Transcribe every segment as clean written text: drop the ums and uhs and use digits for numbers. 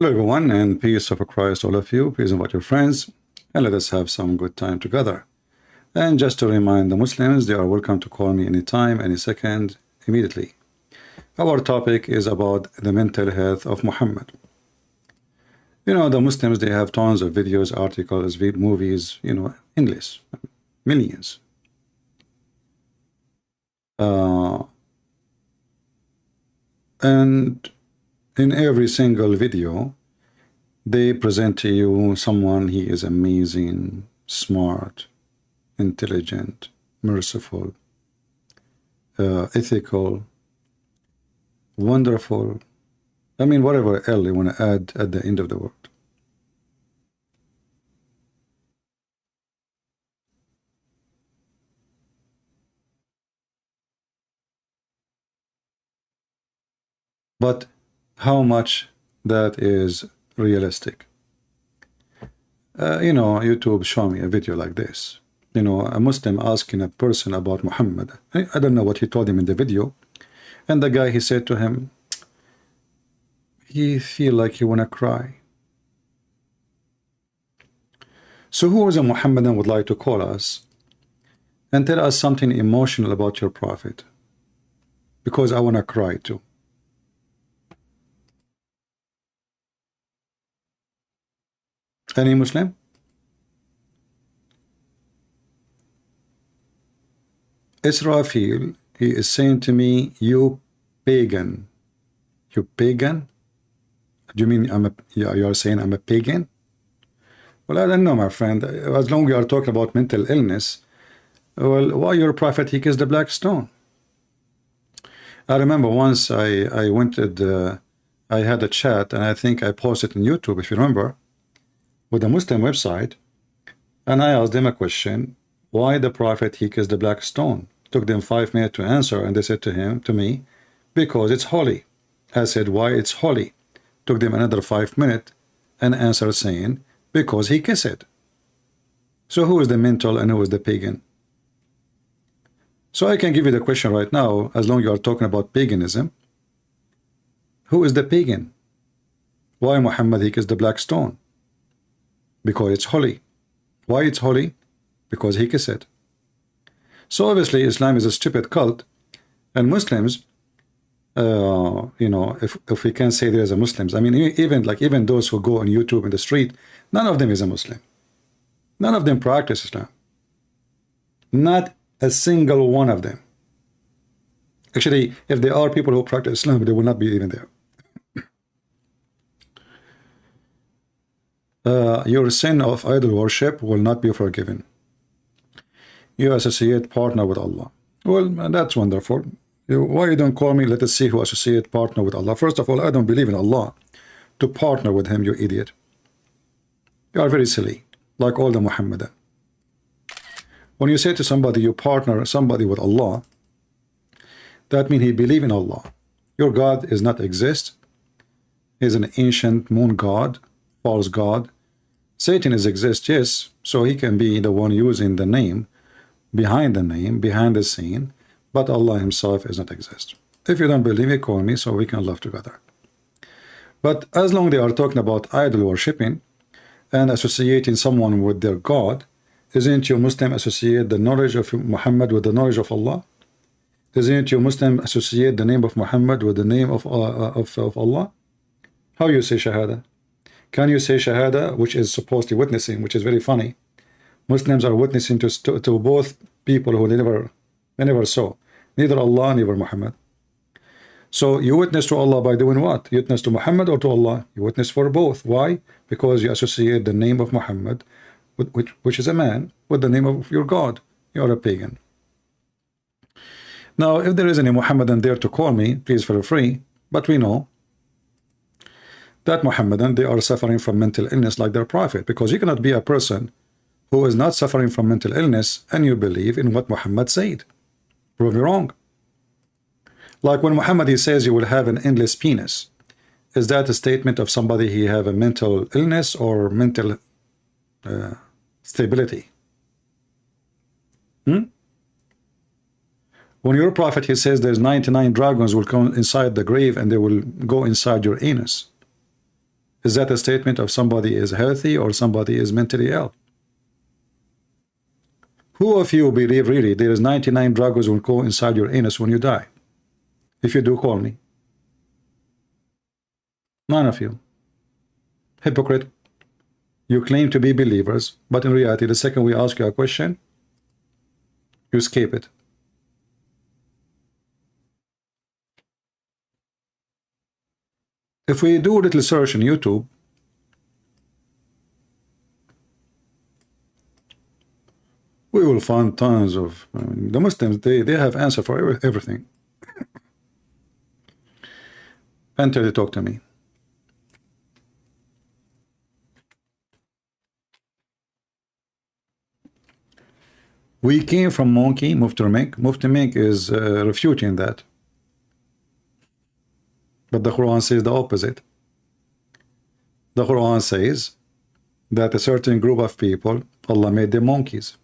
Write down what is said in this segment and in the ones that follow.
Hello everyone, and peace of Christ all of you. Please invite your friends and let us have some good time together. And just to remind the Muslims, they are welcome to call me anytime, any second, immediately. Our topic is about the mental health of Muhammad. You know, the Muslims, they have tons of videos, articles, movies, endless, millions. And in every single video, they present to you someone he is amazing, smart, intelligent, merciful, ethical, wonderful. I mean, whatever else you want to add at the end of the word. But how much that is realistic? YouTube show me a video like this. A Muslim asking a person about Muhammad. I don't know what he told him in the video. And the guy, he said to him, he feel like he want to cry. So who is a Muhammadan would like to call us and tell us something emotional about your prophet? Because I want to cry too. Any Muslim? Israfil, he is saying to me, you pagan. You pagan? Do you mean you are saying I'm a pagan? Well, I don't know, my friend. As long as you are talking about mental illness, well, why your prophet, he kissed the black stone? I remember once I had a chat, and I think I posted on YouTube, if you remember, with a Muslim website, and I asked them a question, why the prophet he kissed the black stone? Took them 5 minutes to answer, and they said to me, because it's holy. I said, why it's holy? Took them another 5 minutes and answered saying, because he kissed it. So who is the mental and who is the pagan? So I can give you the question right now, as long as you are talking about paganism. Who is the pagan? Why Muhammad he kissed the black stone? Because it's holy. Why it's holy? Because he kissed it. So obviously Islam is a stupid cult, and Muslims, if we can say there is a Muslims, I mean, even those who go on YouTube in the street, none of them is a Muslim. None of them practice Islam. Not a single one of them. Actually, if there are people who practice Islam, they will not be even there. Your sin of idol worship will not be forgiven. You associate partner with Allah. Well, that's wonderful. Why you don't call me? Let us see who associate partner with Allah. First of all, I don't believe in Allah to partner with him, you idiot. You are very silly, like all the Muhammadan. When you say to somebody you partner somebody with Allah, that means he believe in Allah. Your God is not exist. He is an ancient moon god, false god. Satan is exist, yes, so he can be the one using the name, behind the scene, but Allah himself is not exist. If you don't believe me, call me so we can live together. But as long as they are talking about idol worshipping and associating someone with their God, isn't you Muslim associate the knowledge of Muhammad with the knowledge of Allah? Isn't you Muslim associate the name of Muhammad with the name of Allah? How you say Shahada? Can you say Shahada, which is supposedly witnessing, which is very funny? Muslims are witnessing to both people who they never saw, neither Allah, neither Muhammad. So you witness to Allah by doing what? You witness to Muhammad or to Allah? You witness for both. Why? Because you associate the name of Muhammad, which is a man, with the name of your God. You are a pagan. Now, if there is any Muhammadan there to call me, please feel free. But we know that Muhammadan, they are suffering from mental illness like their prophet, because you cannot be a person who is not suffering from mental illness and you believe in what Muhammad said. Prove me wrong. Like when Muhammad he says you will have an endless penis, is that a statement of somebody he have a mental illness or mental stability? When your prophet he says there's 99 dragons will come inside the grave and they will go inside your anus, Is that a statement of somebody is healthy or somebody is mentally ill? Who of you believe really there is 99 dragons will go inside your anus when you die? If you do, call me. None of you. Hypocrite. You claim to be believers, but in reality, the second we ask you a question, you escape it. If we do a little search on YouTube, we will find tons of the Muslims. They have answer for everything. Until they talk to me. We came from monkey, Mufti Menk. Mufti Menk is refuting that. But the Quran says the opposite. The Quran says that a certain group of people, Allah made them monkeys.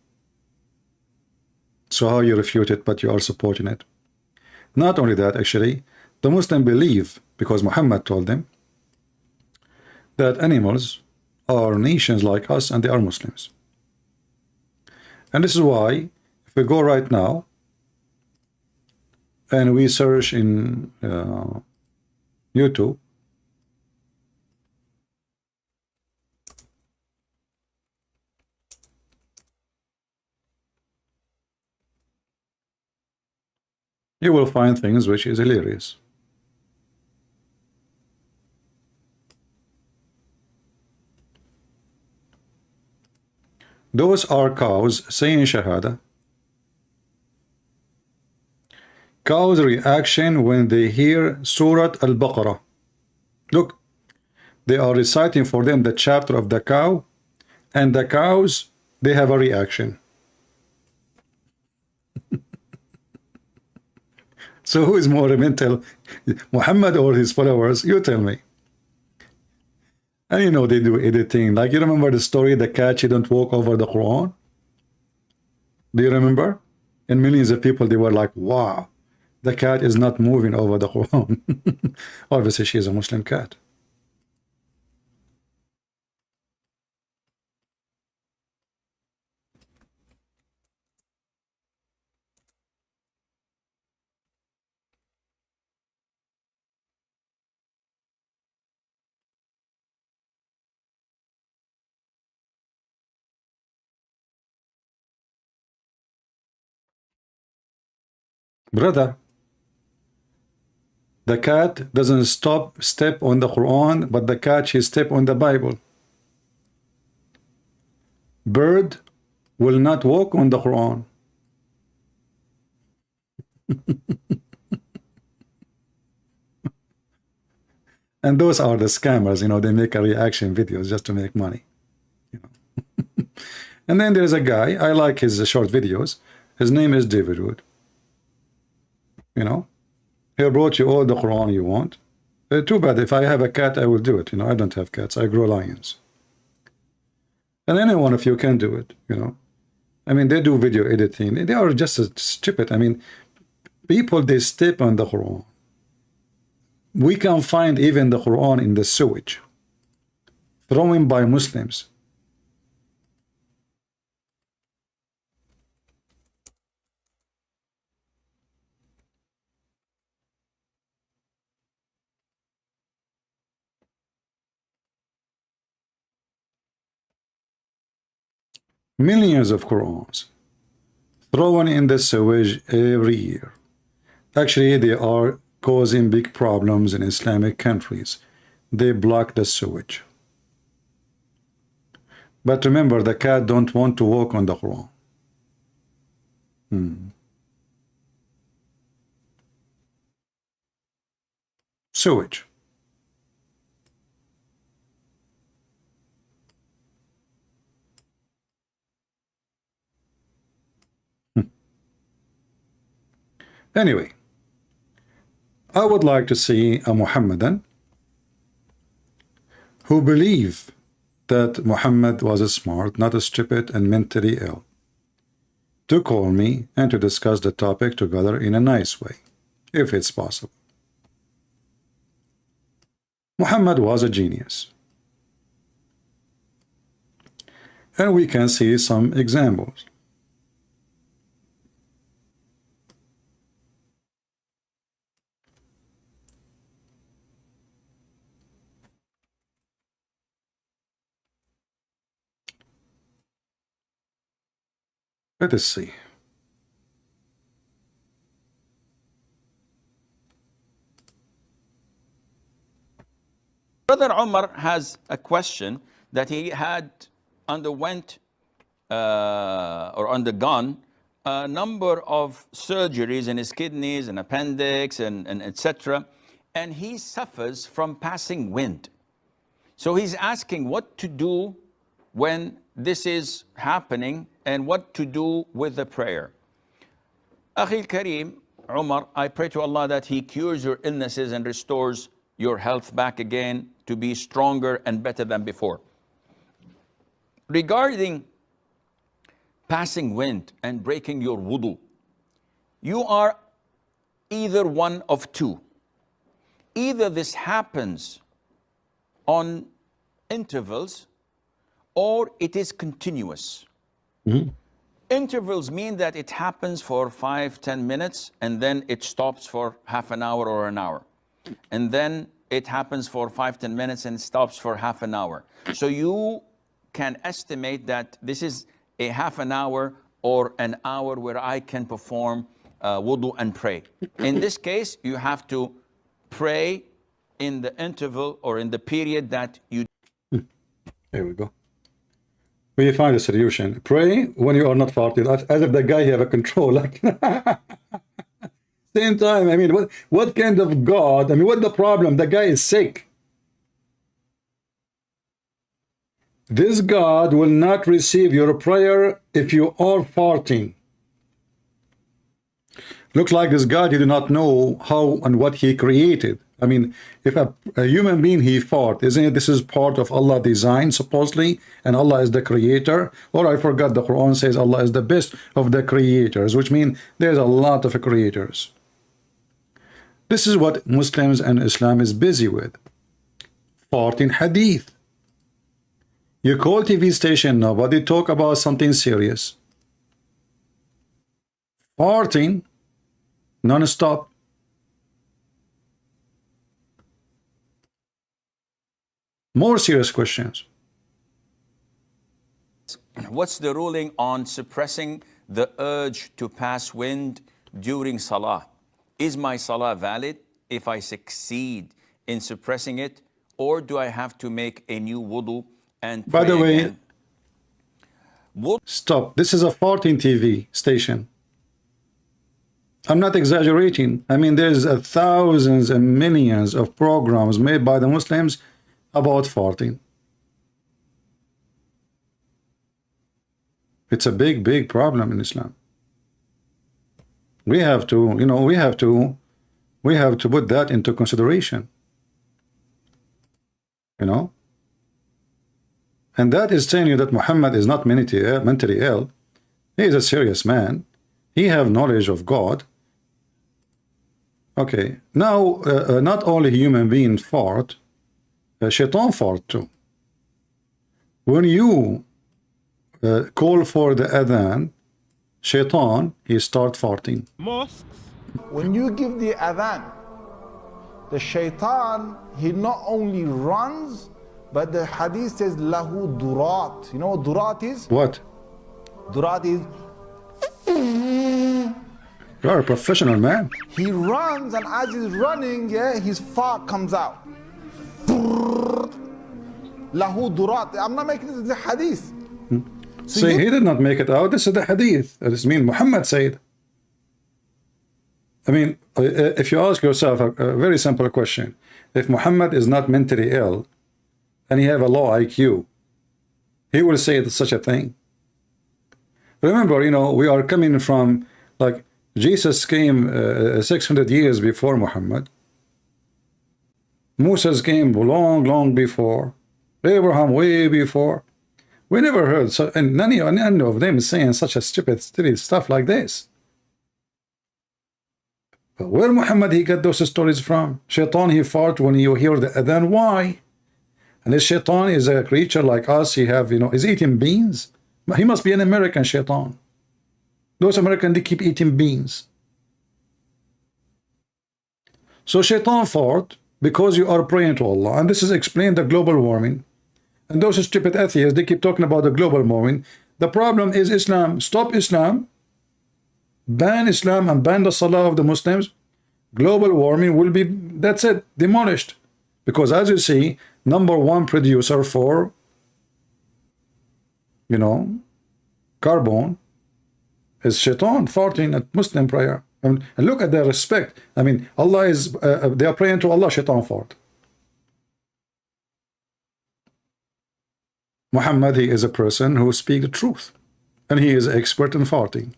So how you refute it, but you are supporting it? Not only that, actually, the Muslim believe, because Muhammad told them, that animals are nations like us and they are Muslims. And this is why, if we go right now and we search in YouTube, you will find things which is hilarious. Those are cows saying Shahada. Cows' reaction when they hear Surah Al-Baqarah. Look, they are reciting for them the chapter of the cow, and the cows, they have a reaction. So who is more mental, Muhammad or his followers? You tell me. And you know they do editing. Like, you remember the story, the cat shouldn't walk over the Quran? Do you remember? And millions of people, they were like, wow, the cat is not moving over the Quran. Obviously, she is a Muslim cat. Brother, the cat doesn't step on the Quran, but the cat, she step on the Bible. Bird will not walk on the Quran. And those are the scammers, you know, they make a reaction videos just to make money. You know. And then there's a guy, I like his short videos. His name is David Wood. You know, he brought you all the Quran you want. Too bad, if I have a cat, I will do it. You know, I don't have cats, I grow lions. And any one of you can do it, you know. I mean, they do video editing. They are just stupid. I mean, people, they step on the Quran. We can find even the Quran in the sewage, thrown by Muslims. Millions of Qurans thrown in the sewage every year. Actually, they are causing big problems in Islamic countries. They block the sewage. But remember, the cat don't want to walk on the Quran. Sewage. Anyway, I would like to see a Muhammadan who believe that Muhammad was smart, not stupid and mentally ill, to call me and to discuss the topic together in a nice way, if it's possible. Muhammad was a genius. And we can see some examples. Let us see. Brother Umar has a question that he had undergone a number of surgeries in his kidneys and appendix and etc. And he suffers from passing wind. So he's asking what to do when this is happening and what to do with the prayer. Akhil Kareem, Umar, I pray to Allah that He cures your illnesses and restores your health back again to be stronger and better than before. Regarding passing wind and breaking your wudu, you are either one of two. Either this happens on intervals or it is continuous. Mm-hmm. Intervals mean that it happens for 5-10 minutes and then it stops for half an hour or an hour. And then it happens for 5-10 minutes and stops for half an hour. So you can estimate that this is a half an hour or an hour where I can perform wudu and pray. In this case, you have to pray in the interval or in the period that you... Here we go. We find a solution. Pray when you are not farting, as if the guy have a control. Like same time, I mean, what kind of God? I mean, what the problem? The guy is sick. This God will not receive your prayer if you are farting. Looks like this God, you do not know how and what He created. I mean, if a human being, he fart, isn't it? This is part of Allah design, supposedly, and Allah is the creator. Or I forgot, the Quran says Allah is the best of the creators, which means there's a lot of creators. This is what Muslims and Islam is busy with. Farting hadith. You call TV station, nobody talk about something serious. Farting, non-stop. More serious questions. What's the ruling on suppressing the urge to pass wind during salah? Is my salah valid if I succeed in suppressing it, or do I have to make a new wudu and pray By the way, again? Stop. This is a farting TV station. I'm not exaggerating. I mean, there's thousands and millions of programs made by the Muslims about farting. It's a big, big problem in Islam. We have to, you know, we have to put that into consideration. You know? And that is telling you that Muhammad is not mentally ill. He is a serious man. He have knowledge of God. Okay. Now, not only human beings fart, shaitan fart too. When you call for the adhan, shaitan, he start farting. Mosques. When you give the adhan, the shaitan, he not only runs, but the hadith says lahu durat. You know what durat is? What? Durat is... You are a professional man. He runs, and as he's running, yeah, his fart comes out. Lahu durat. I'm not making this the hadith. So he did not make it out. This is the hadith. This means Muhammad said. I mean, if you ask yourself a very simple question, if Muhammad is not mentally ill and he have a low IQ, he will say such a thing. Remember, you know, we are coming from, like, Jesus came 600 years before Muhammad. Moses came long, long before. Abraham way before. We never heard, so, and none of them saying such a stupid, silly stuff like this. But where Muhammad he got those stories from? Shaitan he fart when you hear the adhan. Why? And this shaitan is a creature like us. He have, is eating beans. He must be an American shaitan. Those Americans, they keep eating beans. So shaitan fought because you are praying to Allah. And this is explained the global warming. And those stupid atheists, they keep talking about the global warming. The problem is Islam. Stop Islam. Ban Islam and ban the Salah of the Muslims. Global warming will be, that's it, demolished. Because as you see, #1 producer for, carbon is shaitan farting at Muslim prayer. And look at their respect. I mean, Allah is, they are praying to Allah, shaitan fart. Muhammad, he is a person who speaks the truth. And he is expert in farting.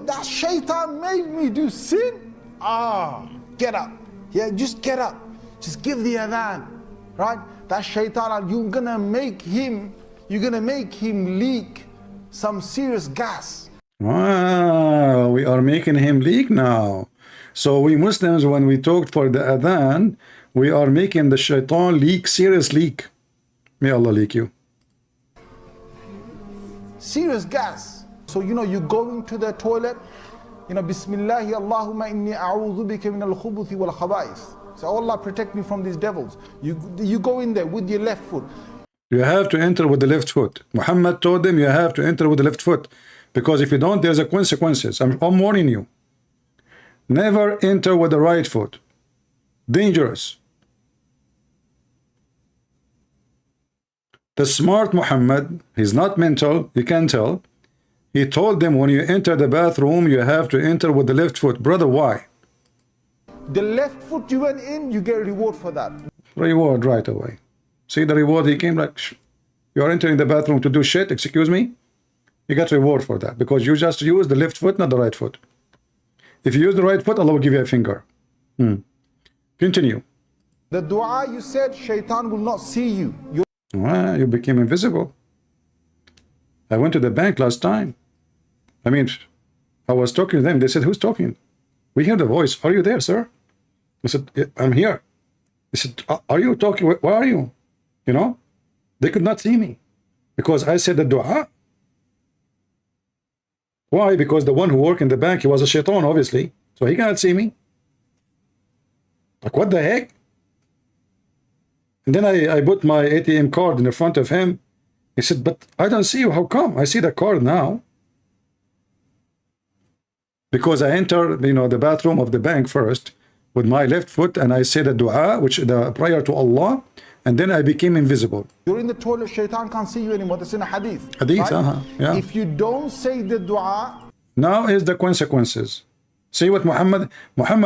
That shaitan made me do sin. Get up. Yeah, just get up. Just give the adhan. Right? That shaitan, you're gonna make him leak some serious gas. Wow, we are making him leak now. So we Muslims, when we talked for the adhan, we are making the shaitan leak, serious leak. May Allah leak you. Serious gas. So you go into the toilet, Bismillahi Allahumma inni a'udhu bika min al-khubuthi wal khaba'ith. So Allah protect me from these devils. You go in there with your left foot. You have to enter with the left foot. Muhammad told them you have to enter with the left foot. Because if you don't, there's a consequences. I'm warning you. Never enter with the right foot. Dangerous. The smart Muhammad, he's not mental, you can tell. He told them when you enter the bathroom, you have to enter with the left foot. Brother, why? The left foot you went in, you get a reward for that. Reward right away. See the reward, he came like, you are entering the bathroom to do shit, excuse me? You got reward for that, because you just use the left foot, not the right foot. If you use the right foot, Allah will give you a finger. Continue. The dua you said, shaitan will not see you. You became invisible. I went to the bank last time. I mean, I was talking to them. They said, who's talking? We hear the voice. Are you there, sir? I said, yeah, I'm here. They said, are you talking? Where are you? They could not see me because I said the dua. Why? Because the one who worked in the bank, he was a shaitan, obviously. So he cannot see me. Like, what the heck? And then I put my ATM card in the front of him. He said, but I don't see you. How come? I see the card now. Because I entered, the bathroom of the bank first with my left foot, and I said the dua, which the prayer to Allah, and then I became invisible. You're in the toilet, shaitan can't see you anymore. That's in a hadith. Hadith, right? Yeah. If you don't say the dua. Now is the consequences. See what Muhammad,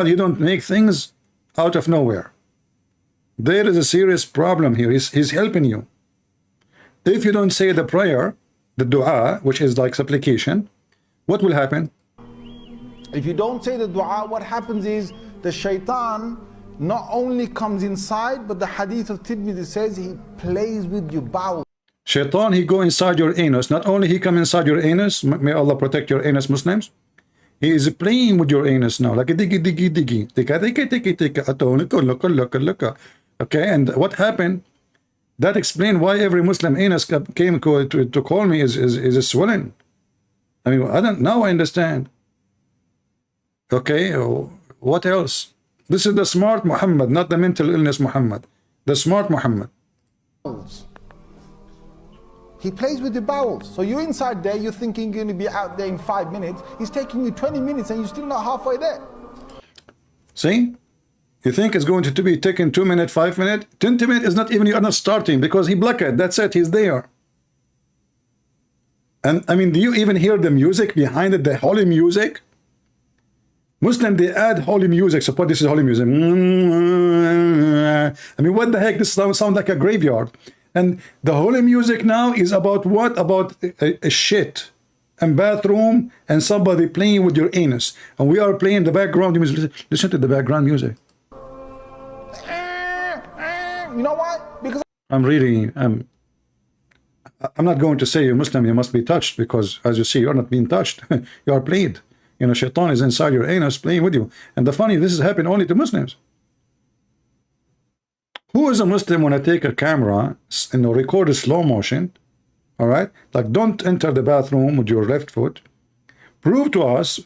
you don't make things out of nowhere. There is a serious problem here. He's helping you. If you don't say the prayer, the dua, which is like supplication, what will happen? If you don't say the dua, what happens is the shaitan not only comes inside, but the hadith of Tirmidhi says he plays with your bowels. Shaitan, he go inside your anus. Not only he come inside your anus, may Allah protect your anus, Muslims. He is playing with your anus now, like a diggy, diggy, diggy. Okay, and what happened? That explains why every Muslim anus came to call me is swollen. I mean, now I understand. Okay, what else? This is the smart Muhammad, not the mental illness Muhammad. The smart Muhammad. He plays with the bowels. So you're inside there, you're thinking you're going to be out there in 5 minutes. He's taking you 20 minutes and you're still not halfway there. See? You think it's going to be taking 2 minutes, 5 minutes? 20 minutes is not even, you're not starting because he blocked it. That's it, he's there. And I mean, do you even hear the music behind it, the holy music? Muslim, they add holy music. Suppose this is holy music. I mean, what the heck? This sounds like a graveyard. And the holy music now is about what? About a shit and bathroom and somebody playing with your anus. And we are playing the background music. Listen to the background music. You know why? Because I'm not going to say you're Muslim, you must be touched, because as you see, you're not being touched. You are played. Shaitan is inside your anus playing with you. And the funny, this is happening only to Muslims. Who is a Muslim when I take a camera and record a slow motion? All right, like don't enter the bathroom with your left foot. Prove to us.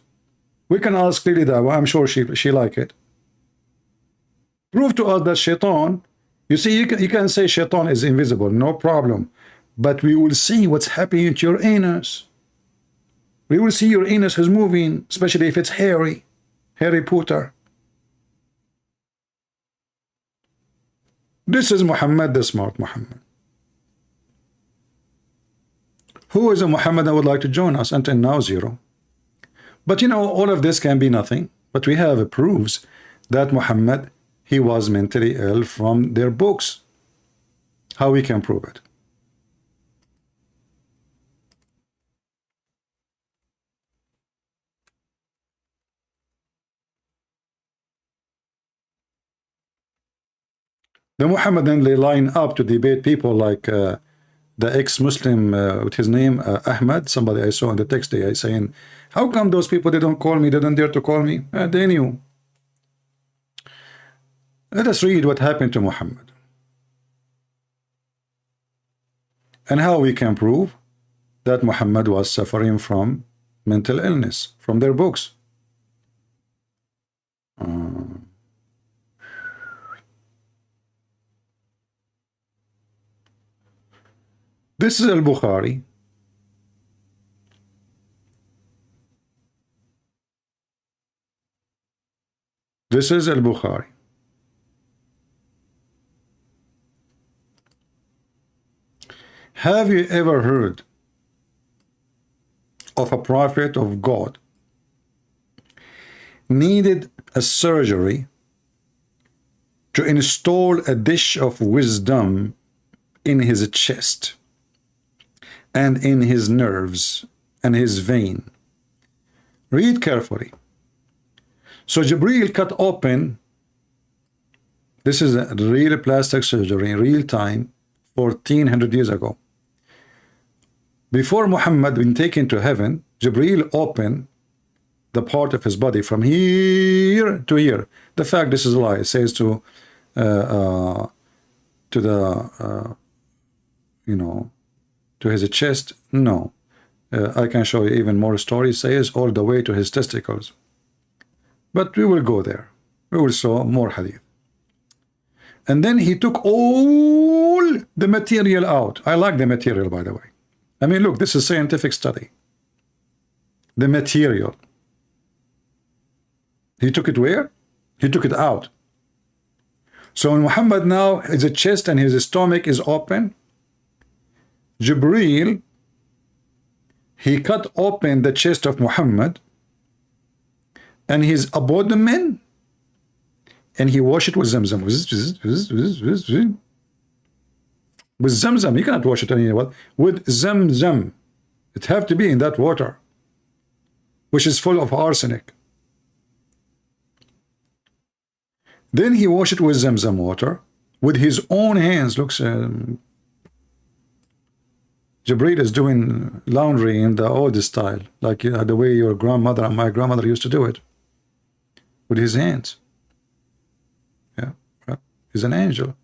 We can ask Lily Dawa. I'm sure she like it. Prove to us that shaitan. You see, you can say shaitan is invisible, no problem. But we will see what's happening to your anus. We will see your anus is moving, especially if it's hairy. Harry Potter. This is Muhammad, the smart Muhammad. Who is a Muhammad that would like to join us? Until now, zero. But you know, all of this can be nothing. But we have proofs that Muhammad, he was mentally ill from their books. How we can prove it? The Muhammadan, they line up to debate people like the ex-Muslim, with his name, Ahmad, somebody I saw in the text day saying, how come those people, they don't call me, they don't dare to call me? They knew. Let us read what happened to Muhammad. And how we can prove that Muhammad was suffering from mental illness, from their books. This is Al-Bukhari. This is Al-Bukhari. Have you ever heard of a prophet of God needed a surgery to install a dish of wisdom in his chest and in his nerves and his vein? Read carefully. So Jibreel cut open, this is a real plastic surgery in real time, 1400 years ago. Before Muhammad been taken to heaven, Jibreel opened the part of his body from here to here. The fact this is a lie. It says to the you know, to his chest. No, I can show you even more stories. Says all the way to his testicles. But we will go there. We will show more hadith. And then he took all the material out. I like the material, by the way. I mean, look, this is scientific study. The material. He took it where? He took it out. So when Muhammad now, his chest and his stomach is open, Jibreel, he cut open the chest of Muhammad and his abdomen, and he washed it with Zamzam. With Zamzam, you cannot wash it anywhere. With Zamzam, it have to be in that water, which is full of arsenic. Then he washed it with Zamzam water with his own hands. Looks, Jibreel is doing laundry in the old style, like the way your grandmother and my grandmother used to do it, with his hands. Yeah, he's an angel,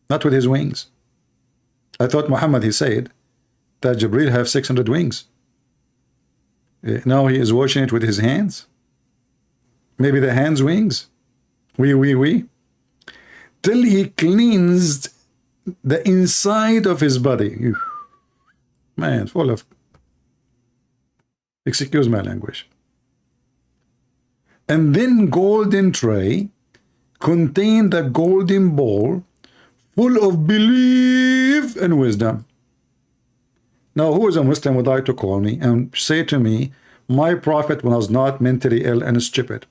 not with his wings. I thought Muhammad, he said that Jibreel have 600 wings. Now he is washing it with his hands. Maybe the hands wings. We. Till he cleansed the inside of his body. Man, full of, excuse my language. And then golden tray contained a golden bowl full of belief and wisdom. Now, who is a Muslim would like to call me and say to me, my prophet was not mentally ill and stupid?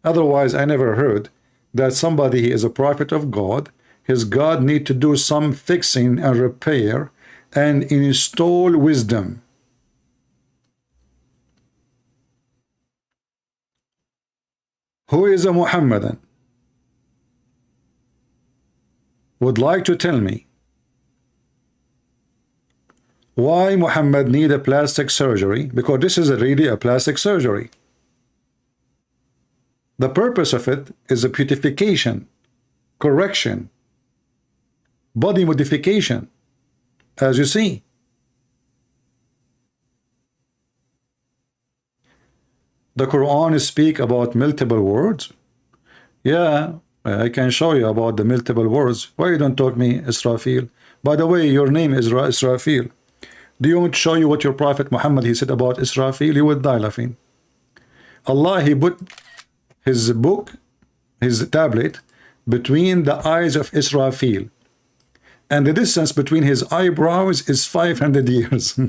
Otherwise, I never heard that somebody is a prophet of God, his God need to do some fixing and repair and install wisdom. Who is a Muhammadan would like to tell me why Muhammad need a plastic surgery? Because this is really a plastic surgery. The purpose of it is a beautification correction, body modification, as you see. The Quran speak about multiple words. Yeah, I can show you about the multiple words. Why you don't talk me, Israfil? By the way, your name is Israfil. Do you want to show you what your Prophet Muhammad he said about Israfil? You would die laughing. Allah, he put his book, his tablet, between the eyes of Israfil, and the distance between his eyebrows is 500 years.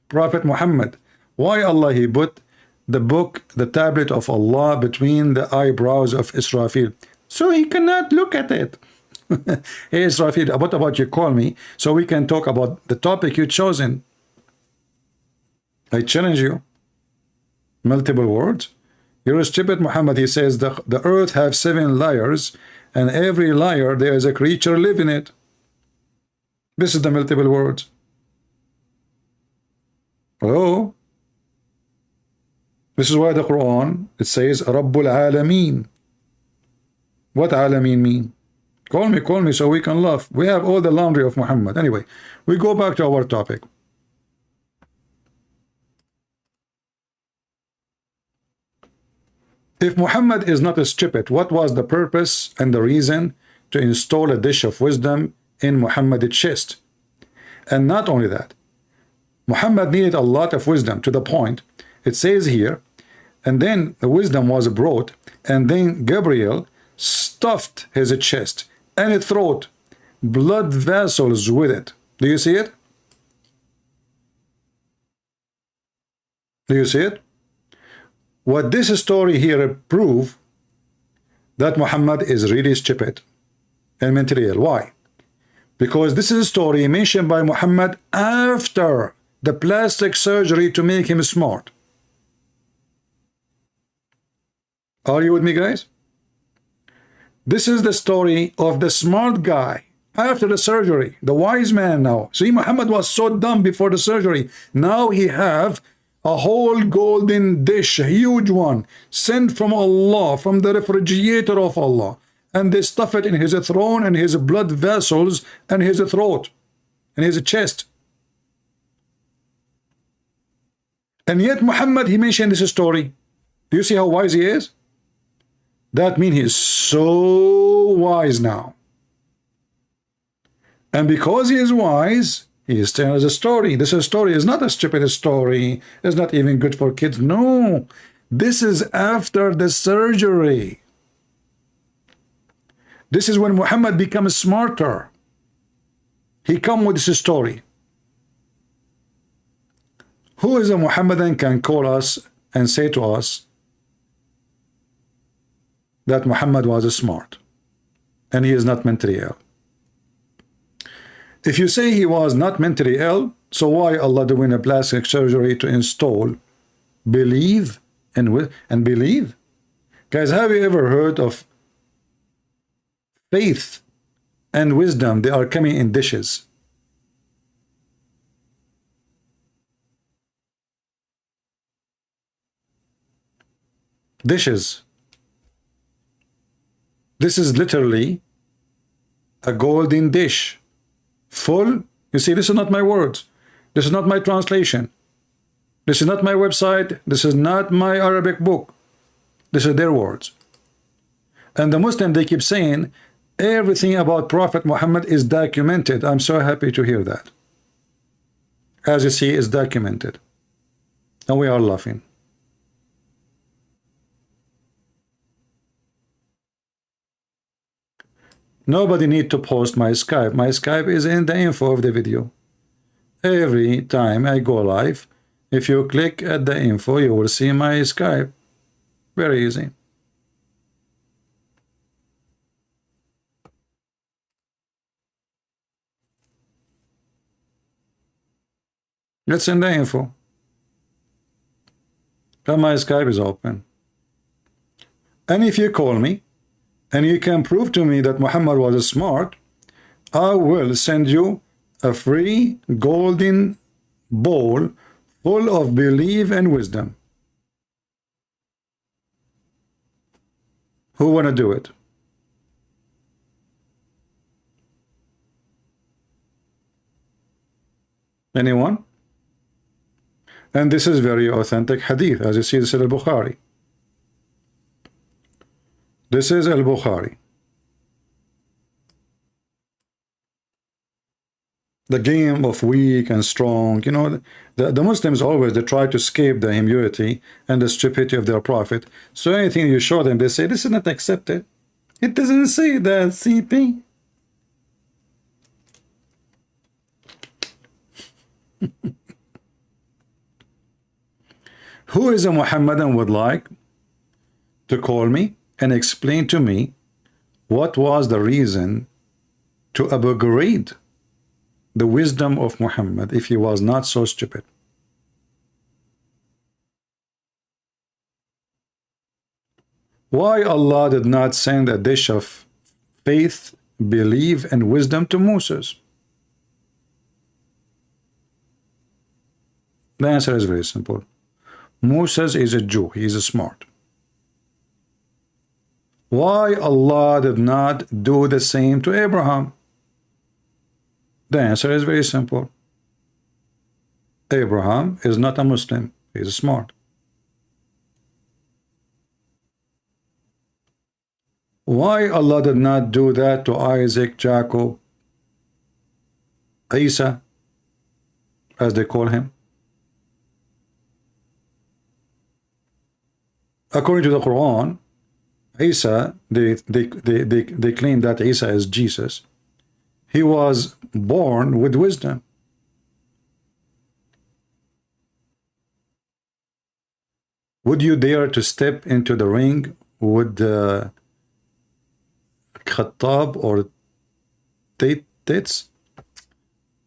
Prophet Muhammad, why Allah he put the book, the tablet of Allah, between the eyebrows of Israfil? So he cannot look at it. Hey Israfil, what about you call me so we can talk about the topic you chosen? I challenge you. Multiple words. You're stupid, Muhammad. He says the earth have 7 layers, and every layer there is a creature living it. This is the multiple words. Hello? This is why the Quran, it says Rabbul Alameen. What Alameen mean? Call me so we can laugh. We have all the laundry of Muhammad. Anyway, we go back to our topic. If Muhammad is not stupid, what was the purpose and the reason to install a dish of wisdom in Muhammad's chest? And not only that, Muhammad needed a lot of wisdom, to the point, it says here, and then the wisdom was brought, and then Gabriel stuffed his chest and his throat, blood vessels with it. Do you see it? Do you see it? What this story here prove that Muhammad is really stupid and mentally ill. Why? Because this is a story mentioned by Muhammad after the plastic surgery to make him smart. Are you with me, guys? This is the story of the smart guy after the surgery, the wise man now. See, Muhammad was so dumb before the surgery. Now he have a whole golden dish, a huge one, sent from Allah, from the refrigerator of Allah. And they stuff it in his throne and his blood vessels and his throat and his chest. And yet Muhammad, he mentioned this story. Do you see how wise he is? That means he is so wise now. And because he is wise, he is telling us a story. This story is not a stupid story. It's not even good for kids. No. This is after the surgery. This is when Muhammad becomes smarter. He come with this story. Who is a Muhammadan can call us and say to us that Muhammad was smart and he is not mentally ill? If you say he was not mentally ill, so why Allah doing a plastic surgery to install believe and believe? Guys, have you ever heard of faith and wisdom? They are coming in dishes. Dishes. This is literally a golden dish full. You see, this is not my words. This is not my translation. This is not my website. This is not my Arabic book. This is their words. And the Muslim, they keep saying everything about Prophet Muhammad is documented. I'm so happy to hear that. As you see, it's documented. And we are laughing. Nobody need to post my Skype. My Skype is in the info of the video. Every time I go live, if you click at the info, you will see my Skype. Very easy. It's in the info. And my Skype is open. And if you call me, and you can prove to me that Muhammad was smart, I will send you a free golden bowl full of belief and wisdom. Who want to do it? Anyone? And this is very authentic hadith, as you see, this is al-Bukhari. This is al-Bukhari. The game of weak and strong, you know, the Muslims always, they try to escape the immunity and the stupidity of their prophet. So anything you show them, they say, this is not accepted. It doesn't say that, CP. Who is a Muhammadan would like to call me and explain to me what was the reason to upgrade the wisdom of Muhammad if he was not so stupid? Why Allah did not send a dish of faith, belief, and wisdom to Moses? The answer is very simple. Moses is a Jew, he is smart. Why Allah did not do the same to Abraham? The answer is very simple. Abraham is not a Muslim, he is smart. Why Allah did not do that to Isaac, Jacob, Isa, as they call him? According to the Quran, Isa, they claim that Isa is Jesus. He was born with wisdom. Would you dare to step into the ring with Khattab or Tits?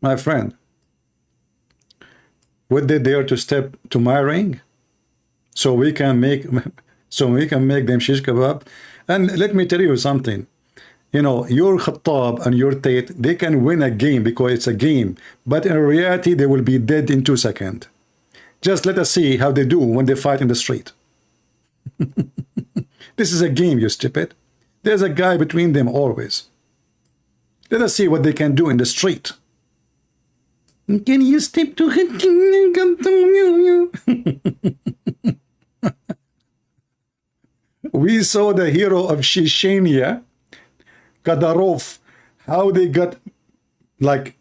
My friend, would they dare to step to my ring so we can make them shish kebab? And let me tell you something. You know, your Khattab and your Tate, they can win a game because it's a game, but in reality they will be dead in 2 seconds. Just let us see how they do when they fight in the street. This is a game, you stupid. There's a guy between them always. Let us see what they can do in the street. Can you step to We saw the hero of Chechnya, Kadyrov, how they got, like,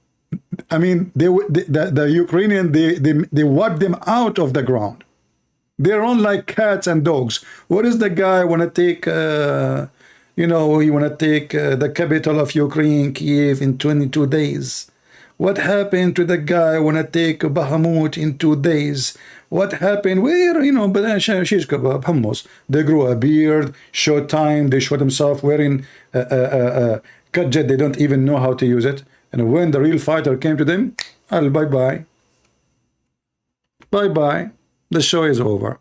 I mean, the Ukrainian, they wiped them out of the ground. They run like cats and dogs. What is the guy want to take, you know, he want to take the capital of Ukraine, Kiev, in 22 days. What happened to the guy want to take Bahamut in 2 days? What happened? Where, you know, but shish kebab, hummus. They grew a beard, short time, they showed themselves wearing Kadjet, they don't even know how to use it. And when the real fighter came to them, bye-bye. Bye-bye. The show is over.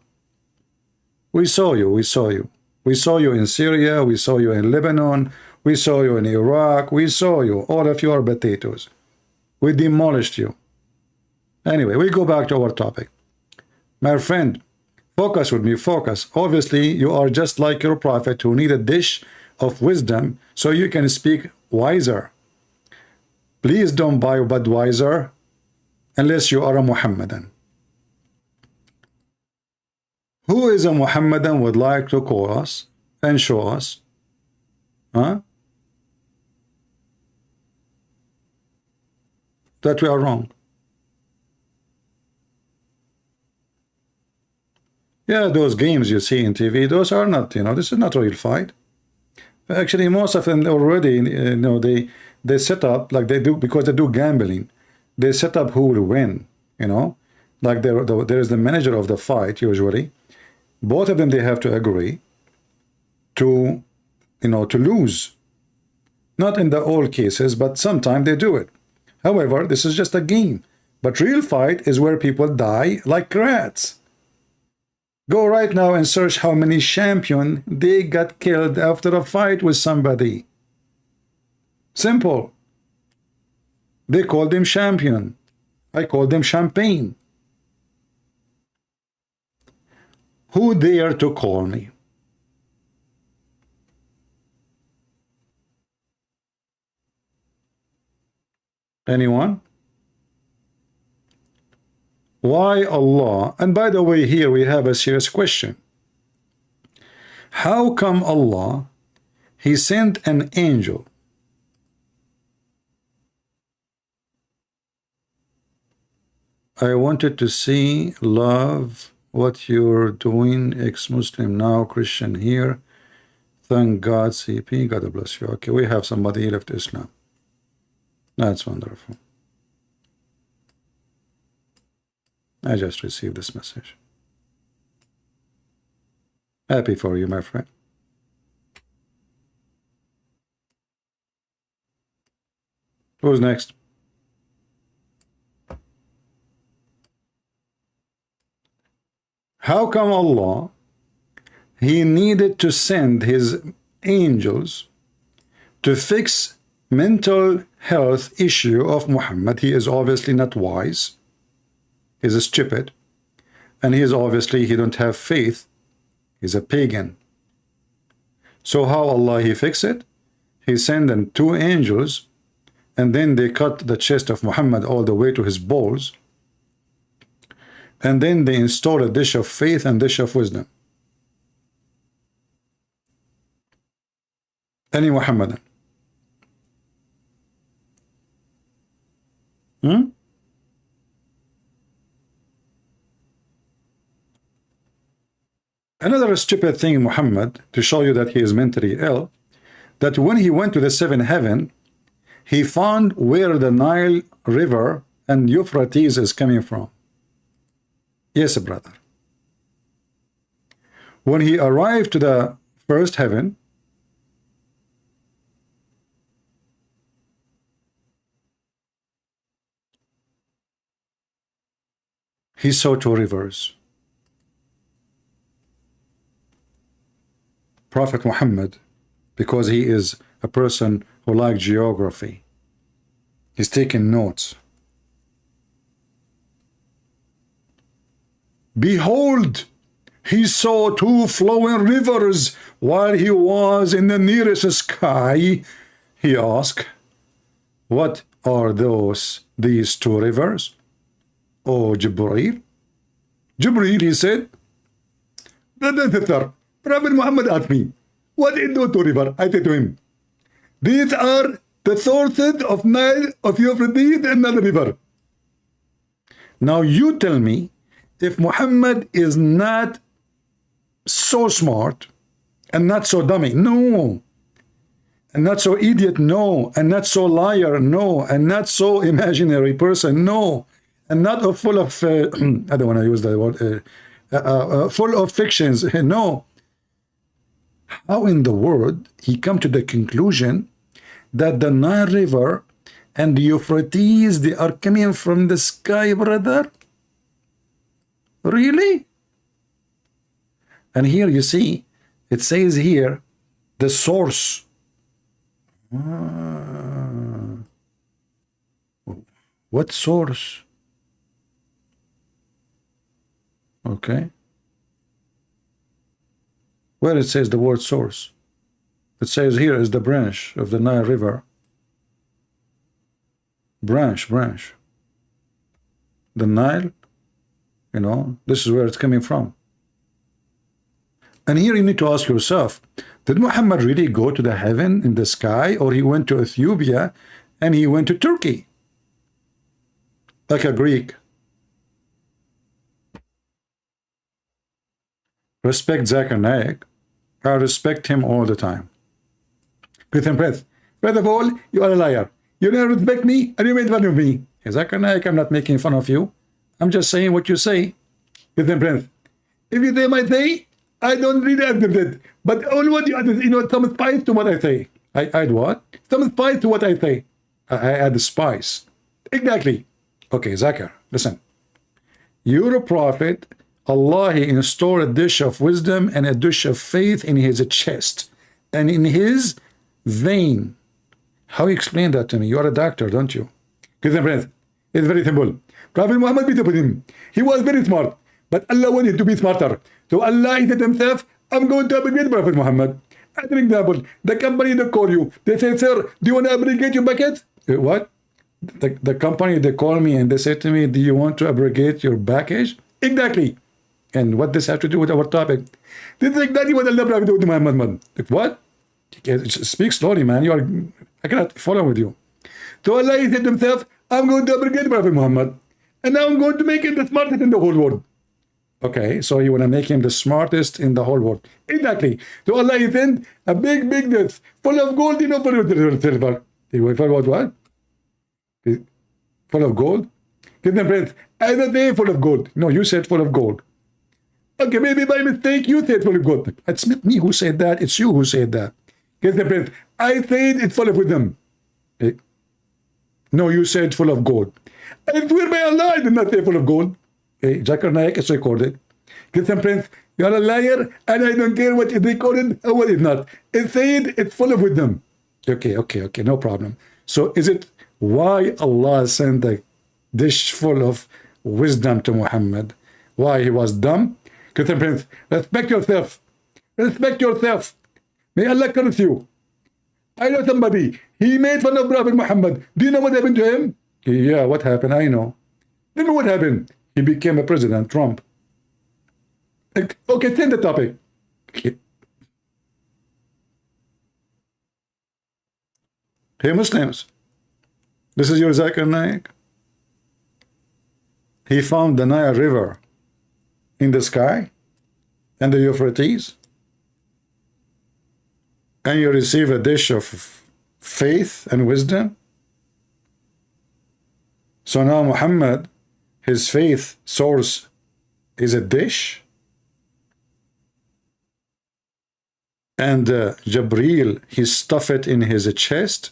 We saw you, we saw you. We saw you in Syria, we saw you in Lebanon, we saw you in Iraq, we saw you. All of you are potatoes. We demolished you. Anyway, we go back to our topic. My friend, focus with me, focus. Obviously, you are just like your prophet who need a dish of wisdom so you can speak wiser. Please don't buy Budweiser unless you are a Muhammadan. Who is a Muhammadan would like to call us and show us? Huh? That we are wrong. Yeah, those games you see in TV, those are not, you know, this is not a real fight. Actually, most of them already, you know, they set up, like they do, because they do gambling, they set up who will win, you know, like there is the manager of the fight usually. Both of them, they have to agree to, you know, to lose. Not in the all cases, but sometimes they do it. However, this is just a game. But real fight is where people die like rats. Go right now and search how many champions they got killed after a fight with somebody. Simple. They call them champion. I call them champagne. Who dare to call me Anyone? Why Allah? And by the way, here we have a serious question. How come Allah, He sent an angel I wanted to see, love what you're doing, ex-Muslim now, Christian here. Thank God, CP, God bless you. Okay, we have somebody left Islam. That's wonderful. I just received this message. Happy for you, my friend. Who's next? How come Allah, He needed to send His angels to fix mental health issue of Muhammad? He is obviously not wise. He's stupid. And he is obviously, he don't have faith. He's a pagan. So how Allah He fix it? He sent them 2 angels, and then they cut the chest of Muhammad all the way to his balls. And then they install a dish of faith and dish of wisdom. Any Muhammadan? Another stupid thing in Muhammad, to show you that he is mentally ill, that when he went to the 7th heaven, he found where the Nile River and Euphrates is coming from. Yes, brother. When he arrived to the 1st heaven, he saw 2 rivers. Prophet Muhammad, because he is a person who likes geography, he's taking notes. Behold, he saw 2 flowing rivers while he was in the nearest sky. He asked, what are these 2 rivers? Oh, Jibreel. Jibreel, he said, Prophet Muhammad asked me, what is those 2 rivers? I said to him, these are the sources of Nile, of Euphrates, and another river. Now you tell me, if Muhammad is not so smart and not so dummy, no, and not so idiot, no, and not so liar, no, and not so imaginary person, no, and not full of I don't want to use the word full of fictions, no. How in the world he come to the conclusion that the Nile River and the Euphrates, they are coming from the sky, brother? Really? And here you see, it says here, the source. What source? Okay. Where it says the word source? It says here is the branch of the Nile River. Branch. The Nile, you know, this is where it's coming from. And here you need to ask yourself, did Muhammad really go to the heaven in the sky, or he went to Ethiopia and he went to Turkey? Like a Greek. Respect Zakir Naik. I respect him all the time. Christian Prince, first of all, you are a liar. You don't respect me and you made fun of me. Zakir Naik, I'm not making fun of you. I'm just saying what you say. Christian Prince, if you say my say, I don't really accept it. But all what you add is, you know, some spice to what I say. I add what? Some spice to what I say. I add spice. Exactly. Okay, Zakir, listen. You're a prophet. Allah, He installed a dish of wisdom and a dish of faith in his chest and in his vein. How you explain that to me? You are a doctor, don't you? Christian Prince, it's very simple. Prophet Muhammad beat up with him. He was very smart, but Allah wanted to be smarter. So Allah said himself, I'm going to abrogate Prophet Muhammad. As an example, the company that call you, they say, sir, do you want to abrogate your bucket? What? The company, they call me and they say to me, do you want to abrogate your package? Exactly. And what this have to do with our topic? This is exactly what Allah Prophet with Muhammad. Like, what? Speak slowly, man. I cannot follow with you. So Allah, he said to himself, I'm going to abrogate Prophet Muhammad. And now I'm going to make him the smartest in the whole world. Okay, so you want to make him the smartest in the whole world. Exactly. So Allah, he sent a big this, full of gold, full of silver. Full of what? Full of gold? Give them breath. I didn't say full of gold. No, you said full of gold. Okay, maybe by mistake you said full of gold. It's not me who said that. It's you who said that. Get the breath. I said it's full of wisdom. Okay. No, you said full of gold. I swear by Allah, I did not say full of gold. Okay, Zakir Naik is recorded. Get some prince. You are a liar, and I don't care what is recorded or what is not. It said it's full of wisdom. Okay, no problem. So is it why Allah sent a dish full of wisdom to Muhammad? Why he was dumb? Christian Prince, respect yourself. Respect yourself. May Allah curse you. I know somebody. He made fun of Prophet Muhammad. Do you know what happened to him? Yeah, what happened? I know. Tell me what happened. He became a president, Trump. Okay, change the topic. Hey, Muslims. This is your Zakir Naik. He found the Nile River in the sky and the Euphrates, and you receive a dish of faith and wisdom. So now Muhammad, his faith source is a dish, and Jabril, he stuffed it in his chest.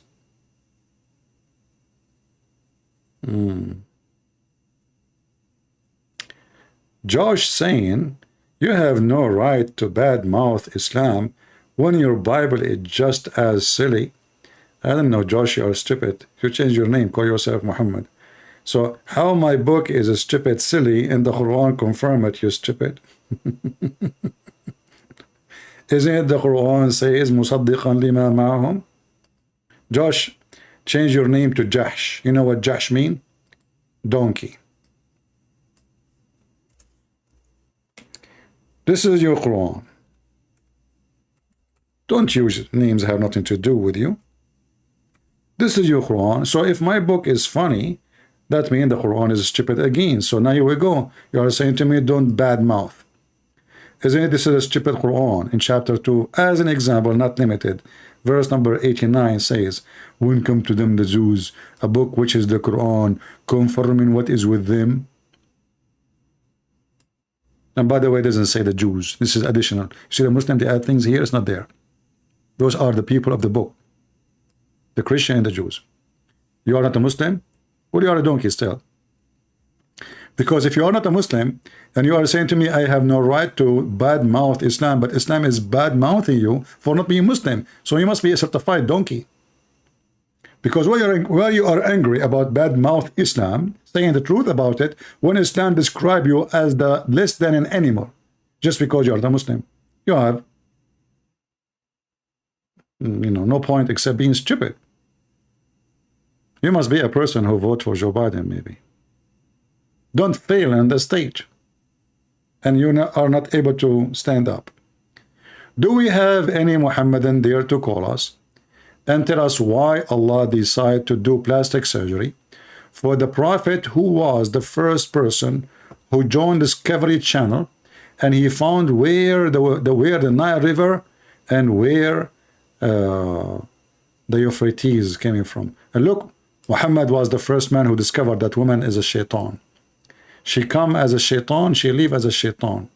Josh saying, you have no right to badmouth Islam when your Bible is just as silly. I don't know, Josh, you are stupid. You change your name, call yourself Muhammad. So how my book is a stupid silly and the Quran confirm it, you stupid? Isn't it the Quran says, Musaddiqan lima ma'ahum? Josh, change your name to Jahsh. You know what Jahsh mean? Donkey. This is your Quran. Don't use names that have nothing to do with you. This is your Quran. So if my book is funny, that means the Quran is stupid again. So now here we go. You are saying to me, don't badmouth. Isn't it? This is a stupid Quran in chapter 2. As an example, not limited. Verse number 89 says, when come to them the Jews, a book which is the Quran, confirming what is with them. And by the way, it doesn't say the Jews. This is additional. You see the Muslim, they add things here, it's not there. Those are the people of the book. The Christian and the Jews. You are not a Muslim? Well, you are a donkey still. Because if you are not a Muslim, and you are saying to me, I have no right to badmouth Islam, but Islam is bad-mouthing you for not being Muslim. So you must be a certified donkey. Because while you are angry about bad-mouth Islam, saying the truth about it, when Islam describe you as the less than an animal, just because you are the Muslim, you have, no point except being stupid. You must be a person who vote for Joe Biden, maybe. Don't fail on the stage, and you are not able to stand up. Do we have any Muhammadan there to call us and tell us why Allah decided to do plastic surgery for the Prophet, who was the first person who joined Discovery Channel, and he found where the Nile River and where the Euphrates came from. And look, Muhammad was the first man who discovered that woman is a shaitan. She come as a shaitan, she leave as a shaitan.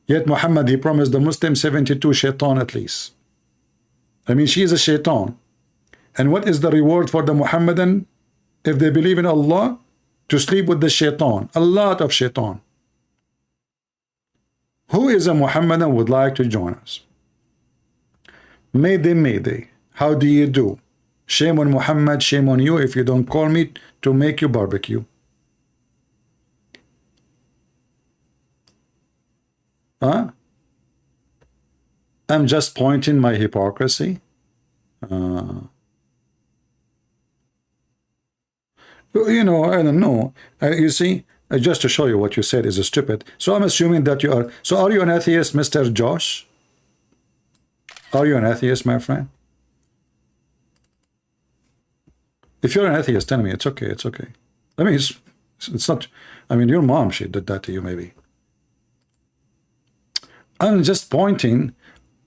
Yet Muhammad, he promised the Muslim 72 shaitan at least. I mean, she is a shaitan. And what is the reward for the Muhammadan if they believe in Allah? To sleep with the shaitan. A lot of shaitan. Who is a Muhammadan would like to join us? Mayday, mayday. How do you do? Shame on Muhammad, shame on you if you don't call me to make you barbecue. Huh? I'm just pointing my hypocrisy. You know, I don't know. You see, just to show you what you said is stupid. So I'm assuming that you are. So are you an atheist, Mr. Josh? Are you an atheist, my friend? If you're an atheist, tell me. It's okay. It's okay. I mean, it's not. I mean, your mom, she did that to you, maybe. I'm just pointing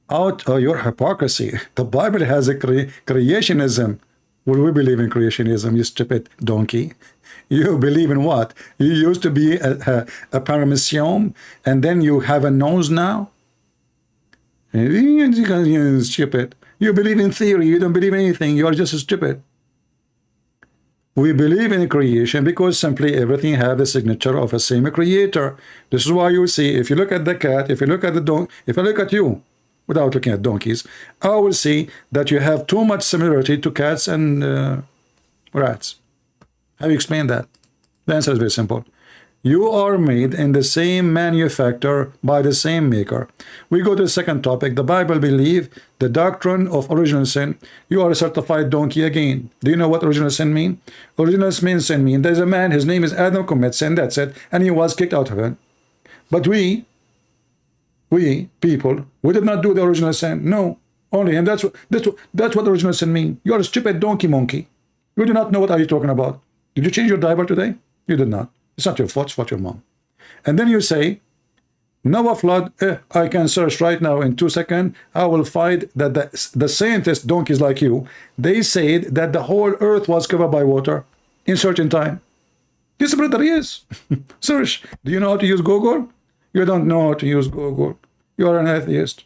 out your hypocrisy. The Bible has a creationism. Will we believe in creationism, you stupid donkey? You believe in what? You used to be a paramecium, and then you have a nose now? You're stupid. You believe in theory. You don't believe in anything. You are just stupid. We believe in creation because simply everything has the signature of a same creator. This is why you see, if you look at the cat, if you look at the donkey, if I look at you, without looking at donkeys, I will see that you have too much similarity to cats and rats. Have you explained that? The answer is very simple. You are made in the same manufacturer by the same maker. We go to the second topic. The Bible believe the doctrine of original sin. You are a certified donkey again. Do you know what original sin mean? Original sin mean there's a man, his name is Adam, commits sin, that's it, and he was kicked out of it. But we people, we did not do the original sin. No, only him. That's what original sin mean. You are a stupid donkey monkey. You do not know what are you talking about. Did you change your diaper today? You did not. It's not your fault, it's what your mom. And then you say, Noah flood, I can search right now in 2 seconds. I will find that the scientists, donkeys like you, they said that the whole earth was covered by water in certain time. Yes, brother, yes. Search. Do you know how to use Google? You don't know how to use Google. You are an atheist.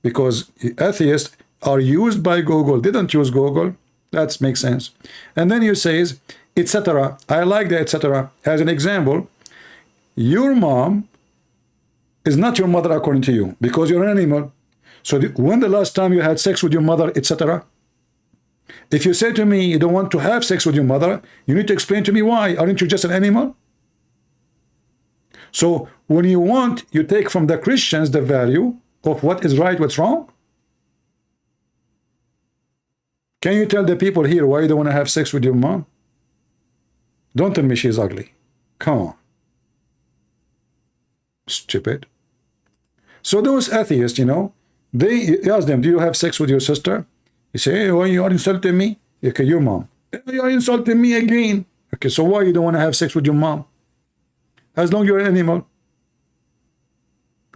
Because atheists are used by Google. They don't use Google. That makes sense. And then you says, etc. I like the etc. As an example, your mom is not your mother according to you because you're an animal. So when the last time you had sex with your mother, etc. If you say to me you don't want to have sex with your mother, you need to explain to me why. Aren't you just an animal? So when you want, you take from the Christians the value of what is right, what's wrong. Can you tell the people here why you don't want to have sex with your mom? Don't tell me she's ugly. Come on. Stupid. So those atheists, you know, they ask them, do you have sex with your sister? You say, hey, you are insulting me? Okay, your mom. You are insulting me again. Okay, so why you don't want to have sex with your mom? As long as you're an animal.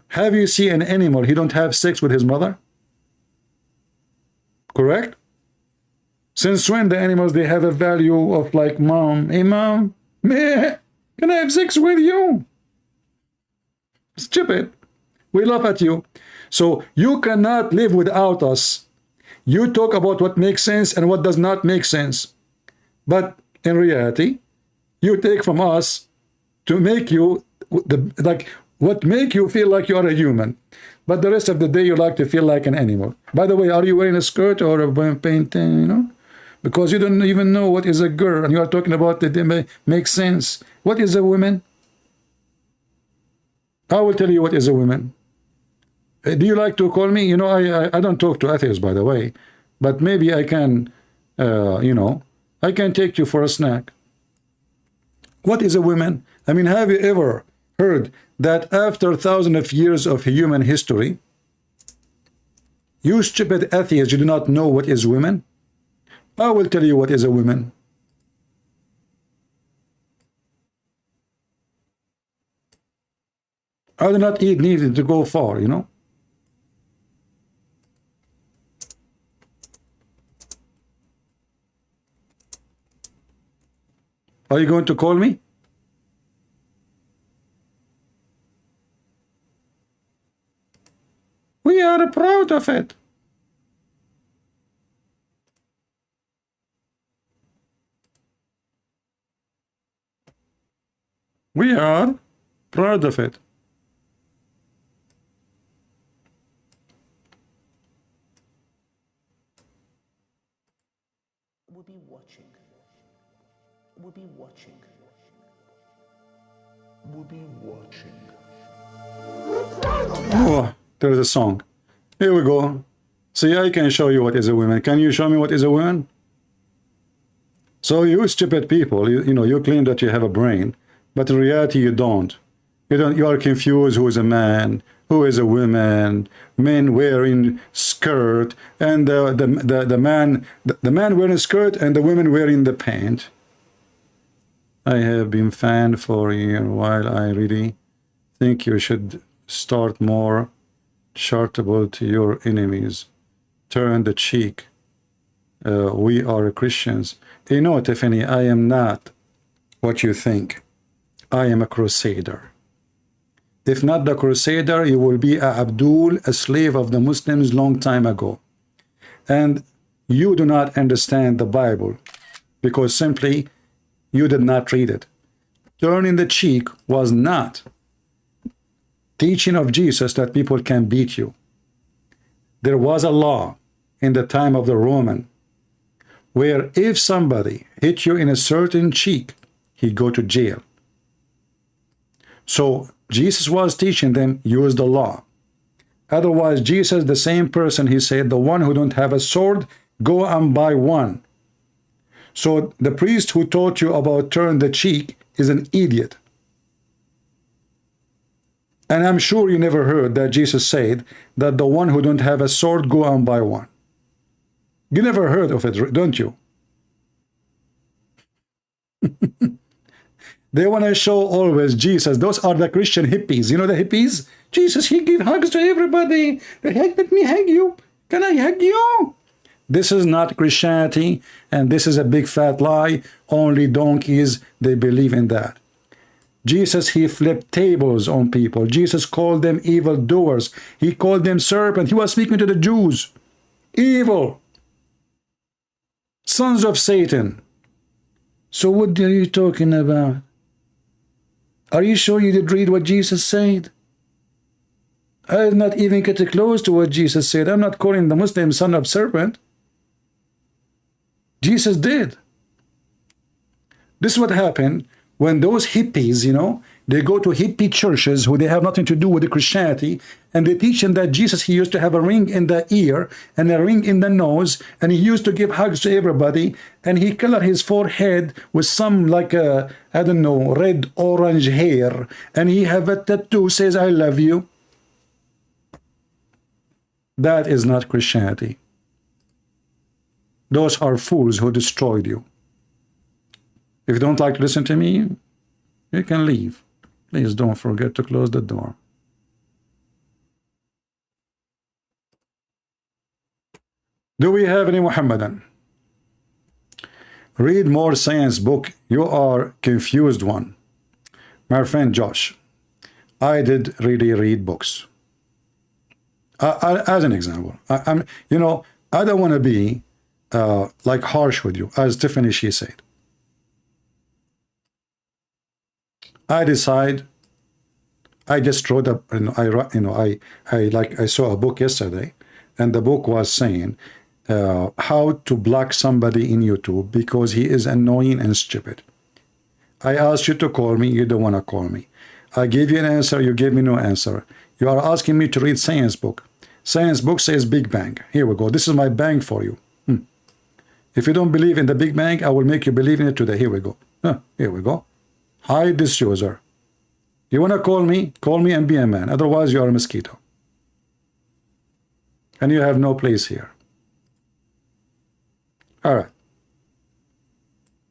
Have you seen an animal, he don't have sex with his mother? Correct? Since when the animals, they have a value of like, mom, hey mom, meh, can I have sex with you? Stupid. We laugh at you. So you cannot live without us. You talk about what makes sense and what does not make sense. But in reality, you take from us to make you, like, what make you feel like you are a human. But the rest of the day, you like to feel like an animal. By the way, are you wearing a skirt or a painting, you know? Because you don't even know what is a girl, and you are talking about that they make sense. What is a woman? I will tell you what is a woman. Do you like to call me? You know, I don't talk to atheists, by the way, but maybe I can, you know, I can take you for a snack. What is a woman? I mean, have you ever heard that after thousands of years of human history, you stupid atheists, you do not know what is women? I will tell you what is a woman. I do not need to go far, you know. Are you going to call me? We are proud of it. We are proud of it. We'll be watching. We'll be watching. We'll be watching. Oh, there's a song. Here we go. See, I can show you what is a woman. Can you show me what is a woman? So you stupid people, you claim that you have a brain, but in reality you don't. You are confused who is a man, who is a woman, men wearing skirt, and the man wearing skirt and the women wearing the pant. I have been fanned for a year while I really think you should start more charitable to your enemies. Turn the cheek. We are Christians. You know, Tiffany, I am not what you think. I am a crusader. If not the crusader, you will be a Abdul, a slave of the Muslims long time ago. And you do not understand the Bible because simply you did not read it. Turning the cheek was not teaching of Jesus that people can beat you. There was a law in the time of the Roman where if somebody hit you in a certain cheek, he'd go to jail. So Jesus was teaching them, use the law. Otherwise, Jesus, the same person, he said, the one who don't have a sword, go and buy one. So the priest who taught you about turn the cheek is an idiot. And I'm sure you never heard that Jesus said that the one who don't have a sword, go and buy one. You never heard of it, don't you? They want to show always Jesus. Those are the Christian hippies. You know the hippies? Jesus, he give hugs to everybody. Let me hug you. Can I hug you? This is not Christianity, and this is a big fat lie. Only donkeys, they believe in that. Jesus, he flipped tables on people. Jesus called them evildoers. He called them serpent. He was speaking to the Jews. Evil. Sons of Satan. So what are you talking about? Are you sure you did read what Jesus said? I did not even get close to what Jesus said. I'm not calling the Muslim son of serpent. Jesus did. This is what happened when those hippies, they go to hippie churches who they have nothing to do with the Christianity, and they teach them that Jesus, he used to have a ring in the ear and a ring in the nose, and he used to give hugs to everybody, and he colored his forehead with some like a, I don't know, red orange hair, and he have a tattoo says I love you. That is not Christianity. Those are fools who destroyed you. If you don't like to listen to me, you can leave. Please don't forget to close the door. Do we have any Muhammadan? Read more science book. You are confused one. My friend Josh, I did really read books. As an example, I don't want to be like harsh with you, as Tiffany, she said. I just wrote up, I saw a book yesterday, and the book was saying how to block somebody in YouTube because he is annoying and stupid. I asked you to call me, you don't want to call me. I gave you an answer, you gave me no answer. You are asking me to read science book. Science book says Big Bang. Here we go. This is my bang for you. If you don't believe in the Big Bang, I will make you believe in it today. Here we go. Here we go. Hide this user. You want to call me and be a man. Otherwise, you are a mosquito. And you have no place here. All right.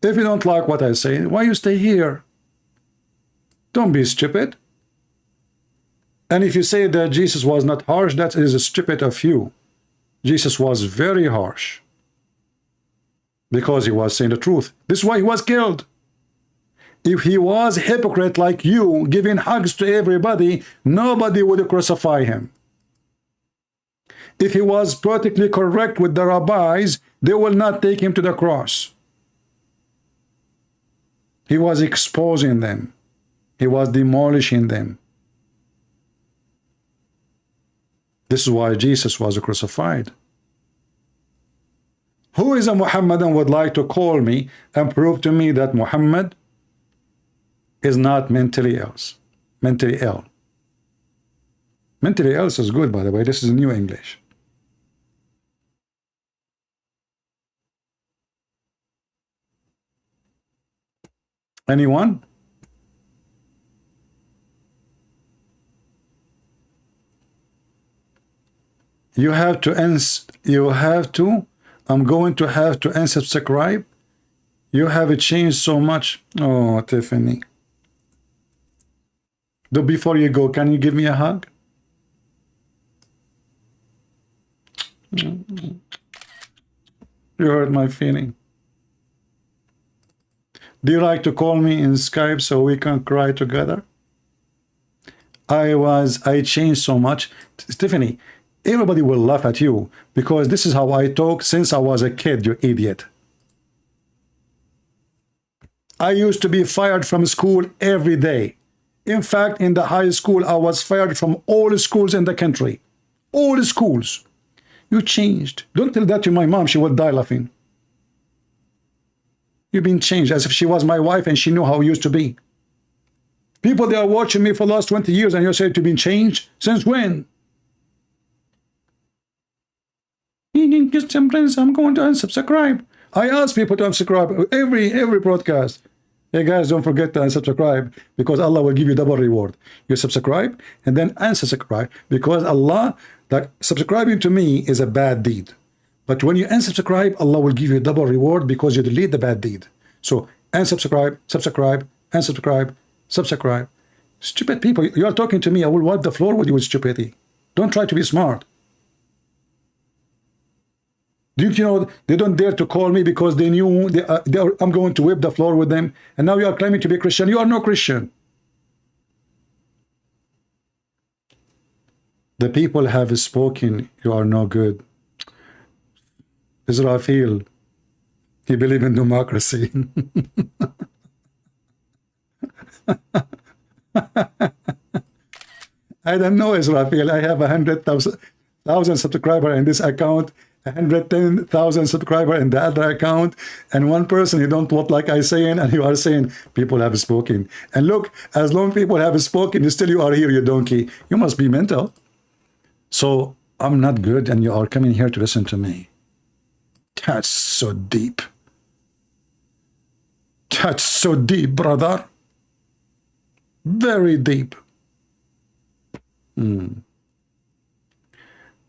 If you don't like what I say, why you stay here? Don't be stupid. And if you say that Jesus was not harsh, that is stupid of you. Jesus was very harsh. Because he was saying the truth. This is why he was killed. If he was a hypocrite like you, giving hugs to everybody, nobody would crucify him. If he was politically correct with the rabbis, they will not take him to the cross. He was exposing them. He was demolishing them. This is why Jesus was crucified. Who is a Muhammadan would like to call me and prove to me that Muhammad is not mentally ill? Mentally ill. Mentally ill is good, by the way. This is New English. Anyone? You have to I'm going to have to unsubscribe. You have changed so much. Oh, Tiffany. Before you go, can you give me a hug? You hurt my feeling. Do you like to call me in Skype so we can cry together? I changed so much. Tiffany, everybody will laugh at you because this is how I talk since I was a kid, you idiot. I used to be fired from school every day. In fact, in the high school, I was fired from all schools in the country. All schools. You changed. Don't tell that to my mom. She will die laughing. You've been changed as if she was my wife and she knew how it used to be. People, they are watching me for the last 20 years and you say you've been changed? Since when? I'm going to unsubscribe. I ask people to unsubscribe every broadcast. Hey guys, don't forget to unsubscribe because Allah will give you double reward. You subscribe and then unsubscribe because Allah, that subscribing to me is a bad deed. But when you unsubscribe, Allah will give you a double reward because you delete the bad deed. So unsubscribe, subscribe, unsubscribe, subscribe. Stupid people, you are talking to me. I will wipe the floor with you with stupidity. Don't try to be smart. Did you know they don't dare to call me because they knew I'm going to whip the floor with them? And now you are claiming to be a Christian. You are no Christian. The people have spoken. You are no good. Israfil, he believe in democracy. I don't know, Israfil. I have 100,000 subscribers in this account. 110,000 subscribers in the other account, and one person you don't look like I saying, and you are saying people have spoken. And look, as long people have spoken, still you are here, you donkey. You must be mental. So I'm not good, and you are coming here to listen to me. That's so deep. That's so deep, brother. Very deep. Do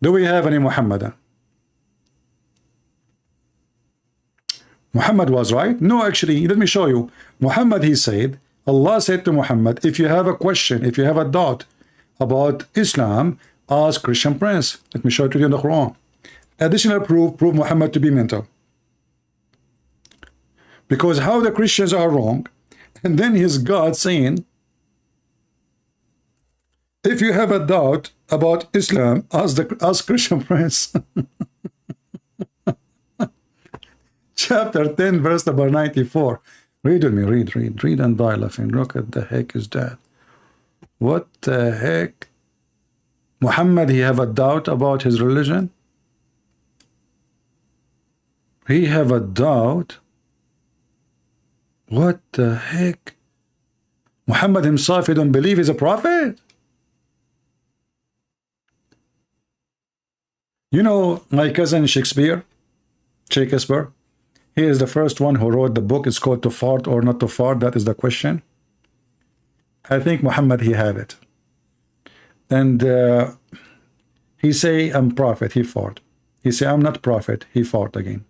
we have any Muhammadan? Muhammad was right? No, actually, let me show you. Muhammad, he said, Allah said to Muhammad, if you have a question, if you have a doubt about Islam, ask Christian Prince. Let me show it to you in the Quran. Additional proof Muhammad to be mental. Because how the Christians are wrong, and then his God saying, if you have a doubt about Islam, ask Christian Prince. Chapter 10, verse number 94. Read with me, read and die laughing. Look at the heck is that. What the heck? Muhammad, he have a doubt about his religion? He have a doubt? What the heck? Muhammad himself, he don't believe he's a prophet? You know my cousin Shakespeare? He is the first one who wrote the book. It's called To Fart or Not to Fart. That is the question. I think Muhammad, he have it. And he say, I'm prophet. He fart. He say, I'm not prophet. He fart again.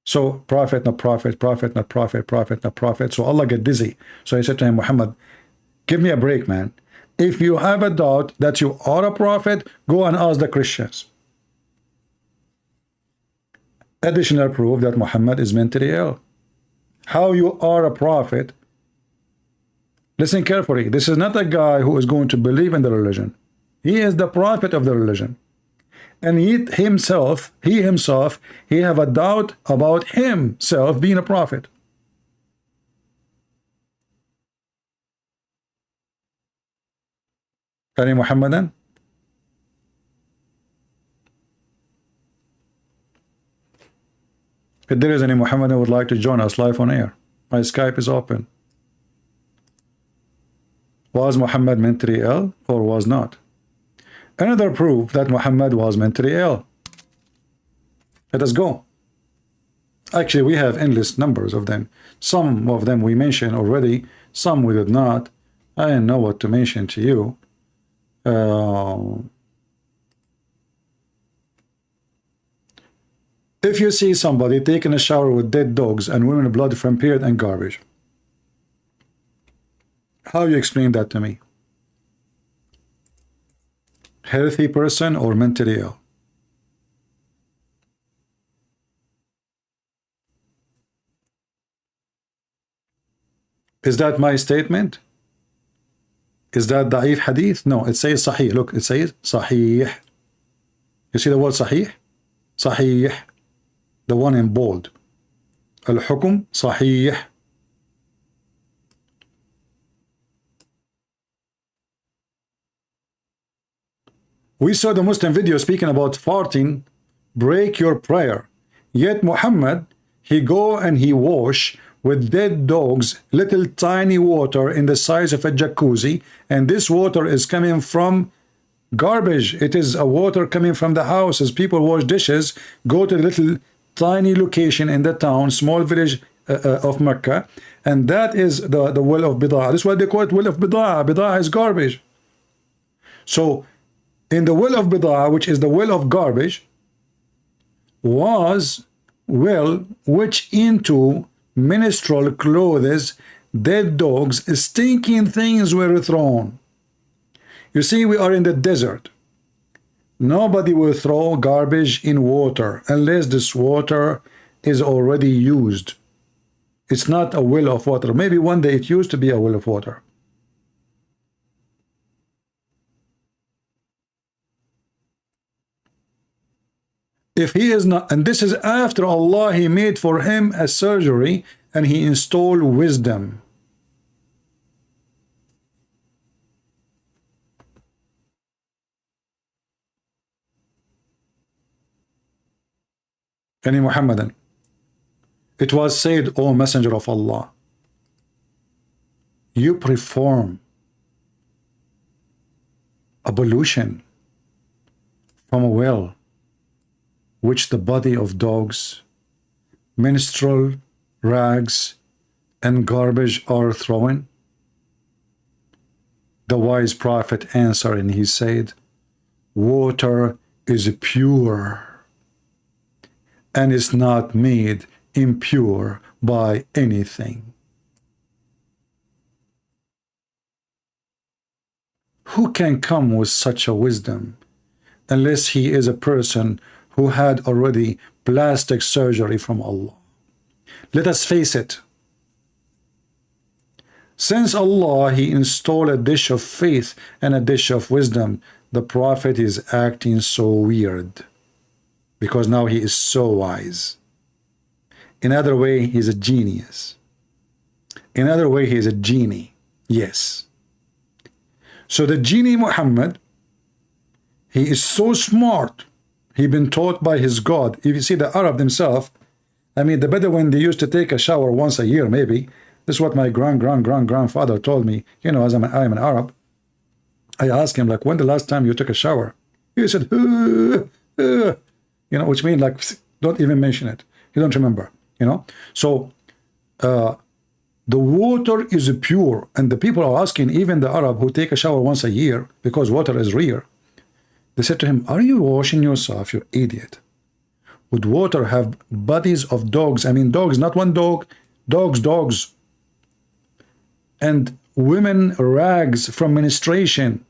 So prophet, not prophet, prophet, not prophet, prophet, not prophet. So Allah get dizzy. So he said to him, Muhammad, give me a break, man. If you have a doubt that you are a prophet, go and ask the Christians. Additional proof that Muhammad is mentally ill. How you are a prophet? Listen carefully. This is not a guy who is going to believe in the religion. He is the prophet of the religion. And he himself, he have a doubt about himself being a prophet. Any Muhammadan? If there is any Muhammadan who would like to join us live on air, my Skype is open. Was Muhammad mentally ill or was not? Another proof that Muhammad was mentally ill. Let us go. Actually, we have endless numbers of them. Some of them we mentioned already, some we did not. I didn't know what to mention to you. If you see somebody taking a shower with dead dogs and women blood from period and garbage, how you explain that to me? Healthy person or mentally ill? Is that my statement? Is that da'if hadith? No, it says sahih. Look, it says sahih. You see the word sahih? Sahih. The one in bold. Al-hukm sahih. We saw the Muslim video speaking about farting, break your prayer. Yet Muhammad, he go and he wash with dead dogs, little tiny water in the size of a jacuzzi, and this water is coming from garbage. It is a water coming from the house. As people wash dishes, go to the little tiny location in the town, small village of Mecca, and that is the well of Bida'ah. This is why they call it well of Bida'ah. Bida'ah is garbage. So in the well of Bida'ah, which is the well of garbage, was well which into menstrual clothes, dead dogs, stinking things were thrown. You see, we are in the desert. Nobody will throw garbage in water unless this water is already used. It's not a well of water. Maybe one day it used to be a well of water. If he is not, and this is after Allah, he made for him a surgery and he installed wisdom. Any Muhammadan. It was said, O Messenger of Allah, you perform ablution from a well which the body of dogs, menstrual rags, and garbage are throwing? The wise prophet answered and he said, water is pure and is not made impure by anything. Who can come with such a wisdom unless he is a person who had already plastic surgery from Allah? Let us face it. Since Allah, he installed a dish of faith and a dish of wisdom, the Prophet is acting so weird because now he is so wise. In other way, he's a genius. In other way, he is a genie. Yes. So the genie Muhammad, he is so smart. He been taught by his God. If you see the Arab themselves, I mean, the Bedouin, they used to take a shower once a year, maybe. This is what my grandfather told me. You know, as I am an Arab, I asked him, like, when the last time you took a shower? He said, you know, which means, like, don't even mention it. You don't remember, you know. So the water is pure, and the people are asking, even the Arab who take a shower once a year, because water is rare, they said to him, are you washing yourself, you idiot? Would water have bodies of dogs? I mean, dogs, not one dog, dogs. And women rags from menstruation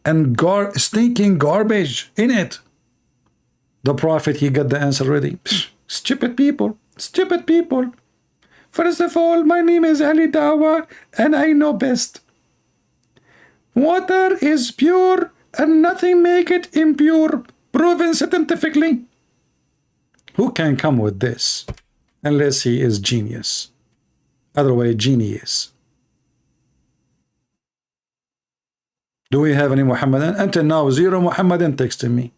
and stinking garbage in it. The Prophet, he got the answer ready. Stupid people. First of all, my name is Ali Dawa and I know best. Water is pure and nothing make it impure, proven scientifically. Who can come with this unless he is genius? Otherwise, genius. Do we have any Muhammadan? Until now, 0 Muhammadan texting me.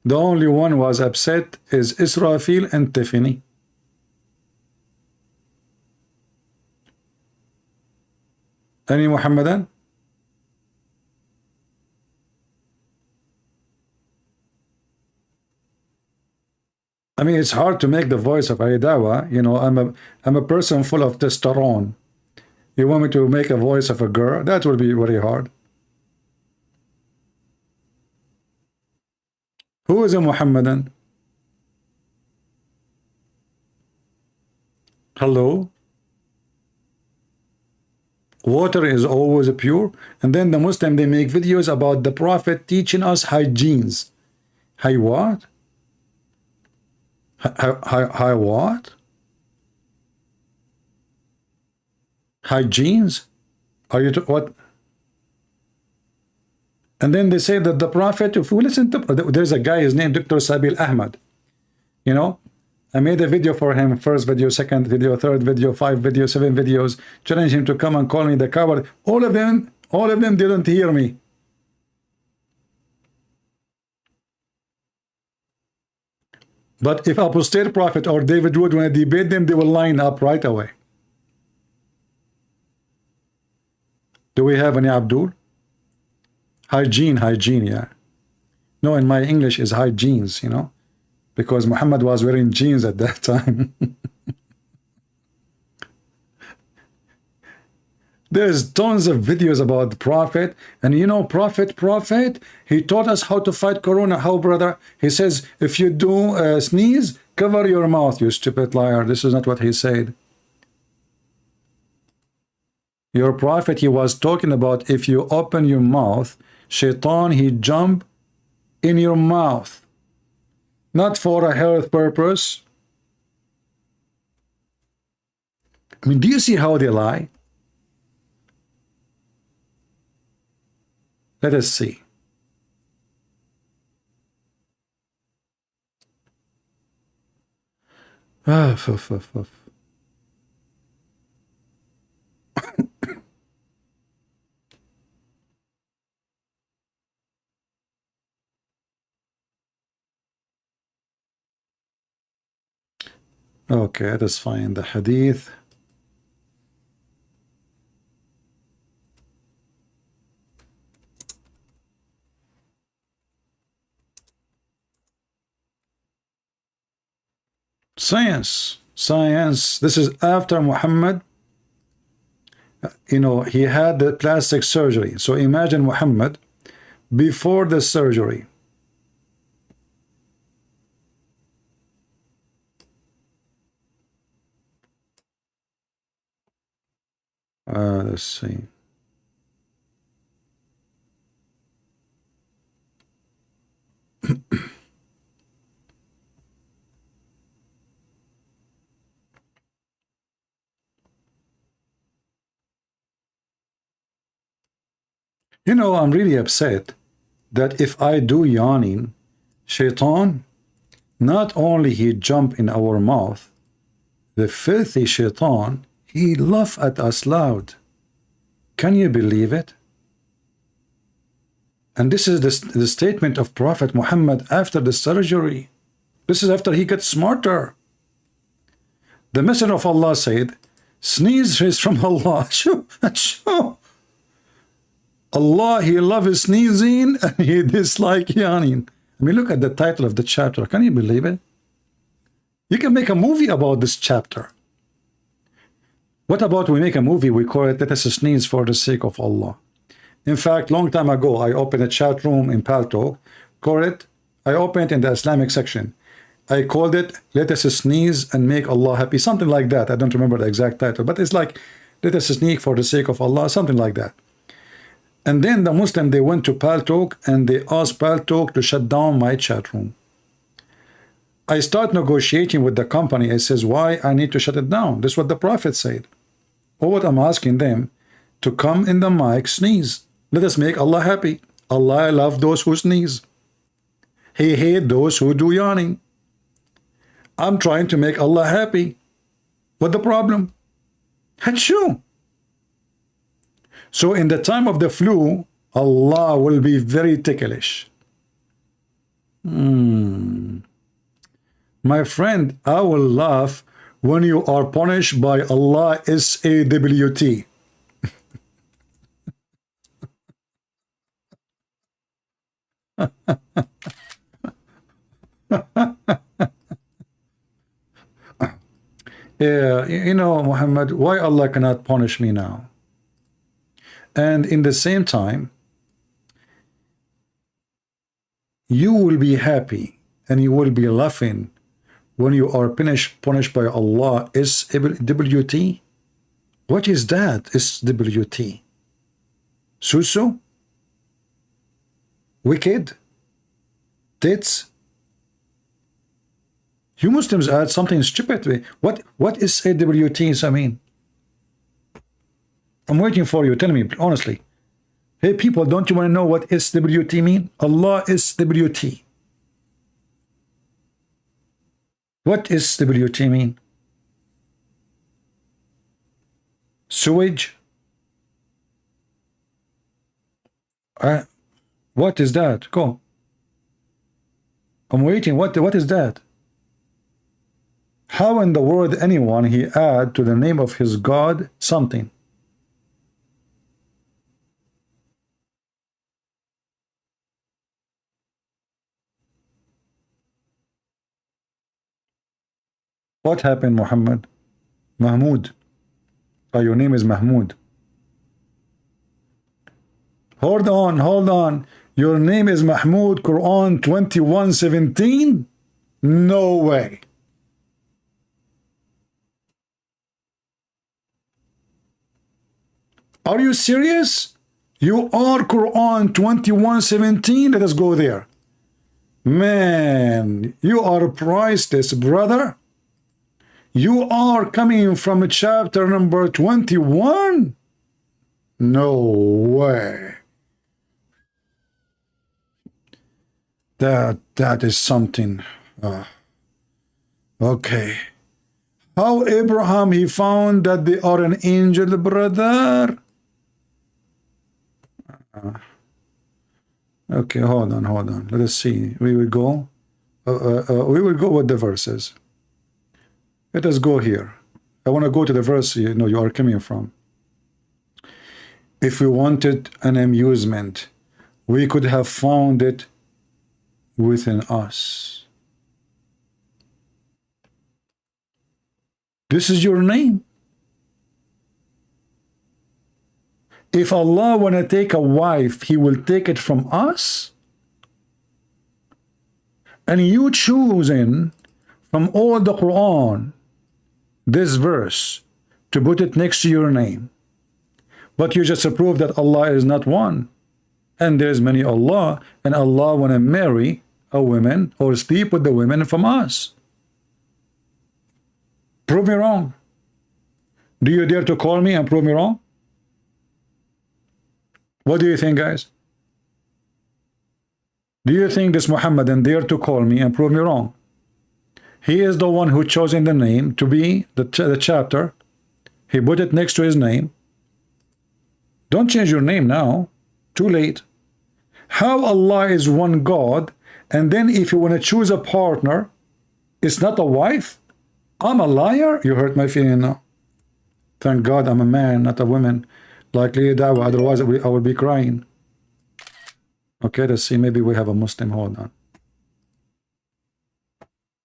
The only one was upset is Israfil and Tiffany. Any Muhammadan? I mean, it's hard to make the voice of Aidawa. You know, I'm a person full of testosterone. You want me to make a voice of a girl? That would be very hard. Who is a Muhammadan? Hello? Water is always pure. And then the Muslim, they make videos about the Prophet teaching us hygienes. Hi what? Hi what? Hygienes? Are you what? And then they say that the Prophet, if we listen to, there's a guy, his name Dr. Sabil Ahmad. You know, I made a video for him, first video, second video, third video, 5 videos, 7 videos, challenge him to come and call me the coward. All of them didn't hear me. But if Apostate Prophet or David Wood, when I debate them, they will line up right away. Do we have any Abdul? Hygiene, yeah. No, in my English is hygienes, you know, because Muhammad was wearing jeans at that time. There's tons of videos about the Prophet, and you know, Prophet, he taught us how to fight Corona. How, brother? He says, if you do sneeze, cover your mouth, you stupid liar. This is not what he said. Your Prophet, he was talking about if you open your mouth, Shaitan, he jump in your mouth. Not for a health purpose. I mean, do you see how they lie? Let us see. Okay, that's fine. The hadith. Science. This is after Muhammad. You know, he had the plastic surgery. So imagine Muhammad before the surgery. Let's see. You know, I'm really upset that if I do yawning, Shaitan, not only he jump in our mouth, the filthy Shaitan, he laugh at us loud. Can you believe it? And this is the statement of Prophet Muhammad after the surgery. This is after he gets smarter. The Messenger of Allah said, sneeze is from Allah. Allah, he loves sneezing and he dislike yawning. I mean, look at the title of the chapter. Can you believe it? You can make a movie about this chapter. What about we make a movie, we call it Let Us Sneeze for the Sake of Allah. In fact, long time ago, I opened a chat room in Paltalk, I opened in the Islamic section. I called it Let Us Sneeze and Make Allah Happy, something like that. I don't remember the exact title, but it's like Let Us Sneeze for the Sake of Allah, something like that. And then the Muslim, they went to Paltalk and they asked Paltalk to shut down my chat room. I start negotiating with the company. I says, why I need to shut it down? This is what the Prophet said. Or what I'm asking them to come in the mic, sneeze. Let us make Allah happy. Allah love those who sneeze. He hate those who do yawning. I'm trying to make Allah happy. What the problem? Hachu. So in the time of the flu, Allah will be very ticklish. My friend, I will laugh when you are punished by Allah SAWT. Yeah, you know, Muhammad, why Allah cannot punish me now? And in the same time, you will be happy and you will be laughing when you are punished by Allah SWT. What is that? SWT. Susu? Wicked? Tits? You Muslims add something stupid. What is SWT? I mean, I'm waiting for you. Tell me honestly. Hey people, don't you want to know what SWT mean? Allah SWT. What is SWT mean? Sewage? What is that? Go. I'm waiting. What is that? How in the world anyone he add to the name of his God something? What happened, Muhammad? Mahmoud. Oh, your name is Mahmoud. Hold on. Your name is Mahmoud, Quran 21:17? No way. Are you serious? You are Quran 21:17? Let us go there. Man, you are priceless, brother. You are coming from chapter number 21? No way. That is something. Okay. How Abraham he found that they are an angel, brother? Okay, hold on. Let us see. We will go. We will go with the verses. Let us go here. I want to go to the verse you are coming from. If we wanted an amusement, we could have found it within us. This is your name. If Allah want to take a wife, he will take it from us. And you choosing from all the Quran this verse to put it next to your name. But you just prove that Allah is not one. And there's many Allah, and Allah want to marry a woman or sleep with the women from us. Prove me wrong. Do you dare to call me and prove me wrong? What do you think, guys? Do you think this Muhammadan dare to call me and prove me wrong? He is the one who chosen the name to be the chapter. He put it next to his name. Don't change your name now. Too late. How Allah is one God, and then if you want to choose a partner, it's not a wife? I'm a liar? You hurt my feeling now. Thank God I'm a man, not a woman. Like Lady Dawa, otherwise I would be crying. Okay, let's see. Maybe we have a Muslim. Hold on.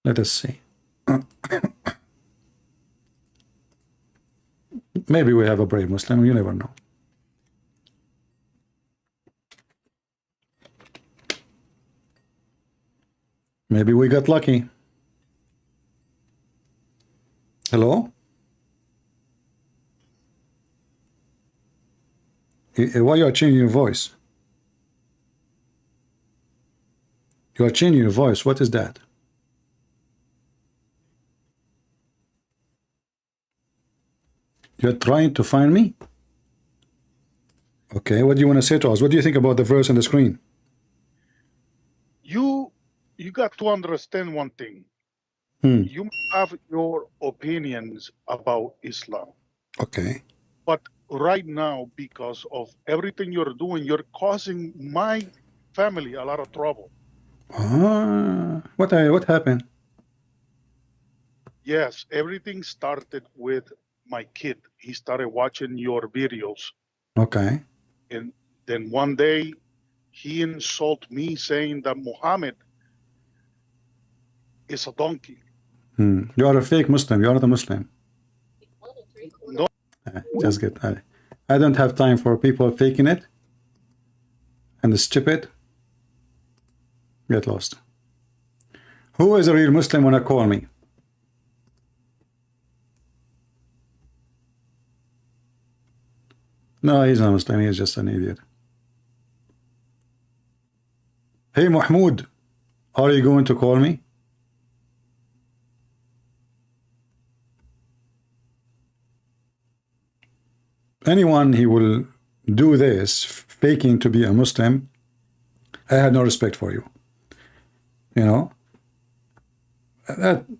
Let us see. Maybe we have a brave Muslim. You never know. Maybe we got lucky. Hello? Why you are changing your voice? You are changing your voice. What is that? You're trying to find me? Okay, what do you want to say to us? What do you think about the verse on the screen? You got to understand one thing. You have your opinions about Islam. Okay. But right now, because of everything you're doing, you're causing my family a lot of trouble. What happened? Yes, everything started with my kid. He started watching your videos. Okay. And then one day he insulted me saying that Muhammad is a donkey. You are a fake Muslim. You are not a Muslim. No, Just get. I don't have time for people faking it and the stupid. Get lost. Who is a real Muslim when I call me? No, he's not Muslim. He's just an idiot. Hey, Mahmoud, are you going to call me? Anyone he will do this, faking to be a Muslim, I have no respect for you. You know,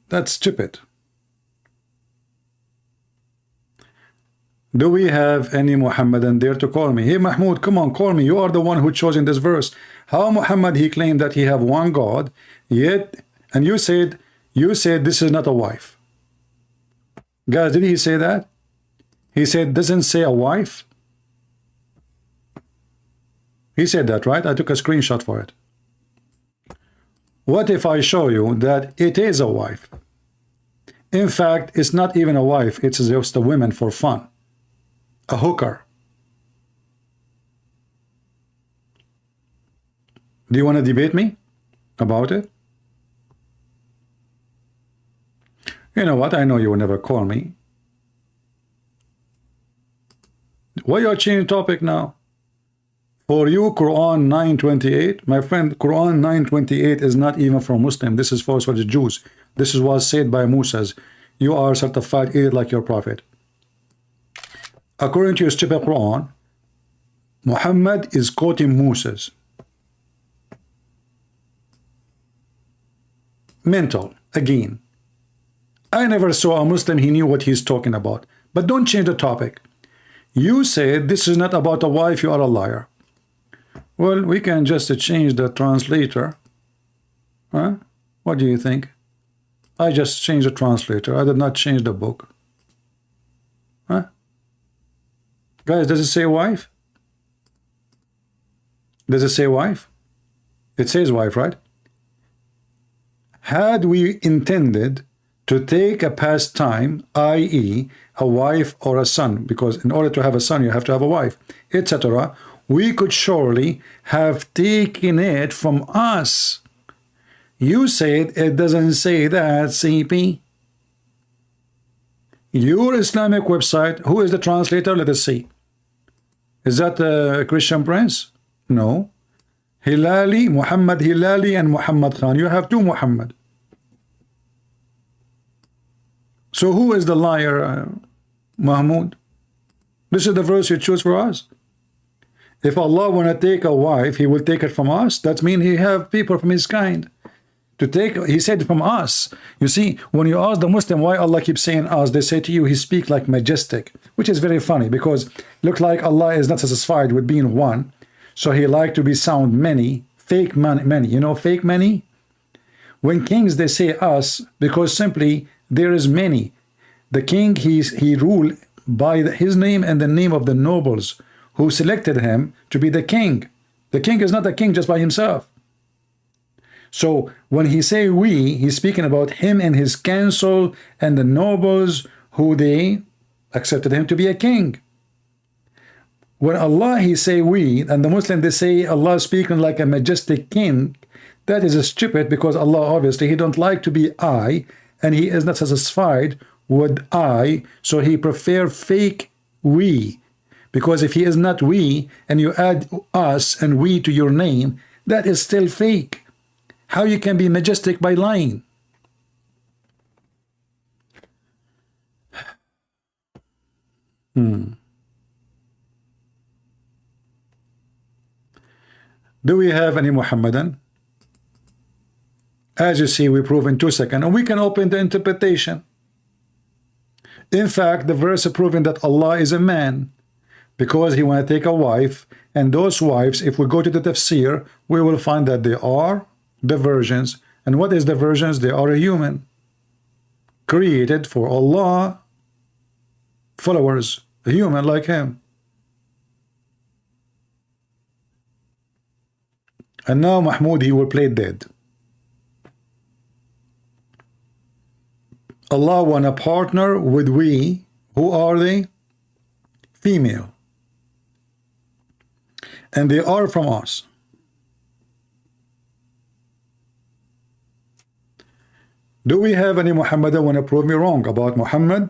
that's stupid. Do we have any Muhammadan there to call me? Hey, Mahmoud, come on, call me. You are the one who chose in this verse. How Muhammad, he claimed that he have one God, yet, and you said this is not a wife. Guys, did he say that? He said, doesn't say a wife. He said that, right? I took a screenshot for it. What if I show you that it is a wife? In fact, it's not even a wife. It's just a woman for fun. A hooker. Do you want to debate me about it? You know what? I know you will never call me. Why are you changing topic now? For you, Quran 9:28, my friend, Quran 9:28 is not even for Muslim. This is for the Jews. This is what said by Moses. You are certified idiot like your prophet. According to your stupid Quran, Muhammad is quoting Moses. Mental, again. I never saw a Muslim, he knew what he's talking about. But don't change the topic. You said this is not about a wife, you are a liar. Well, we can just change the translator. Huh? What do you think? I just changed the translator. I did not change the book. Huh? Guys, does it say wife? Does it say wife? It says wife, right? Had we intended to take a past time, i.e., a wife or a son, because in order to have a son, you have to have a wife, etc., we could surely have taken it from us. You said it doesn't say that, CP. Your Islamic website, who is the translator? Let us see. Is that a Christian Prince? No. Hilali, Muhammad Hilali and Muhammad Khan. You have two Muhammad. So who is the liar, Mahmoud? This is the verse you choose for us. If Allah want to take a wife, he will take it from us. That means he have people from his kind to take. He said from us. You see, when you ask the Muslim why Allah keeps saying us, they say to you he speaks like majestic, which is very funny because look like Allah is not satisfied with being one, so he like to be sound many, fake many. You know, fake many. When kings they say us because simply there is many. The king he rule by his name and the name of the nobles who selected him to be the king. The king is not a king just by himself. So when he say we, he's speaking about him and his council and the nobles who they accepted him to be a king. When Allah he say we, and the Muslim they say Allah speaking like a majestic king, that is stupid because Allah obviously he don't like to be I, and he is not satisfied with I, so he prefer fake we. Because if he is not we, and you add us and we to your name, that is still fake. How you can be majestic by lying? Do we have any Muhammadan? As you see, we prove in 2 seconds, and we can open the interpretation. In fact, the verse proving that Allah is a man, because he want to take a wife, and those wives, if we go to the tafsir, we will find that they are the virgins. And what is the virgins? They are a human, created for Allah, followers, a human like him. And now Mahmoud, he will play dead. Allah want a partner with we. Who are they? Female. And they are from us. Do we have any Muhammadan want to prove me wrong about Muhammad?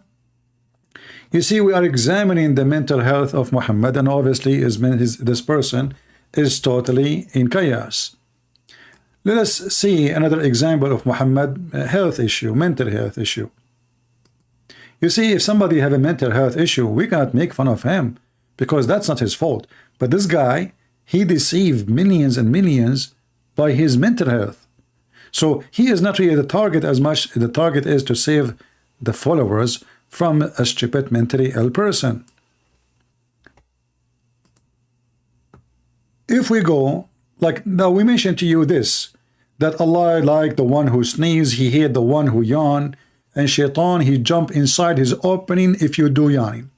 You see, we are examining the mental health of Muhammad, and obviously this person is totally in chaos. Let us see another example of Muhammad health issue, mental health issue. You see, if somebody have a mental health issue, we cannot make fun of him because that's not his fault. But this guy, he deceived millions and millions by his mental health. So he is not really the target as much. The target is to save the followers from a stupid, mentally ill person. If we go, like now we mentioned to you this, that Allah liked the one who sneezed, he hated the one who yawned, and Shaitan, he jump inside his opening if you do yawning.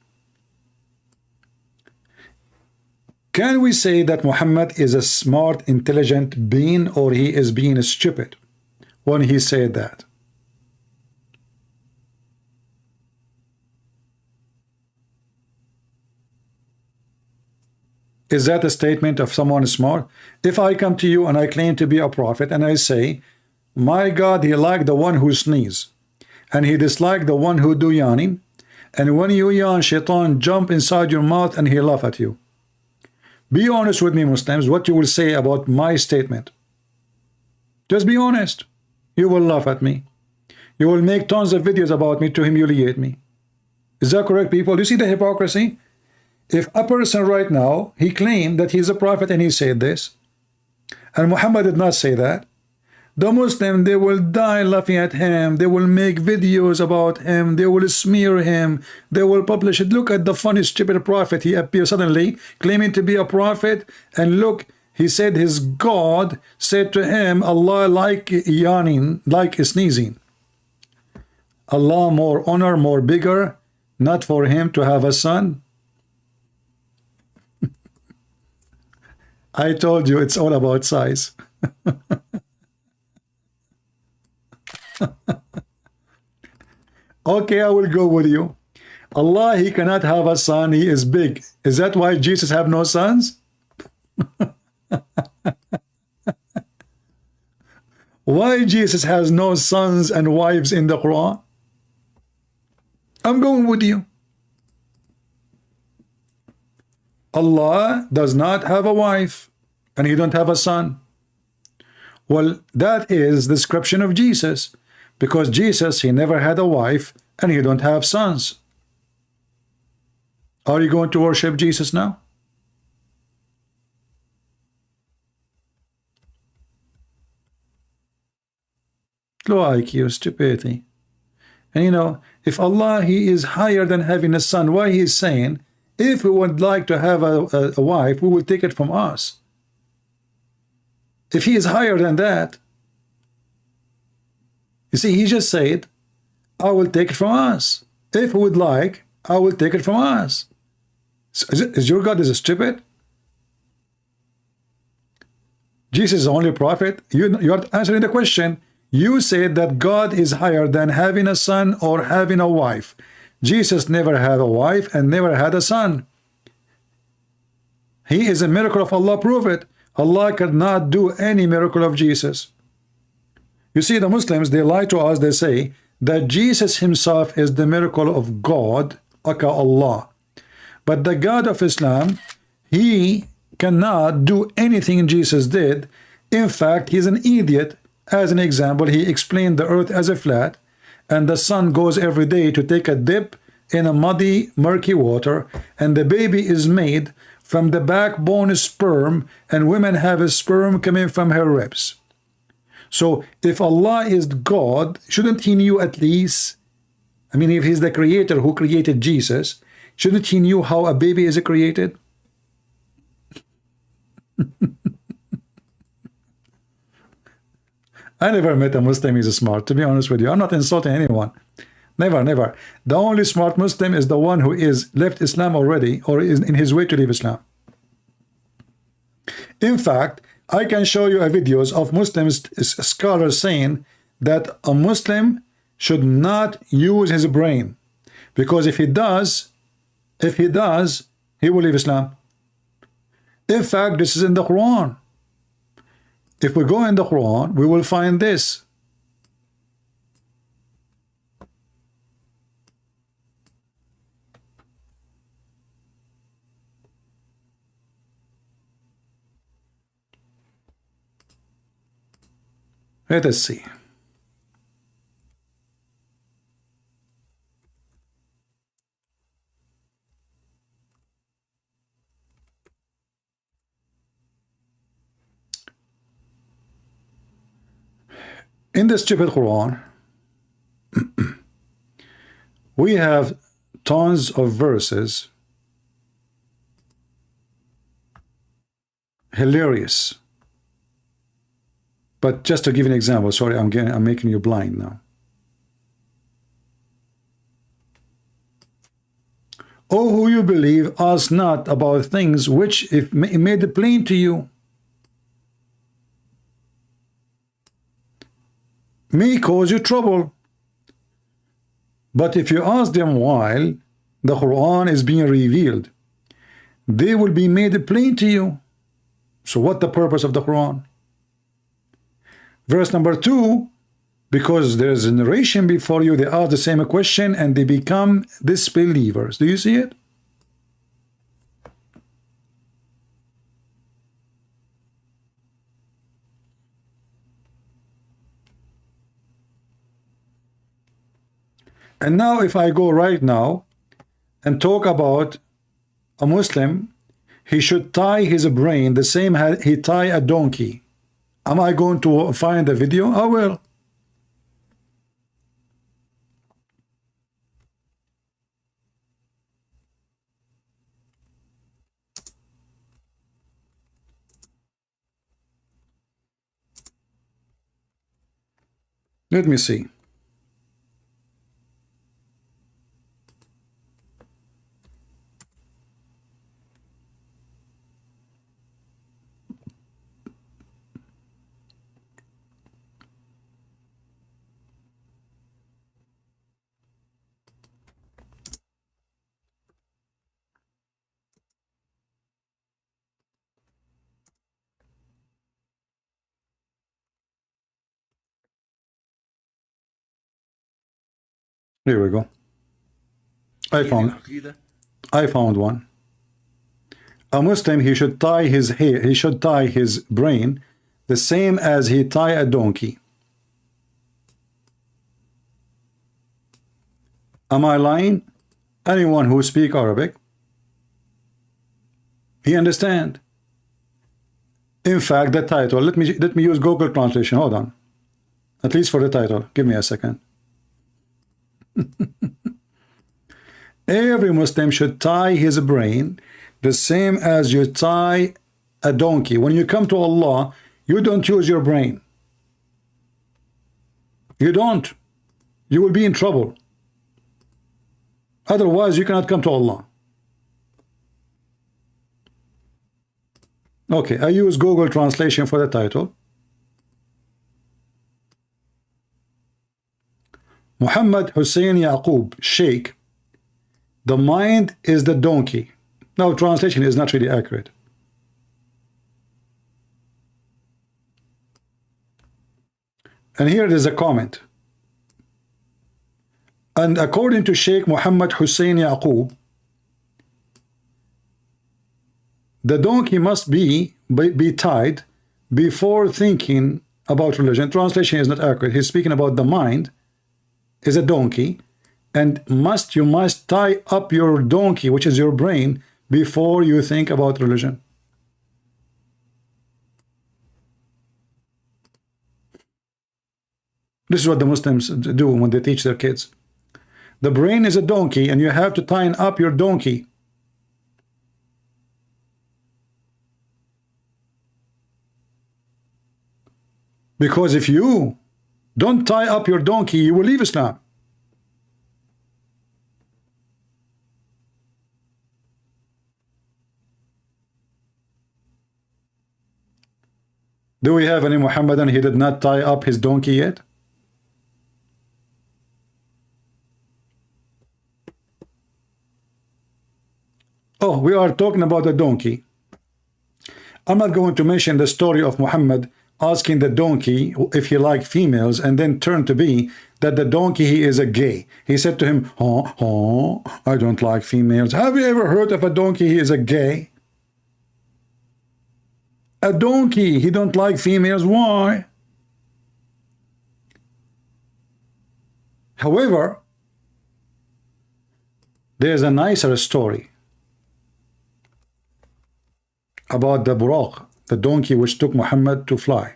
Can we say that Muhammad is a smart, intelligent being, or he is being stupid when he said that? Is that a statement of someone smart? If I come to you and I claim to be a prophet and I say, my God, he liked the one who sneezes, and he disliked the one who do yawning, and when you yawn, Shaitan jump inside your mouth and he laugh at you. Be honest with me, Muslims, what you will say about my statement. Just be honest. You will laugh at me. You will make tons of videos about me to humiliate me. Is that correct, people? Do you see the hypocrisy? If a person right now, he claimed that he's a prophet and he said this, and Muhammad did not say that, the Muslim, they will die laughing at him, they will make videos about him, they will smear him, they will publish it. Look at the funny, stupid prophet. He appears suddenly, claiming to be a prophet, and look, he said his God said to him, Allah like yawning, like sneezing. Allah more honor, more bigger, not for him to have a son. I told you it's all about size. Okay, I will go with you. Allah, he cannot have a son, he is big. Is that why Jesus have no sons? Why Jesus has no sons and wives in the Quran? I'm going with you. Allah does not have a wife and he don't have a son. Well, that is the description of Jesus, because Jesus, he never had a wife and he don't have sons. Are you going to worship Jesus now? Low IQ, stupidity. And you know, if Allah, he is higher than having a son, why he is saying, if we would like to have a wife, we will take it from us. If he is higher than that, you see, he just said, I will take it from us. If we would like, I will take it from us. Is your God is stupid? Jesus is the only prophet. You are answering the question. You said that God is higher than having a son or having a wife. Jesus never had a wife and never had a son. He is a miracle of Allah. Prove it. Allah could not do any miracle of Jesus. You see, the Muslims, they lie to us. They say that Jesus himself is the miracle of God, aka Allah. But the God of Islam, he cannot do anything Jesus did. In fact, he's an idiot. As an example, he explained the earth as a flat, and the sun goes every day to take a dip in a muddy, murky water, and the baby is made from the backbone sperm, and women have a sperm coming from her ribs. So if Allah is God, shouldn't he knew at least, I mean, if he's the creator who created Jesus, shouldn't he knew how a baby is created? I never met a Muslim who's smart, to be honest with you. I'm not insulting anyone. Never, never. The only smart Muslim is the one who is left Islam already or is in his way to leave Islam. In fact, I can show you videos of Muslims, scholars saying that a Muslim should not use his brain, because if he does, he will leave Islam. In fact, this is in the Quran. If we go in the Quran, we will find this. Let us see. In the stupid Quran, we have tons of verses, hilarious. But just to give an example, sorry, I'm making you blind now. Oh, who you believe, ask not about things which, if made plain to you, may cause you trouble. But if you ask them while the Quran is being revealed, they will be made plain to you. So what the purpose of the Quran? Verse number 2, because there is a narration before you, they ask the same question and they become disbelievers. Do you see it? And now if I go right now and talk about a Muslim, he should tie his brain the same he tie a donkey. Am I going to find the video? I will. Let me see. Here we go. I found one. A Muslim, he should tie his hair, he should tie his brain the same as he tie a donkey. Am I lying? Anyone who speak Arabic, he understand. In fact, the title, let me use Google translation. Hold on. At least for the title. Give me a second. Every Muslim should tie his brain the same as you tie a donkey. When you come to Allah, you don't use your brain. You don't. You will be in trouble. Otherwise, you cannot come to Allah. Okay, I use Google translation for the title. Muhammad Hussein Yaqub, Sheikh. The mind is the donkey. Now, translation is not really accurate. And here is a comment. And according to Sheikh Muhammad Hussein Yaqub, the donkey must be tied before thinking about religion. Translation is not accurate. He's speaking about the mind is a donkey, and you must tie up your donkey, which is your brain, before you think about religion. This is what the Muslims do when they teach their kids. The brain is a donkey, and you have to tie up your donkey. Because if you don't tie up your donkey, you will leave Islam. Do we have any Muhammadan he did not tie up his donkey yet? Oh, we are talking about a donkey. I'm not going to mention the story of Muhammad asking the donkey if he liked females, and then turned to be that the donkey, he is a gay. He said to him, I don't like females. Have you ever heard of a donkey he is a gay? A donkey, he don't like females. Why? However, there's a nicer story about the Buraq, the donkey which took Muhammad to fly.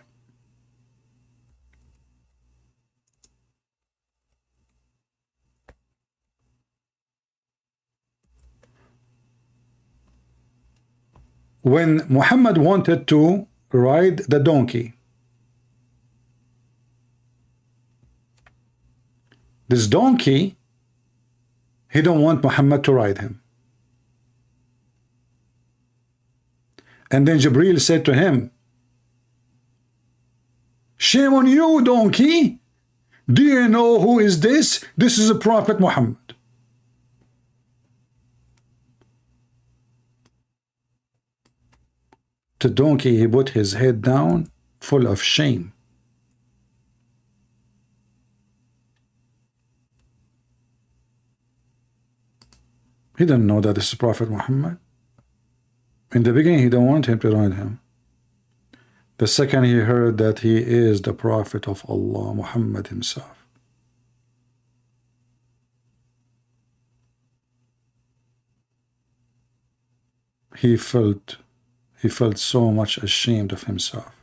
When Muhammad wanted to ride the donkey, this donkey, he don't want Muhammad to ride him. And then Jibreel said to him, shame on you, donkey. Do you know who is this? This is the Prophet Muhammad. The donkey, he put his head down, full of shame. He didn't know that this is Prophet Muhammad. In the beginning, he didn't want him to ride him. The second he heard that he is the Prophet of Allah, Muhammad himself, he felt so much ashamed of himself.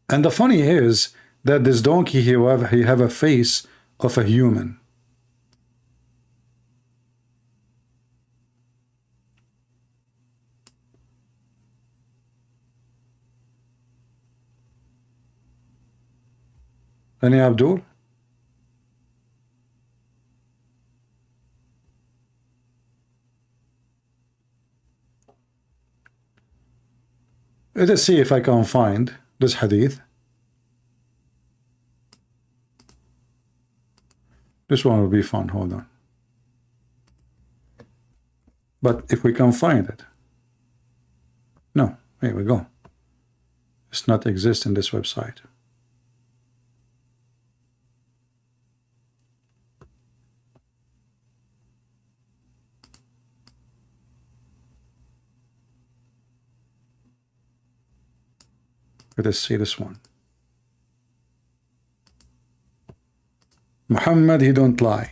And the funny is that this donkey, he have a face of a human. Any Abdul? Let's see if I can find this hadith. This one will be fun. Hold on. But if we can find it. No, here we go. It's not exist in this website. Let us see this one. Muhammad, he don't lie.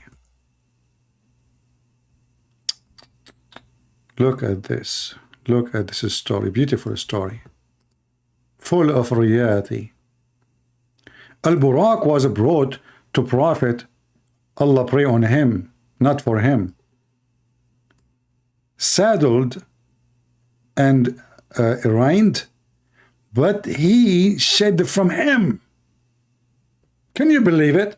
Look at this. Look at this story. Beautiful story. Full of reality. Al-Buraq was brought to Prophet. Allah pray on him, not for him. Saddled and reigned, but he shed from him. Can you believe it?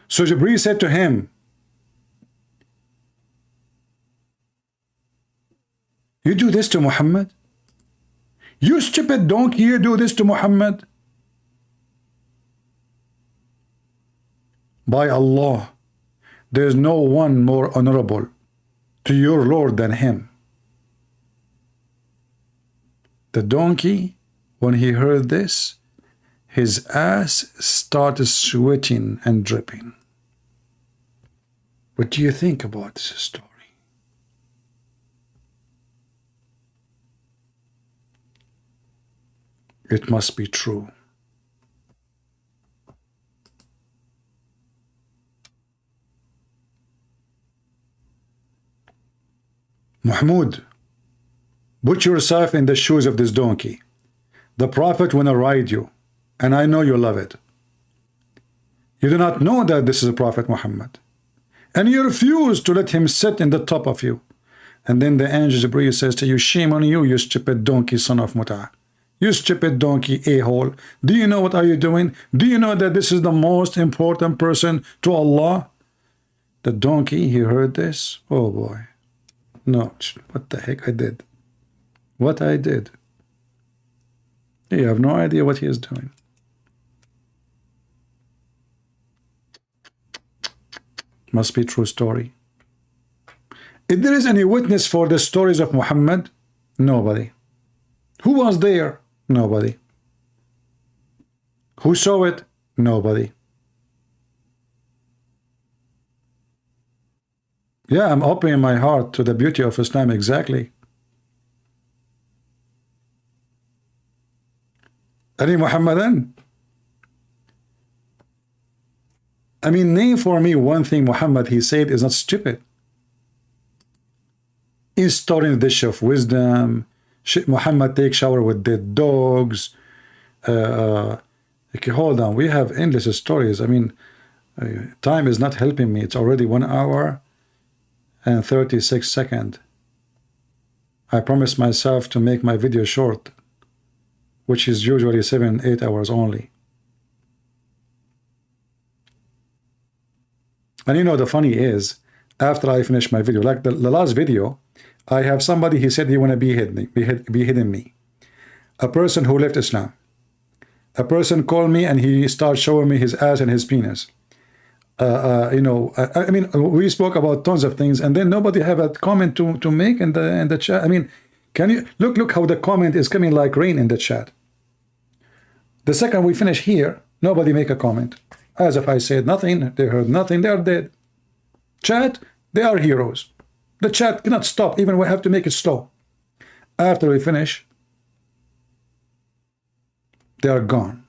So Jibreel said to him, you do this to Muhammad? You stupid donkey, you do this to Muhammad? By Allah, there is no one more honorable to your Lord than him. The donkey, when he heard this, his ass started sweating and dripping. What do you think about this story? It must be true. Mahmoud, put yourself in the shoes of this donkey. The Prophet will ride you, and I know you love it. You do not know that this is a Prophet Muhammad, and you refuse to let him sit in the top of you. And then the angel Jibreel says to you, shame on you, you stupid donkey, son of Mut'ah. You stupid donkey, a-hole. Do you know what are you doing? Do you know that this is the most important person to Allah? The donkey, he heard this. Oh boy. No, what the heck I did? What I did? You have no idea what he is doing. Must be true story. If there is any witness for the stories of Muhammad, nobody. Who was there? Nobody. Who saw it? Nobody. Yeah, I'm opening my heart to the beauty of Islam, exactly. Any Muhammadan? I mean, name for me one thing Muhammad he said is not stupid. Installing the dish of wisdom, Muhammad take shower with dead dogs. Okay, hold on, we have endless stories. I mean, time is not helping me. It's already 1 hour and 36 seconds. I promised myself to make my video short, which is usually 7-8 hours only. And you know, the funny is, after I finish my video, like the last video, I have somebody, he said he want to behead me. A person who left Islam. A person called me and he started showing me his ass and his penis. You know, I mean, we spoke about tons of things, and then nobody have a comment to make in the chat. I mean, can you look how the comment is coming like rain in the chat. The second we finish here, nobody make a comment. As if I said nothing, they heard nothing, they are dead. Chat, they are heroes. The chat cannot stop, even we have to make it slow. After we finish, they are gone.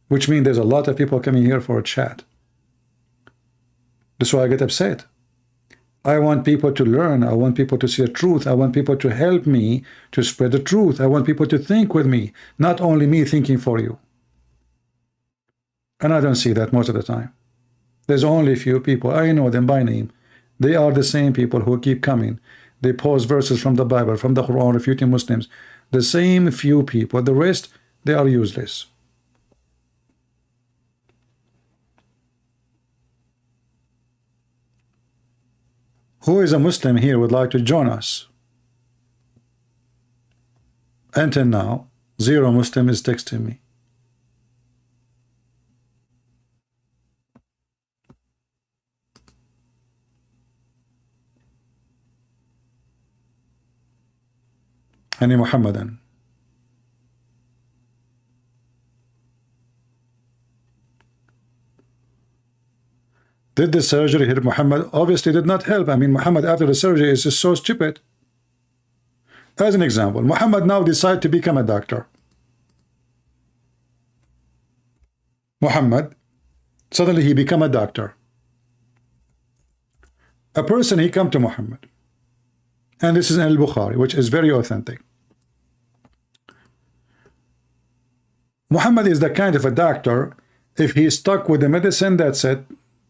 Which means there's a lot of people coming here for a chat. That's why I get upset. I want people to learn. I want people to see the truth. I want people to help me to spread the truth. I want people to think with me, not only me thinking for you. And I don't see that most of the time. There's only a few people. I know them by name. They are the same people who keep coming. They post verses from the Bible, from the Quran, refuting Muslims. The same few people. The rest, they are useless. Who is a Muslim here would like to join us? Until now, 0 Muslim is texting me. Any Muhammadan? Did the surgery help Muhammad? Obviously did not help. I mean, Muhammad after the surgery is just so stupid. As an example, Muhammad now decided to become a doctor. Muhammad, suddenly he become a doctor. A person, he come to Muhammad. And this is in Al-Bukhari, which is very authentic. Muhammad is the kind of a doctor, if he stuck with the medicine, that's it,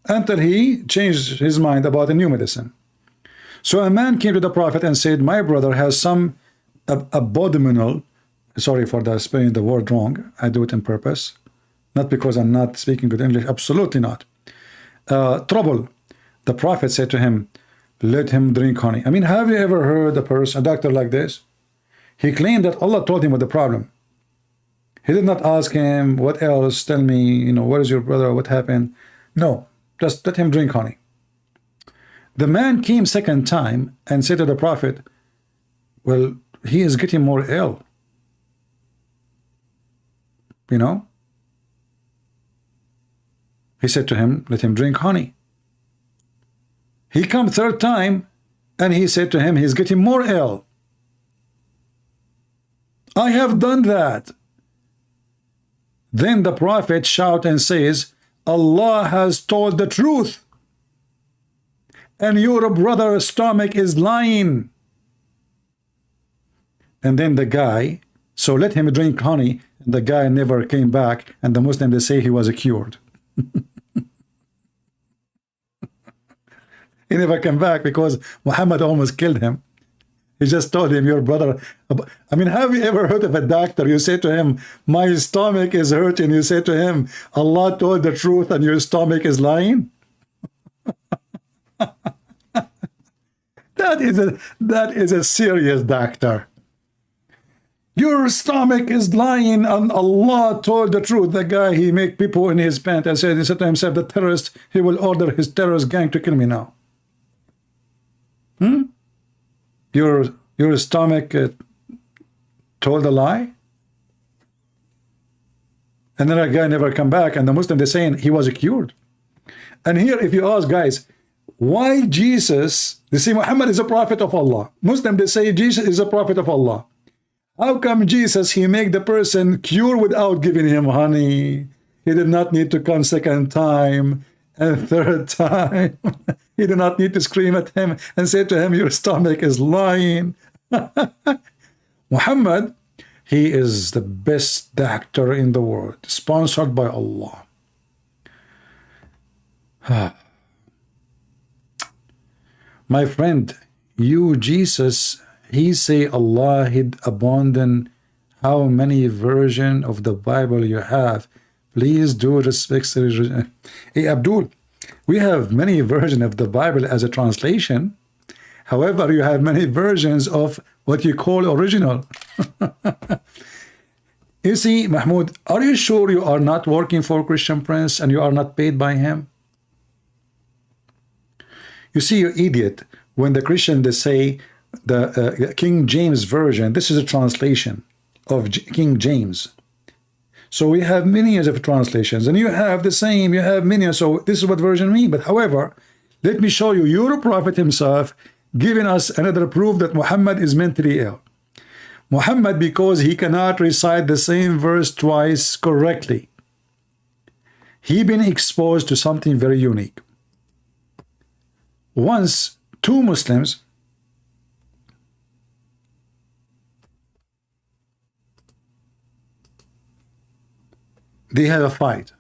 until he changed his mind about a new medicine. So a man came to the Prophet and said, my brother has some abominable, sorry for the spelling the word wrong, I do it on purpose, not because I'm not speaking good English, absolutely not. Trouble. The Prophet said to him, let him drink honey. I mean, have you ever heard a doctor like this? He claimed that Allah told him what the problem. He did not ask him, what else, tell me, you know, where is your brother, what happened? No, just let him drink honey. The man came second time and said to the Prophet, well, he is getting more ill. You know? He said to him, let him drink honey. He come third time and he said to him, he's getting more ill. I have done that. Then the Prophet shout and says, Allah has told the truth. And your brother's stomach is lying. And then the guy, so let him drink honey. The guy never came back. And the Muslim, they say he was cured. He never came back because Muhammad almost killed him. He just told him, your brother. I mean, have you ever heard of a doctor? You say to him, my stomach is hurting. You say to him, Allah told the truth and your stomach is lying? That is a serious doctor. Your stomach is lying and Allah told the truth. The guy, he make people in his pants and he said to himself, the terrorist, he will order his terrorist gang to kill me now. Your stomach told a lie? And then a guy never come back, and the Muslim, they're saying he was cured. And here, if you ask guys, why Jesus, they say Muhammad is a prophet of Allah. Muslim, they say Jesus is a prophet of Allah. How come Jesus, he make the person cure without giving him honey? He did not need to come second time and third time. He did not need to scream at him and say to him, your stomach is lying. Muhammad, he is the best doctor in the world, sponsored by Allah. My friend, you, Jesus, he say Allah had abandoned how many versions of the Bible you have. Please do respect the religion. Hey, Abdul, we have many versions of the Bible as a translation. However, you have many versions of what you call original. You see, Mahmoud, are you sure you are not working for Christian Prince and you are not paid by him? You see, you idiot, when the Christian, they say the King James Version, this is a translation of King James. So we have millions of translations, and you have the same, you have millions, so this is what version mean. But however, let me show you your prophet himself giving us another proof that Muhammad is mentally ill. Muhammad, because he cannot recite the same verse twice correctly, he been exposed to something very unique. Once, two Muslims, they had a fight.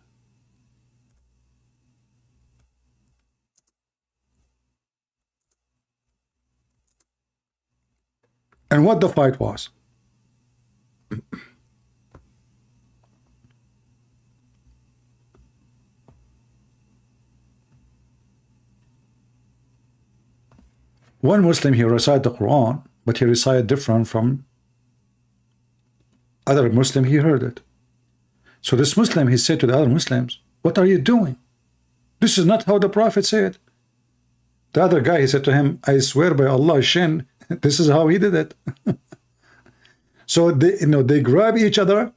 And what the fight was? One Muslim, he recited the Quran, but he recited different from other Muslim, he heard it. So this Muslim, he said to the other Muslims, what are you doing? This is not how the Prophet said. The other guy, he said to him, I swear by Allah, Shin, this is how he did it. So they, they grab each other,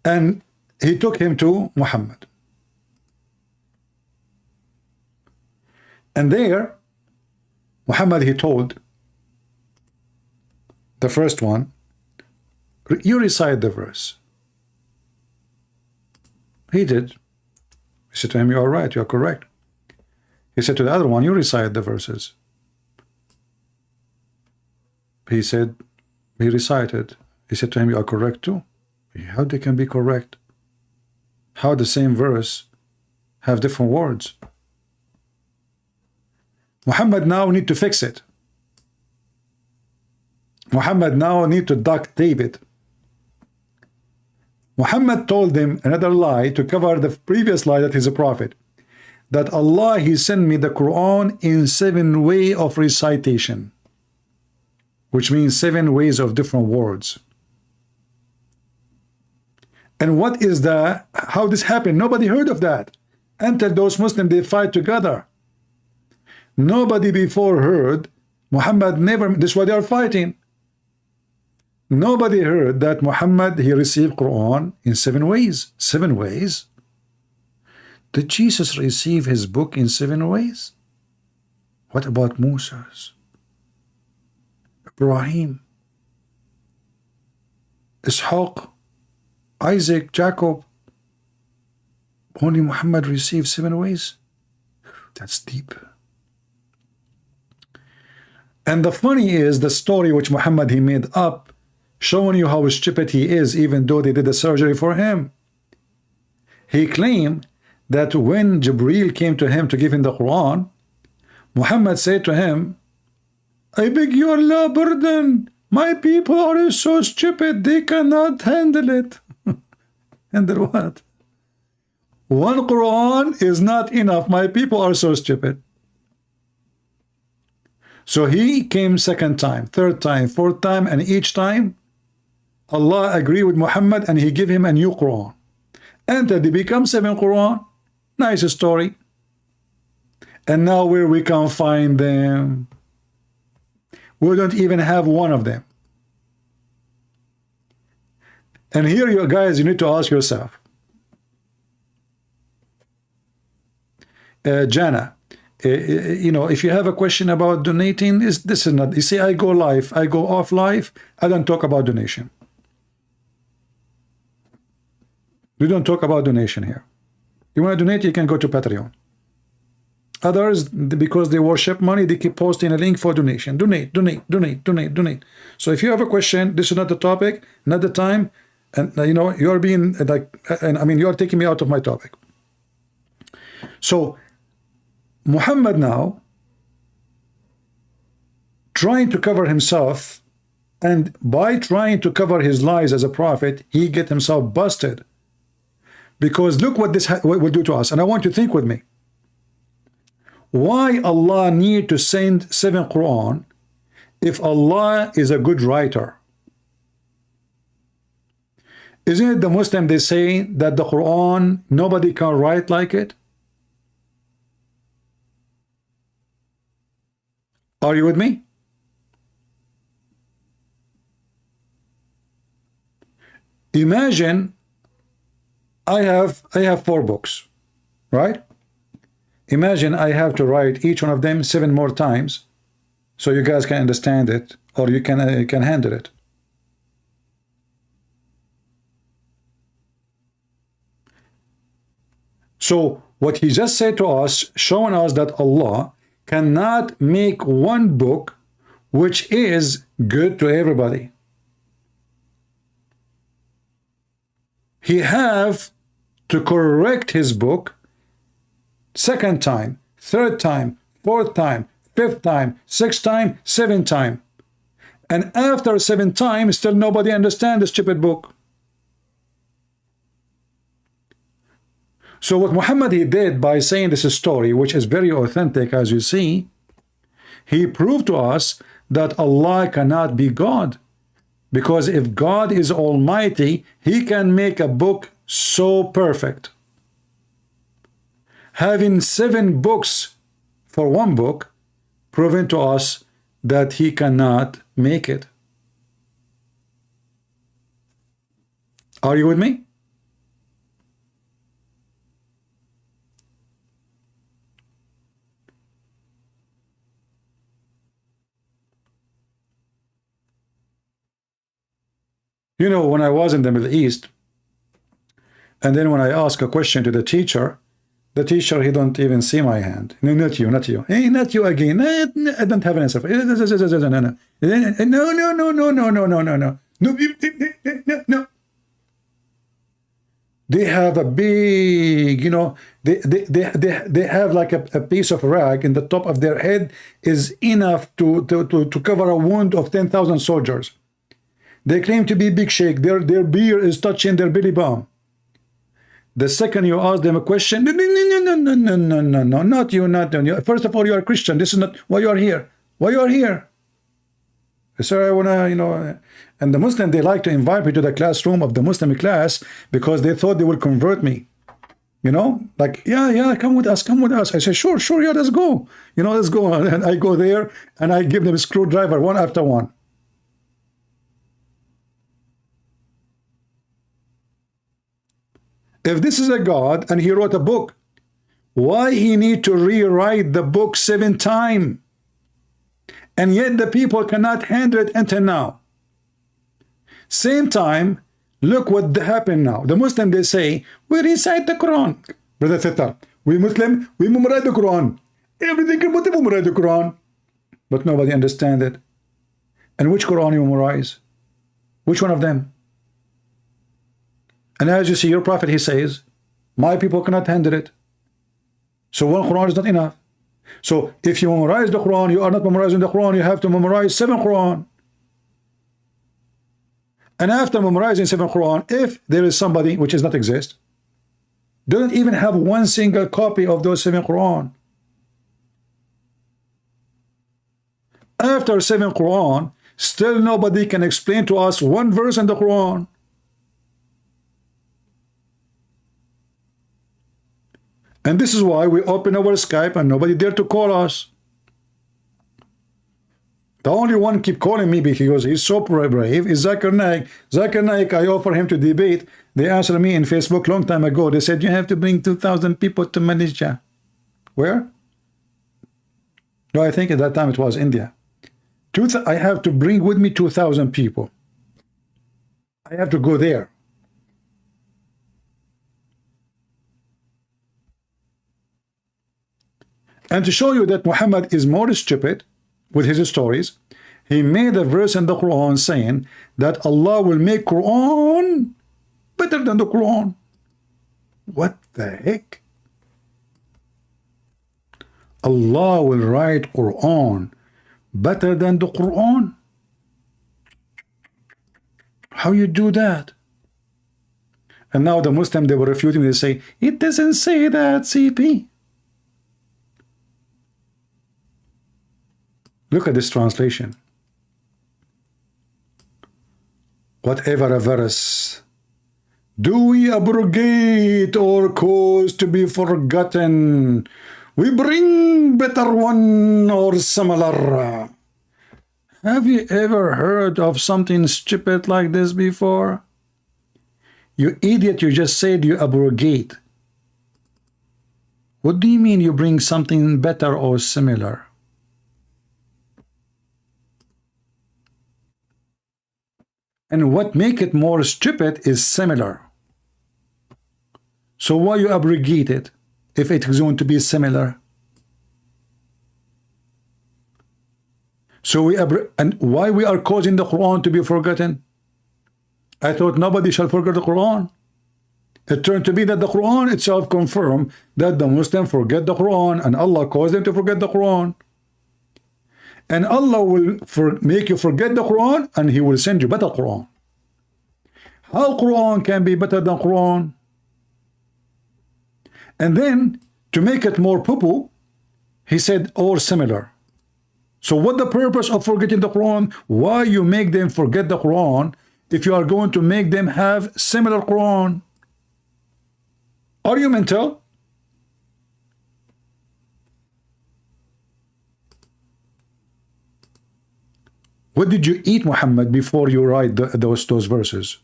and he took him to Muhammad. And there, Muhammad, he told the first one, you recite the verse. He did. He said to him, you are right, you are correct. He said to the other one, you recite the verses. He said, he recited. He said to him, you are correct too. How they can be correct? How the same verse have different words? Muhammad now need to fix it. Muhammad now need to duct tape it. Muhammad told them another lie to cover the previous lie that he's a prophet. That Allah, he sent me the Quran in 7 ways of recitation. Which means 7 ways of different words. And what is that? How this happened? Nobody heard of that. Until those Muslims, they fight together. Nobody before heard. Muhammad never, this is why they are fighting. Nobody heard that Muhammad, he received Quran in 7 ways. 7 ways? Did Jesus receive his book in 7 ways? What about Moses, Ibrahim, Ishaq, Isaac, Jacob? Only Muhammad received 7 ways? That's deep. And the funny is the story which Muhammad, he made up, showing you how stupid he is, even though they did the surgery for him. He claimed that when Jibreel came to him to give him the Quran, Muhammad said to him, I beg your Allah pardon. My people are so stupid, they cannot handle it. Handle what? One Quran is not enough. My people are so stupid. So he came second time, third time, fourth time, and each time Allah agreed with Muhammad and he gave him a new Quran. And they become 7 Quran. Nice story. And now where we can find them? We don't even have one of them. And here you guys, you need to ask yourself, Jana, you know, if you have a question about donating, this is not, you see, I go live, I go off live, I don't talk about donation. We don't talk about donation here. You want to donate, you can go to Patreon. Others, because they worship money, they keep posting a link for donation. Donate, donate, donate, donate, donate. So if you have a question, this is not the topic, not the time, and you know, you're being like, and I mean, you're taking me out of my topic. So Muhammad now trying to cover himself, and by trying to cover his lies as a prophet, he get himself busted. Because look what this will do to us. And I want you to think with me. Why Allah need to send 7 Quran if Allah is a good writer? Isn't it the Muslim, they say that the Quran, nobody can write like it? Are you with me? Imagine I have 4 books, right? Imagine I have to write each one of them 7 more times so you guys can understand it, or you can handle it. So what he just said to us, showing us that Allah cannot make one book which is good to everybody. He have to correct his book second time, third time, fourth time, fifth time, sixth time, 7th time. And after 7 times, still nobody understands the stupid book. So what Muhammad he did by saying this story, which is very authentic as you see, he proved to us that Allah cannot be God. Because if God is almighty, he can make a book so perfect. Having 7 books for one book, proving to us that he cannot make it. Are you with me? You know, when I was in the Middle East, and then when I ask a question to the teacher, he don't even see my hand. No, not you, not you. Hey, not you again. I don't have an answer. No, no, no, no, no, no, no. They have a big, you know, they have like a piece of rag in the top of their head is enough to cover a wound of 10,000 soldiers. They claim to be big sheikh. Their beard is touching their belly bump. The second you ask them a question, no, not you, not you. First of all, you are Christian. This is not why you are here. Why you are here? Sir, I wanna, you know. And the Muslim, they like to invite me to the classroom of the Muslim class because they thought they would convert me. You know, like, yeah, come with us, come with us. I say, sure, yeah, let's go. You know, let's go. And I go there and I give them a screwdriver one after one. If this is a God and he wrote a book, why he need to rewrite the book 7 times? And yet the people cannot handle it until now. Same time, look what happened now. The Muslim, they say, we recite the Quran. Brother Thitar, we Muslim, we memorize the Quran. Everything we memorize the Quran. But nobody understands it. And which Quran you memorize? Which one of them? And as you see, your prophet, he says, my people cannot handle it. So one Quran is not enough. So if you memorize the Quran, you are not memorizing the Quran, you have to memorize 7 Quran. And after memorizing 7 Quran, if there is somebody which does not exist, don't even have one single copy of those 7 Quran. After 7 Quran, still nobody can explain to us one verse in the Quran. And this is why we open our Skype and nobody dare to call us. The only one keep calling me because he's so brave is Zakir Naik. Zakir Naik, I offer him to debate. They answered me in Facebook long time ago. They said, you have to bring 2,000 people to Malaysia. Where? No, I think at that time it was India. I have to bring with me 2,000 people. I have to go there. And to show you that Muhammad is more stupid with his stories, he made a verse in the Quran saying that Allah will make Quran better than the Quran. What the heck? Allah will write Quran better than the Quran? How you do that? And now the Muslim, they were refuting, they say, it doesn't say that, CP. Look at this translation. Whatever a verse, do we abrogate or cause to be forgotten? We bring better one or similar. Have you ever heard of something stupid like this before? You idiot, you just said you abrogate. What do you mean you bring something better or similar? And what make it more stupid is similar. So why you abrogate it if it is going to be similar? So and why we are causing the Quran to be forgotten? I thought nobody shall forget the Quran. It turned to be that the Quran itself confirmed that the Muslim forget the Quran, and Allah caused them to forget the Quran. And Allah will make you forget the Quran, and He will send you better Quran. How Quran can be better than Quran? And then, to make it more poo-poo, He said, or similar. So what the purpose of forgetting the Quran? Why you make them forget the Quran if you are going to make them have similar Quran? Are you mental? What did you eat, Muhammad, before you write those verses?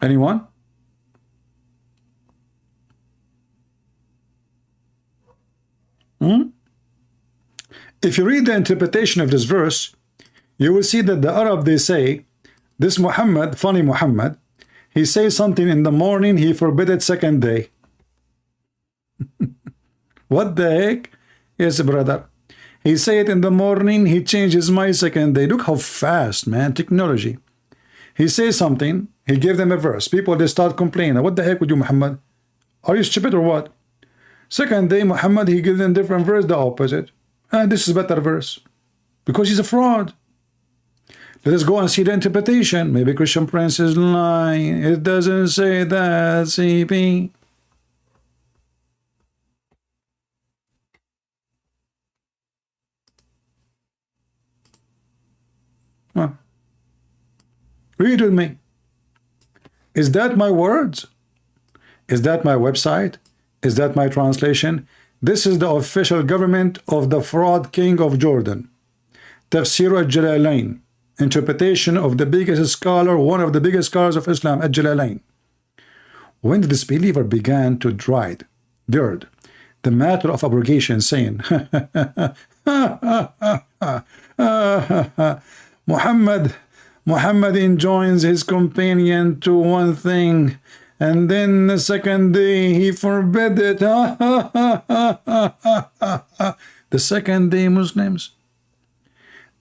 Anyone? If you read the interpretation of this verse, you will see that the Arab, they say, this Muhammad, funny Muhammad, he says something in the morning, he forbid it second day. What the heck? Yes, brother. He say it in the morning, he changes my second day. Look how fast, man, technology. He says something, he gave them a verse. People, they start complaining. What the heck with you, Muhammad? Are you stupid or what? Second day, Muhammad, he gives them different verse, the opposite. And this is better verse. Because he's a fraud. Let us go and see the interpretation. Maybe Christian Prince is lying. It doesn't say that, CP. Well, read with me. Is that my words? Is that my website? Is that my translation? This is the official government of the fraud king of Jordan. Tafsir al-Jalalain. Interpretation of the biggest scholar, one of the biggest scholars of Islam, al-Jalalain. When the disbeliever began to dread the matter of abrogation, saying, Muhammad enjoins his companion to one thing, and then the second day he forbid it. The second day, Muslims,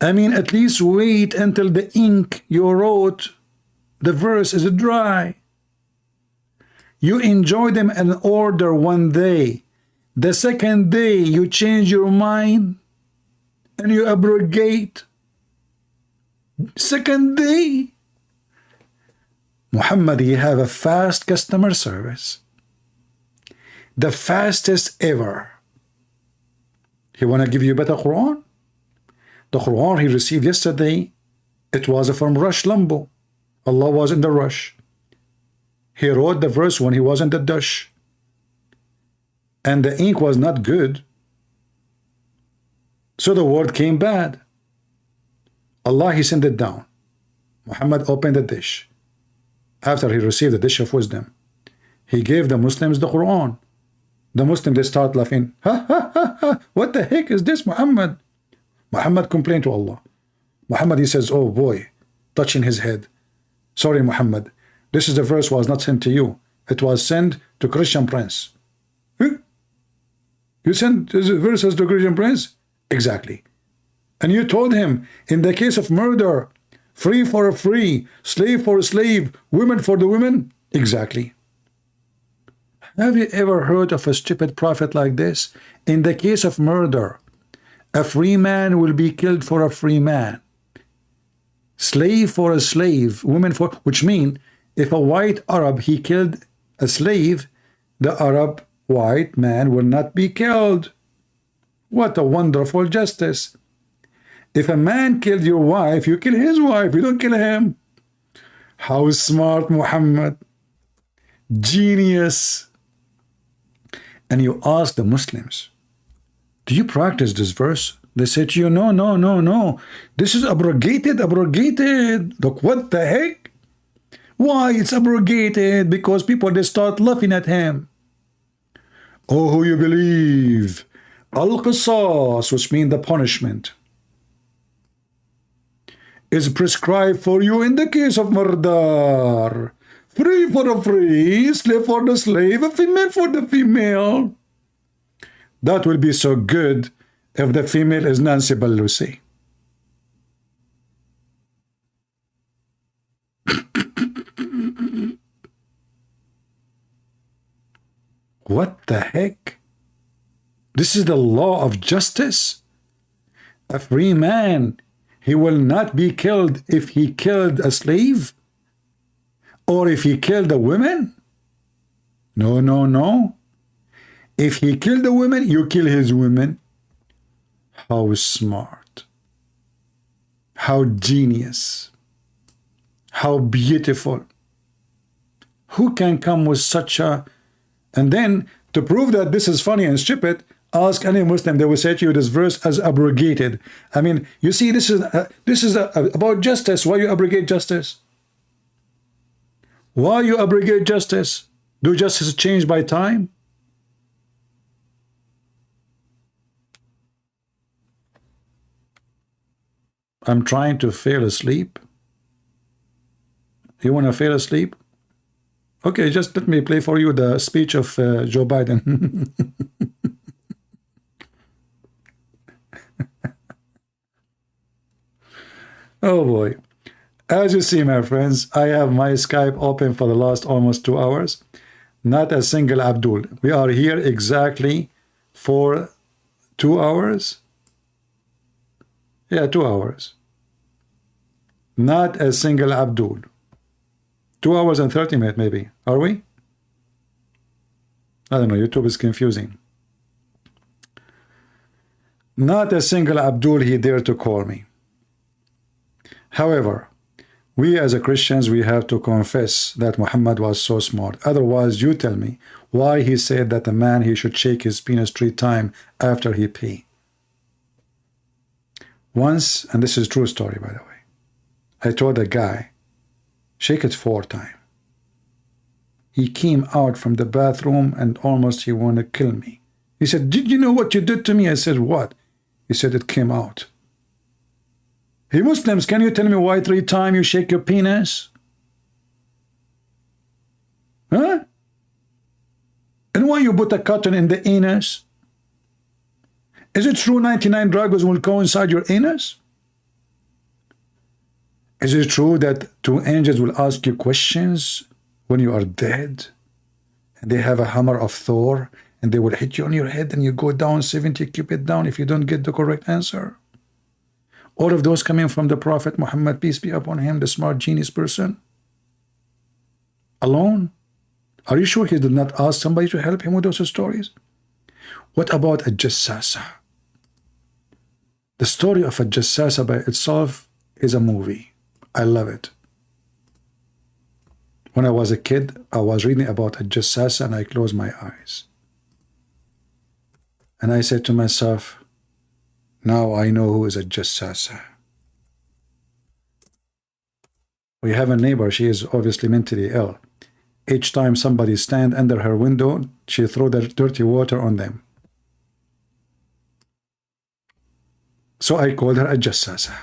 I mean, at least wait until the ink you wrote, the verse is dry. You enjoy them in order one day. The second day you change your mind and you abrogate. Second day. Muhammad, you have a fast customer service. The fastest ever. He want to give you better Quran? The Quran he received yesterday, it was from Rush Limbaugh. Allah was in the rush. He wrote the verse when he was in the dush. And the ink was not good. So the word came bad. Allah, he sent it down. Muhammad opened the dish. After he received the dish of wisdom, he gave the Muslims the Quran. The Muslims, they start laughing. Ha ha ha ha. What the heck is this, Muhammad? Muhammad complained to Allah. Muhammad, he says, oh boy, touching his head. Sorry, Muhammad. This is the verse was not sent to you. It was sent to Christian Prince. Huh? You sent this verses to Christian Prince? Exactly. And you told him, in the case of murder, free for a free, slave for a slave, women for the women? Exactly. Have you ever heard of a stupid prophet like this? In the case of murder, a free man will be killed for a free man. Slave for a slave, women for, which mean if a white Arab, he killed a slave, the Arab white man will not be killed. What a wonderful justice. If a man killed your wife, you kill his wife, you don't kill him. How smart, Muhammad. Genius. And you ask the Muslims, do you practice this verse? They say to you, no, no, no, no. This is abrogated, abrogated. Look, what the heck? Why it's abrogated? Because people, they start laughing at him. Oh, who you believe? Al-Qisas, which means the punishment, is prescribed for you in the case of murder. Free for the free, slave for the slave, a female for the female. That will be so good if the female is Nancy Pelosi. What the heck? This is the law of justice. A free man, he will not be killed if he killed a slave or if he killed a woman. No, no, no. If he killed a woman, you kill his women. How smart. How genius. How beautiful. Who can come with such a... And then, to prove that this is funny and stupid, ask any Muslim, they will say to you this verse as abrogated. I mean, you see, this is about justice. Why you abrogate justice? Why you abrogate justice? Do justice change by time? I'm trying to fall asleep. You want to fall asleep? Okay, just let me play for you the speech of Joe Biden. Oh boy. As you see, my friends, I have my Skype open for the last almost 2 hours. Not a single Abdul. We are here exactly for 2 hours. Yeah, 2 hours. Not a single Abdul. 2 hours and 30 minutes maybe. Are we? I don't know. YouTube is confusing. Not a single Abdul he dared to call me. However, we as a Christians, we have to confess that Muhammad was so smart. Otherwise, you tell me why he said that a man, he should shake his penis 3 times after he pee. Once, and this is a true story, by the way, I told a guy, shake it 4 times. He came out from the bathroom and almost he wanted to kill me. He said, did you know what you did to me? I said, what? He said, it came out. Hey Muslims, can you tell me why 3 times you shake your penis? Huh? And why you put a cotton in the anus? Is it true 99 drugs will go inside your anus? Is it true that two angels will ask you questions when you are dead? And they have a hammer of Thor, and they will hit you on your head, and you go down 70 cubits down if you don't get the correct answer? All of those coming from the Prophet Muhammad, peace be upon him, the smart genius person? Alone? Are you sure he did not ask somebody to help him with those stories? What about a Jassasa? The story of a Jassasa by itself is a movie. I love it. When I was a kid, I was reading about a Jassasa and I closed my eyes. And I said to myself, now I know who is a Jassasa. We have a neighbor, she is obviously mentally ill. Each time somebody stand under her window, she throw the dirty water on them. So I called her a Jassasa.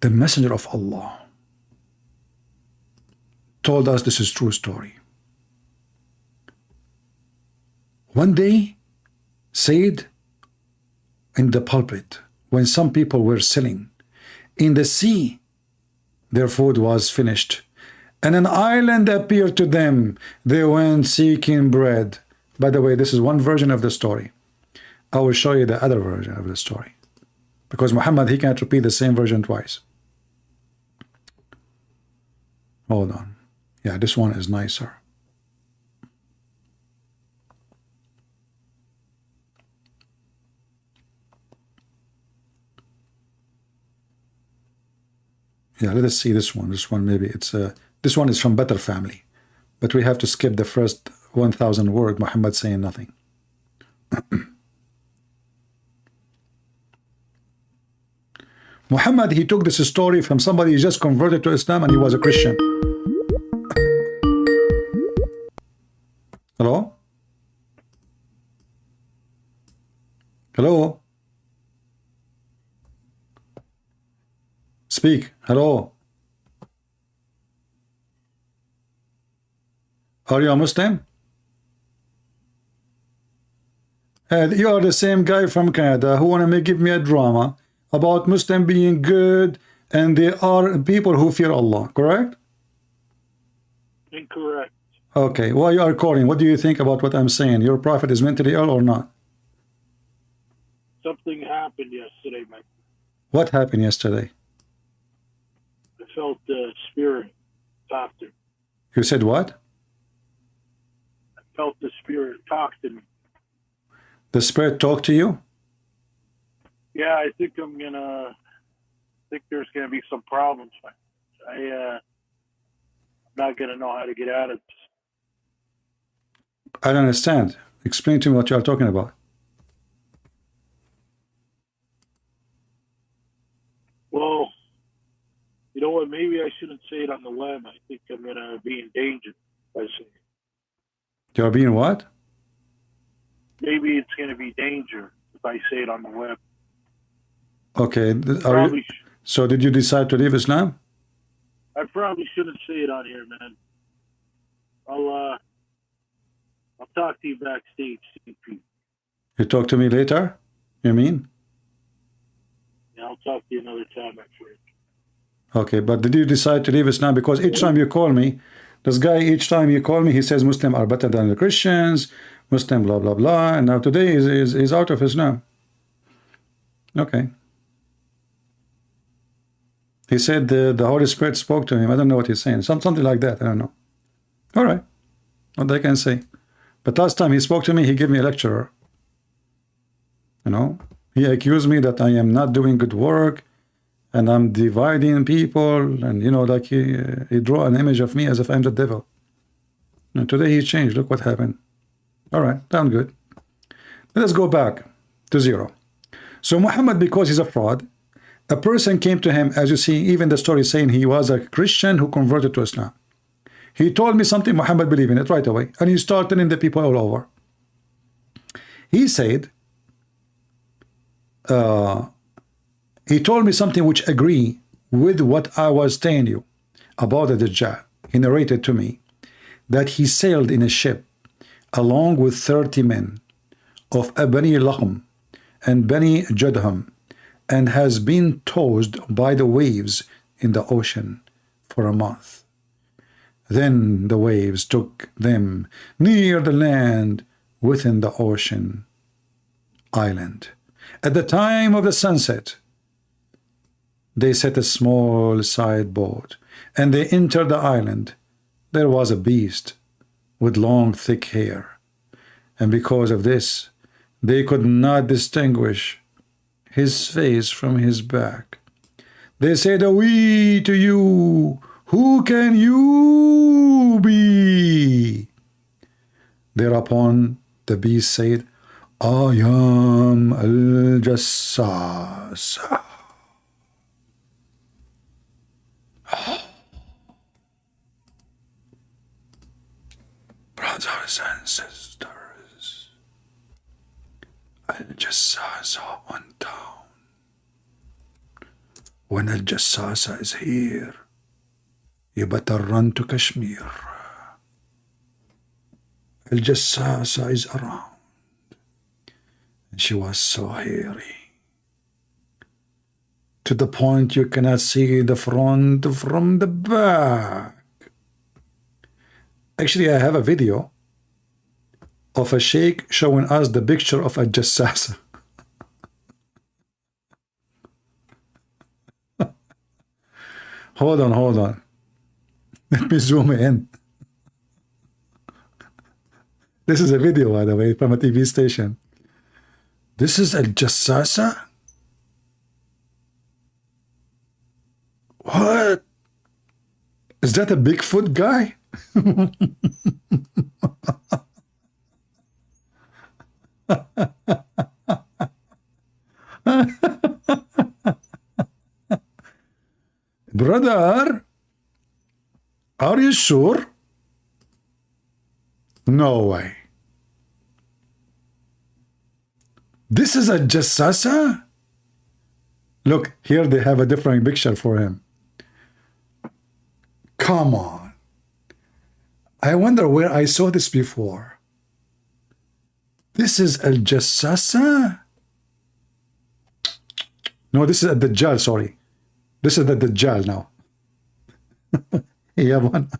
The Messenger of Allah told us this is true story. One day, said in the pulpit, when some people were selling in the sea, their food was finished, and an island appeared to them. They went seeking bread. By the way, this is one version of the story. I will show you the other version of the story, because Muhammad, he can't repeat the same version twice. Hold on. Yeah, this one is nicer. Yeah, let us see this one. This one, maybe it's this one is from Better Family, but we have to skip the first 1,000 word. Muhammad saying nothing. Muhammad, he took this story from somebody who just converted to Islam and he was a Christian. Hello? Hello? Speak. Hello? Are you a Muslim? You are the same guy from Canada who want to give me a drama about Muslim being good and they are people who fear Allah, correct? Incorrect. Okay, why you are calling? What do you think about what I'm saying? Your prophet is mentally ill or not? Something happened yesterday, man. What happened yesterday? I felt the spirit talk to me. You said what? I felt the spirit talk to me. The spirit talked to you? Yeah, I think there's gonna be some problems, man. I'm not gonna know how to get out of this. I don't understand. Explain to me what you are talking about. Well, you know what? Maybe I shouldn't say it on the web. I think I'm gonna be in danger by saying it. You are being what? Maybe it's gonna be danger if I say it on the web. Okay. Probably So did you decide to leave Islam? I probably shouldn't say it on here, man. I'll talk to you backstage, CP. You talk to me later? You mean? Yeah, I'll talk to you another time, my friend. Okay, but did you decide to leave Islam? Because each time you call me, this guy, each time you call me, he says Muslims are better than the Christians, Muslim blah, blah, blah, and now today he's out of Islam. Okay. He said the Holy Spirit spoke to him. I don't know what he's saying. Something like that. I don't know. All right. What they can say. But last time he spoke to me, he gave me a lecture. You know, he accused me that I am not doing good work and I'm dividing people. And, you know, like he drew an image of me as if I'm the devil. And today he changed. Look what happened. All right. Sound good. Let us go back to zero. So Muhammad, because he's a fraud, a person came to him, as you see, even the story saying he was a Christian who converted to Islam. He told me something, Muhammad believed in it right away, and he started telling the people all over. He said, he told me something which agree with what I was telling you about the Dajjal. He narrated to me that he sailed in a ship along with 30 men of Bani Lahm and Bani Judham, and has been tossed by the waves in the ocean for a month. Then the waves took them near the land within the ocean island. At the time of the sunset, they set a small side boat, and they entered the island. There was a beast with long thick hair, and because of this, they could not distinguish his face from his back. They said, "We to you, who can you be?" Thereupon the beast said, "I am Al-Jassas." Brothers and sisters, Al-Jassasa went down. When Al-Jassasa is here, you better run to Kashmir. Al-Jassasa is around. And she was so hairy, to the point you cannot see the front from the back. Actually, I have a video of a sheikh showing us the picture of a Jassasa. Hold on. Let me zoom in. This is a video, by the way, from a TV station. This is a Jassasa? What? Is that a Bigfoot guy? Brother, are you sure? No way. This is a Jassasa? Look, here they have a different picture for him. Come on. I wonder where I saw this before. This is Al Jassasa? No, this is a Dajjal, sorry. This is the Dajjal now. You have one.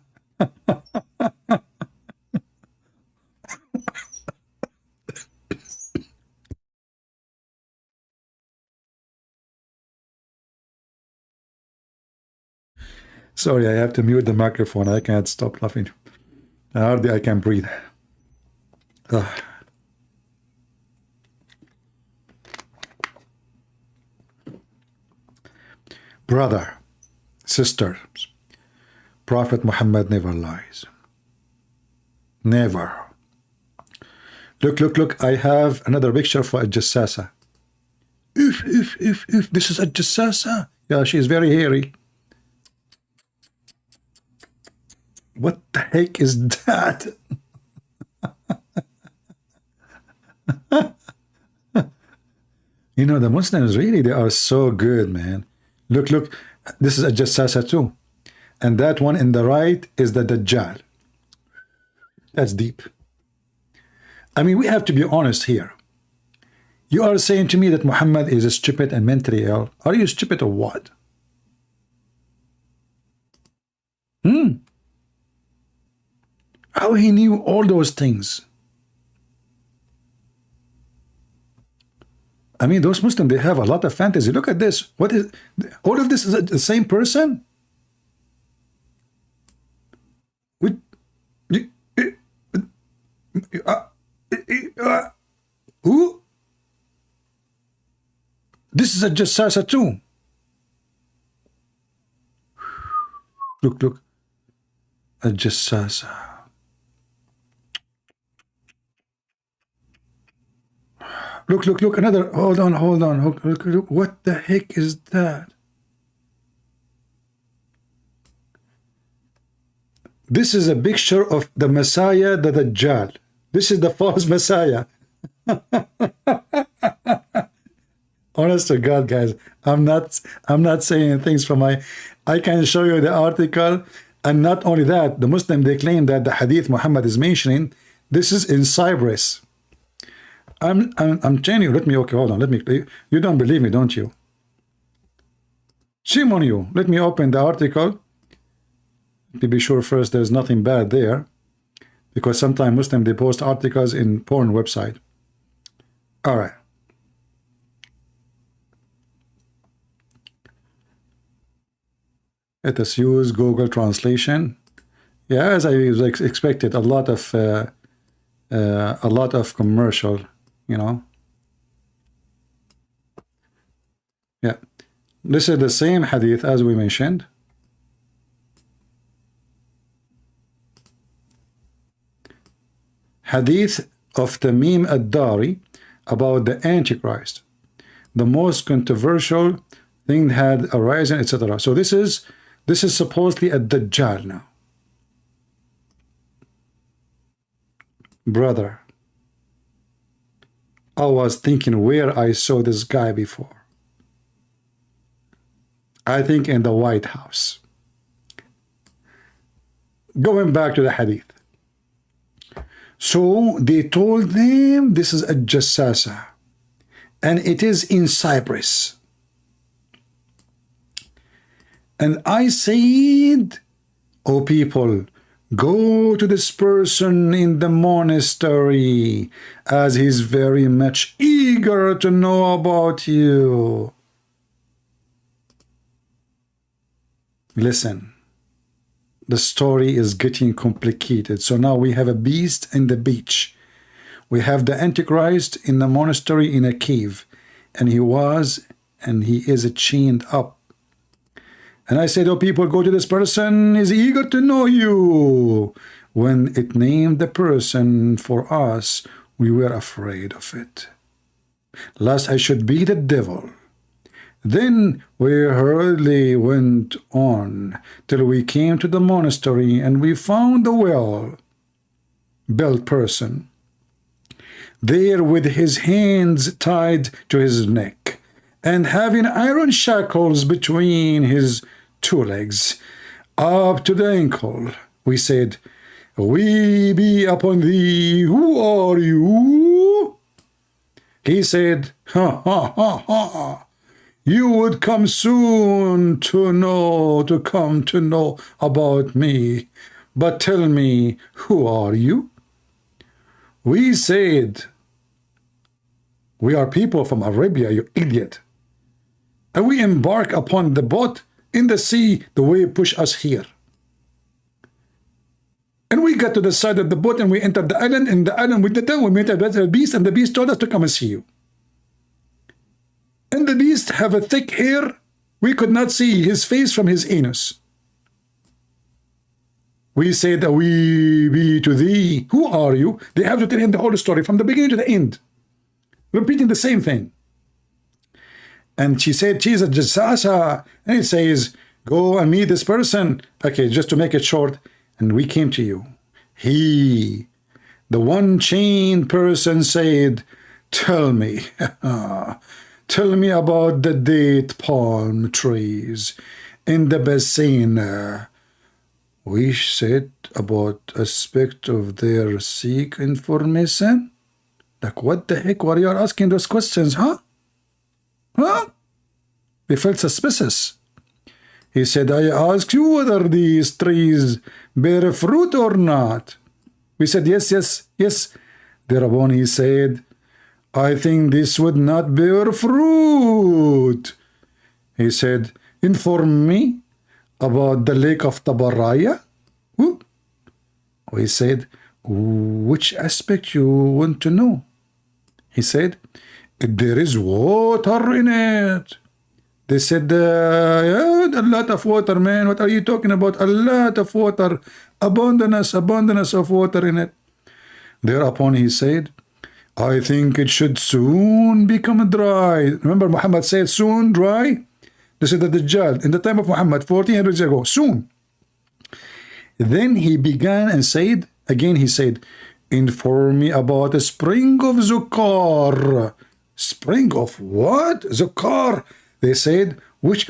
Sorry, I have to mute the microphone. I can't stop laughing. Hardly I can breathe. Ugh. Brother, sister, Prophet Muhammad never lies. Never. Look, I have another picture for a Jassasa. If this is a Jassasa. Yeah, she is very hairy. What the heck is that? You know, the Muslims really, they are so good, man. Look, this is a Jassasa too. And that one in the right is the Dajjal. That's deep. I mean, we have to be honest here. You are saying to me that Muhammad is stupid and mentally ill. Are you stupid or what? How he knew all those things? I mean, those Muslims, they have a lot of fantasy. Look at this. What is all of this? Is the same person? Who? This is a Jassasa too. Look. A Jassasa. Look, another. Hold on. Look, what the heck is that? This is a picture of the Messiah, the Dajjal. This is the false Messiah. Honest to God, guys, I'm not saying things from my. I can show you the article, and not only that, the Muslim, they claim that the hadith Muhammad is mentioning, this is in Cyprus. I'm telling you. Okay, hold on. You don't believe me, don't you? Shame on you. Let me open the article to be sure first there's nothing bad there, because sometimes Muslims, they post articles in porn website. All right. Let us use Google Translation. Yeah, as I expected, a lot of commercial, you know. Yeah, this is the same hadith as we mentioned. Hadith of Tamim ad-Dari about the Antichrist, the most controversial thing had arisen, etc. So this is supposedly a Dajjal now. Brother, I was thinking where I saw this guy before. I think in the White House. Going back to the hadith. So they told them this is a jassasa, and it is in Cyprus. And I said, oh people, go to this person in the monastery, as he's very much eager to know about you. Listen, the story is getting complicated. So now we have a beast in the beach. We have the Antichrist in the monastery in a cave. And he is chained up. And I said, oh people, go to this person, he's eager to know you. When it named the person for us, we were afraid of it, lest I should be the devil. Then we hurriedly went on till we came to the monastery, and we found the well-built person there with his hands tied to his neck, and having iron shackles between his two legs up to the ankle. We said, we be upon thee, who are you? He said, ha ha ha ha, you would come soon to come to know about me, but tell me, who are you? We said, we are people from Arabia, you idiot. And we embark upon the boat in the sea, the way push us here. And we got to the side of the boat, and we entered the island. In the island, we met the beast, and the beast told us to come and see you. And the beast have a thick hair. We could not see his face from his anus. We said, we be to thee, who are you? They have to tell him the whole story from the beginning to the end, repeating the same thing. And she said, she's a jassasa. And he says, go and meet this person. Okay, just to make it short. And we came to you. He, the one chained person, said, tell me, tell me about the date palm trees in the basin. We said about aspect of their seek information. Like, what the heck were you asking those questions, huh? Huh? We felt suspicious. He said, I asked you whether these trees bear fruit or not. We said, yes, yes, yes. Thereupon he said, I think this would not bear fruit. He said, inform me about the lake of Tabaraya. We said, which aspect you want to know? He said, there is water in it. They said, yeah, a lot of water, man. What are you talking about? A lot of water. Abundance of water in it. Thereupon he said, I think it should soon become dry. Remember Muhammad said soon dry? This is the Dajjal. In the time of Muhammad, 1400 years ago. Soon. Then he began and said, again he said, inform me about a spring of Zucar. Spring of what? Zucar. They said, which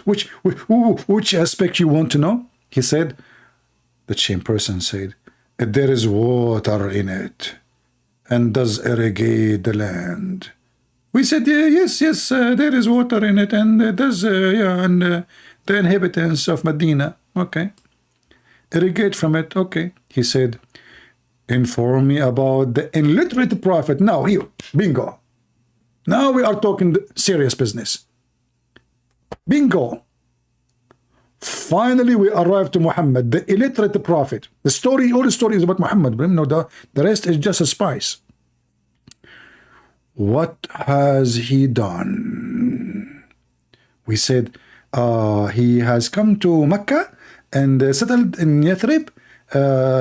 aspect you want to know? He said, the chain person said, there is water in it and does irrigate the land. We said, yes, there is water in it, and it does, the inhabitants of Medina. Okay. Irrigate from it. Okay. He said, inform me about the illiterate prophet. Now, here, bingo. Now we are talking serious business. Bingo. Finally, we arrived to Muhammad, the illiterate prophet. The story, all the story is about Muhammad. But no, the rest is just a spice. What has he done? We said he has come to Mecca and settled in Yathrib.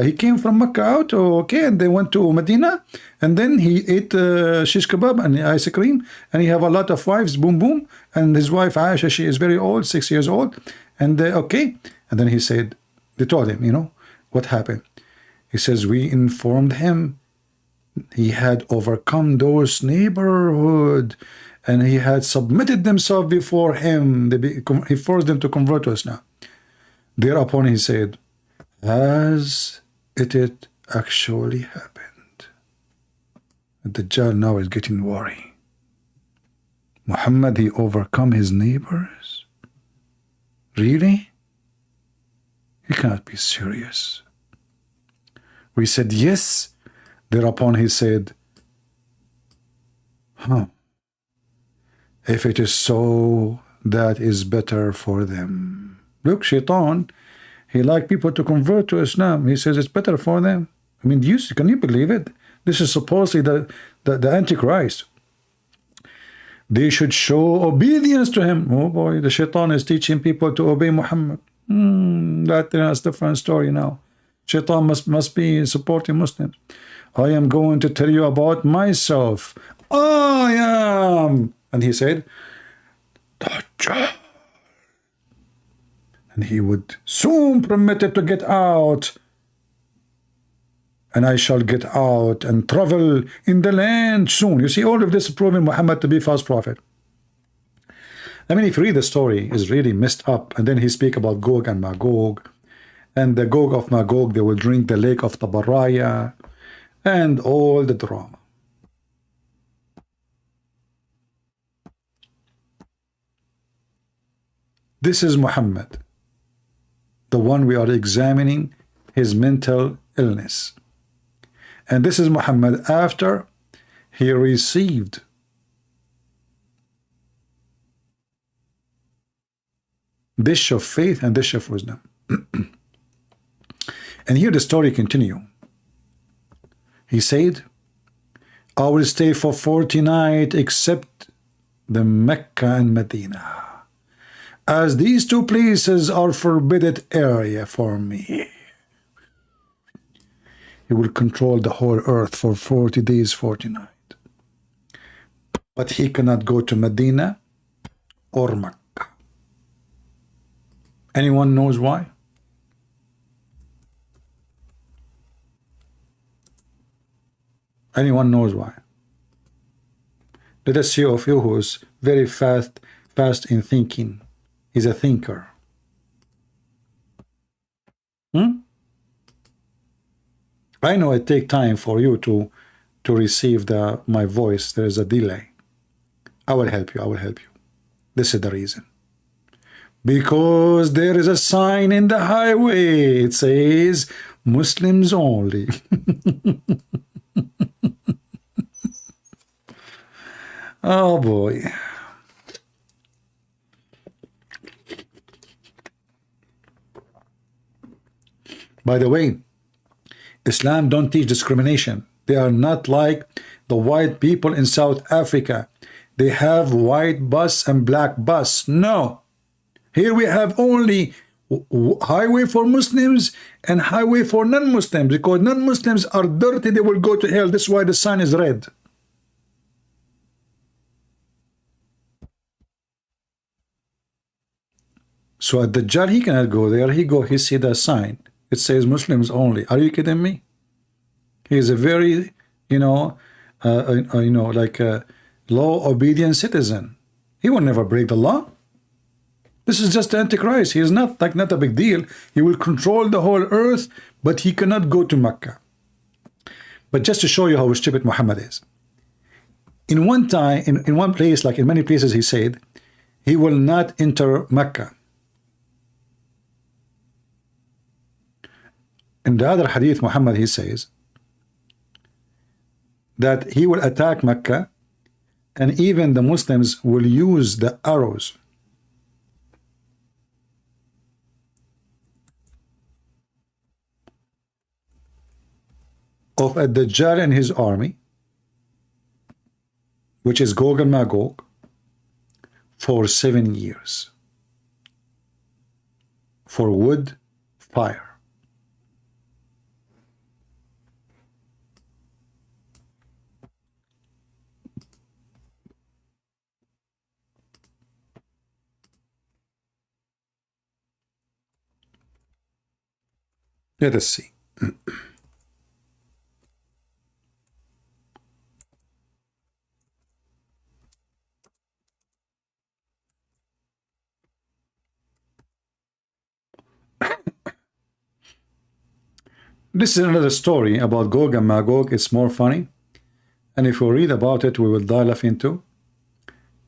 He came from Mecca out, okay, and they went to Medina, and then he ate shish kebab and ice cream, and he have a lot of wives, boom boom, and his wife Aisha, she is very old, 6 years old, and okay, and then he said, they told him, you know, what happened. He says, we informed him he had overcome those neighborhood, and he had submitted themselves before him. He forced them to convert to us now. Thereupon he said, has it actually happened? The Dajjal now is getting worried. Muhammad, he overcome his neighbors? Really? He cannot be serious. We said, yes. Thereupon he said, if it is so, that is better for them. Look, Shaitan, he like people to convert to Islam. He says it's better for them. I mean, can you believe it? This is supposedly the Antichrist. They should show obedience to him. Oh boy, the Shaitan is teaching people to obey Muhammad. That's a different story now. Shaitan must be supporting Muslims. I am going to tell you about myself. I am. And he said, Dajjal. And he would soon permit it to get out. And I shall get out and travel in the land soon. You see, all of this proving Muhammad to be false prophet. I mean, if you read the story, it's really messed up. And then he speak about Gog and Magog. And the Gog of Magog, they will drink the lake of Tabaraya. And all the drama. This is Muhammad, the one we are examining his mental illness. And this is Muhammad after he received dish of faith and dish of wisdom. And here the story continue. He said, I will stay for 40 nights except the Mecca and Medina, as these two places are forbidden area for me. He will control the whole earth for 40 days, 40 nights. But he cannot go to Medina or Mecca. Anyone knows why? Anyone knows why? Let us see of you who is very fast in thinking. He's a thinker. I know it takes time for you to receive my voice. There is a delay. I will help you. I will help you. This is the reason. Because there is a sign in the highway. It says Muslims only. Oh boy. By the way, Islam don't teach discrimination. They are not like the white people in South Africa. They have white bus and black bus. No. Here we have only highway for Muslims and highway for non-Muslims, because non-Muslims are dirty, they will go to hell. That's why the sign is red. So at the Dajjal, he cannot go there. He see the sign. It says Muslims only. Are you kidding me? He is a very, like a law-obedient citizen. He will never break the law. This is just the Antichrist. He is not a big deal. He will control the whole earth, but he cannot go to Mecca. But just to show you how stupid Muhammad is. In one time, in one place, like in many places, he said, he will not enter Mecca. In the other hadith, Muhammad, he says that he will attack Mecca, and even the Muslims will use the arrows of a Dajjal and his army, which is Gog and Magog, for 7 years. For wood, fire. Let us see. This is another story about Gog and Magog. It's more funny, and if we read about it, we will die laughing too.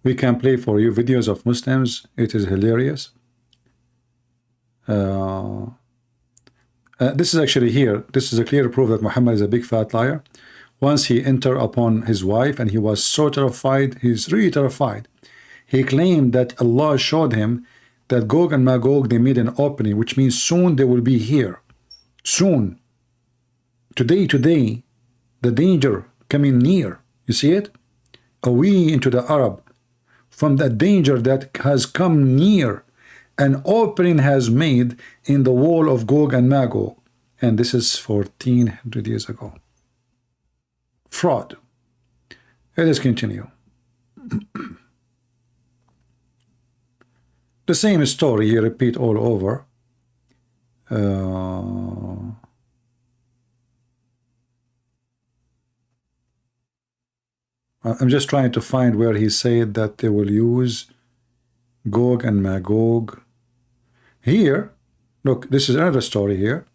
We can play for you videos of Muslims. It is hilarious. This is actually here. This is a clear proof that Muhammad is a big fat liar. Once he entered upon his wife, and he was so terrified, he's really terrified. He claimed that Allah showed him that Gog and Magog, they made an opening, which means soon they will be here. Soon. Today, the danger coming near. You see it? Away into the Arab. From that danger that has come near. An opening has made in the wall of Gog and Magog. And this is 1400 years ago. Fraud. Let us continue. The same story he repeat all over. I'm just trying to find where he said that they will use Gog and Magog. Here, look, this is another story here.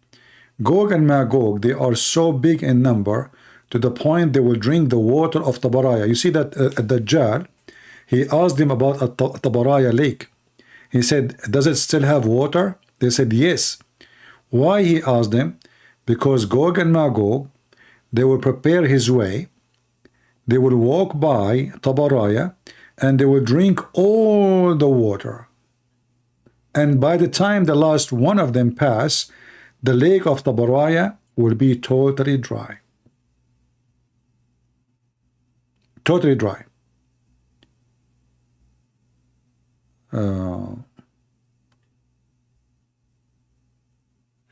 Gog and Magog, they are so big in number to the point they will drink the water of Tabaraya. You see that at Dajjal, he asked them about a Tabaraya lake. He said, does it still have water? They said, yes. Why he asked them? Because Gog and Magog, they will prepare his way. They will walk by Tabaraya and they will drink all the water. And by the time the last one of them pass, the lake of Tabaraya will be totally dry. Totally dry.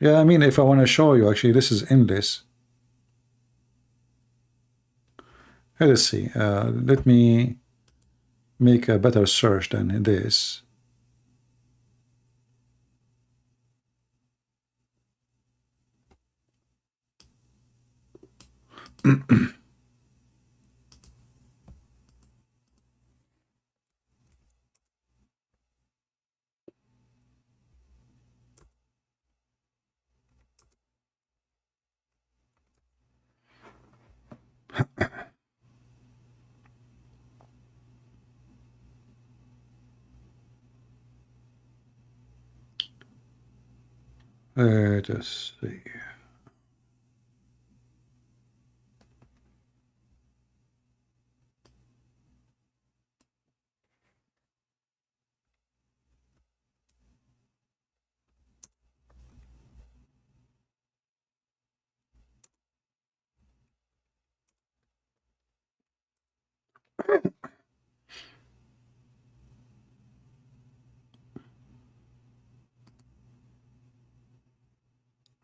Yeah, I mean, if I want to show you, actually, this is endless. Let's see. Let me make a better search than this. Let us see.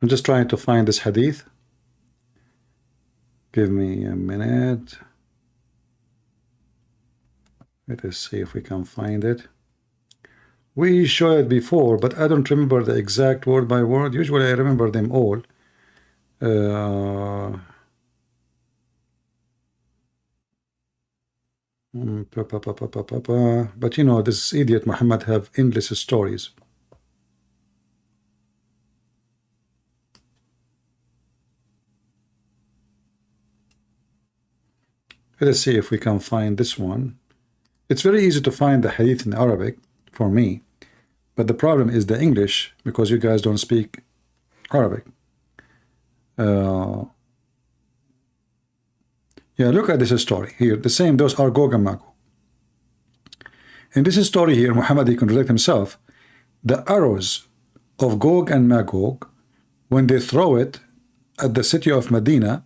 I'm just trying to find this hadith. Give me a minute. Let us see if we can find it. We showed it before, but I don't remember the exact word by word. Usually I remember them all. But you know, this idiot Muhammad have endless stories. Let's see if we can find this one. It's very easy to find the hadith in Arabic for me, but the problem is the English, because you guys don't speak Arabic. Yeah, look at this story here. The same, those are Gog and Magog. In this story here, Muhammad, he contradicts himself. The arrows of Gog and Magog, when they throw it at the city of Medina,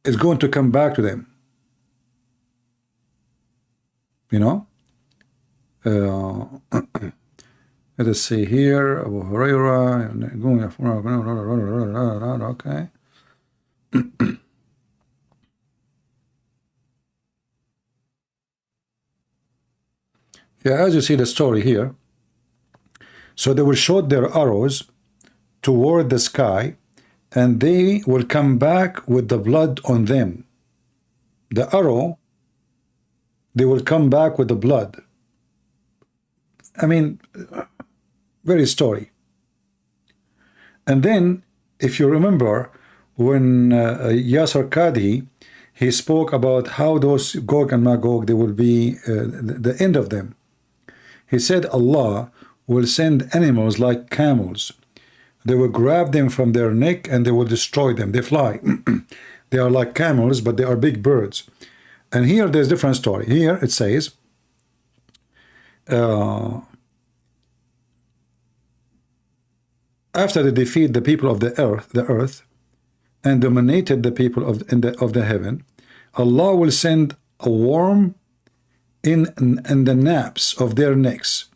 is going to come back to them. You know? Let us see here. Abu Huraira. Okay. Yeah, as you see the story here. So they will shoot their arrows toward the sky, and they will come back with the blood on them. The arrow, they will come back with the blood. I mean, very story. And then, if you remember, when Yasir Qadhi, he spoke about how those Gog and Magog, they will be the end of them. He said Allah will send animals like camels. They will grab them from their neck and they will destroy them. They fly. They are like camels, but they are big birds. And here there's a different story. Here it says, after they defeat the people of the earth, and dominated the people of the heaven, Allah will send a worm in the naps of their necks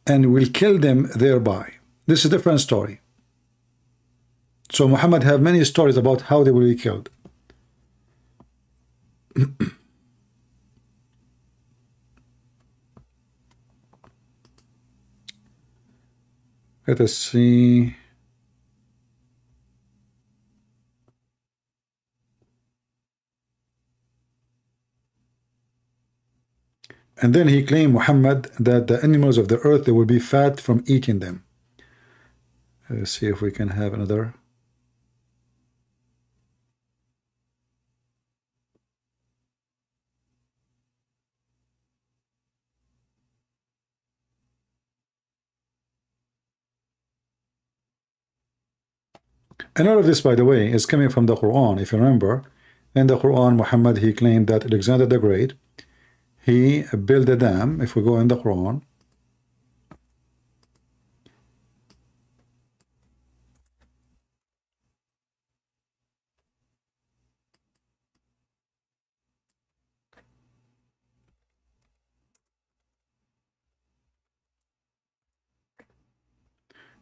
and will kill them thereby. This is a different story. So Muhammad have many stories about how they will be killed. Let us see. And then he claimed, Muhammad, that the animals of the earth, they will be fat from eating them. Let's see if we can have another. And all of this, by the way, is coming from the Quran. If you remember, in the Quran, Muhammad, he claimed that Alexander the Great, he built a dam. If we go in the Quran,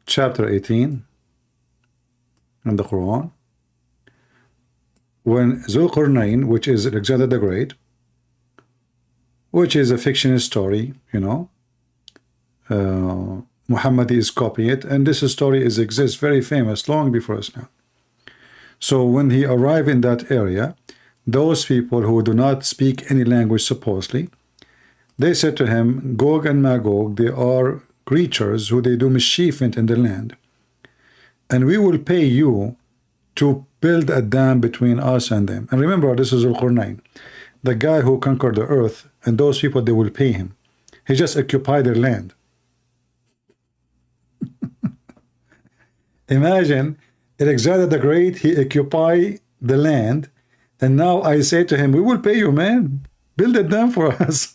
chapter 18 in the Quran, when Zulqarnain, which is Alexander the Great, which is a fictional story, you know, Muhammad is copying it, and this story exists very famous long before Islam. So when he arrived in that area, those people who do not speak any language supposedly, they said to him, Gog and Magog, they are creatures who they do mischief in the land, and we will pay you to build a dam between us and them. And remember, this is Zulqarnain, the guy who conquered the earth, and those people, they will pay him. He just occupied their land. Imagine Alexander the Great, he occupied the land, and now I say to him, we will pay you, man. Build a dam for us.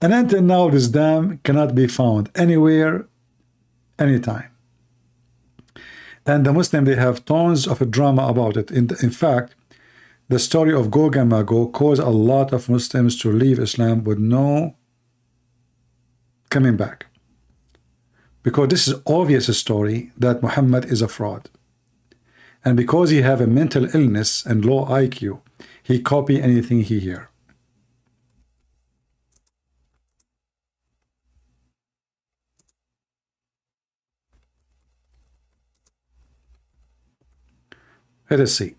And until now, this dam cannot be found anywhere, anytime. And the Muslim, they have tons of drama about it. In fact, the story of Gog and Magog caused a lot of Muslims to leave Islam with no coming back. Because this is obvious story that Muhammad is a fraud. And because he have a mental illness and low IQ, he copy anything he hear. Let us see.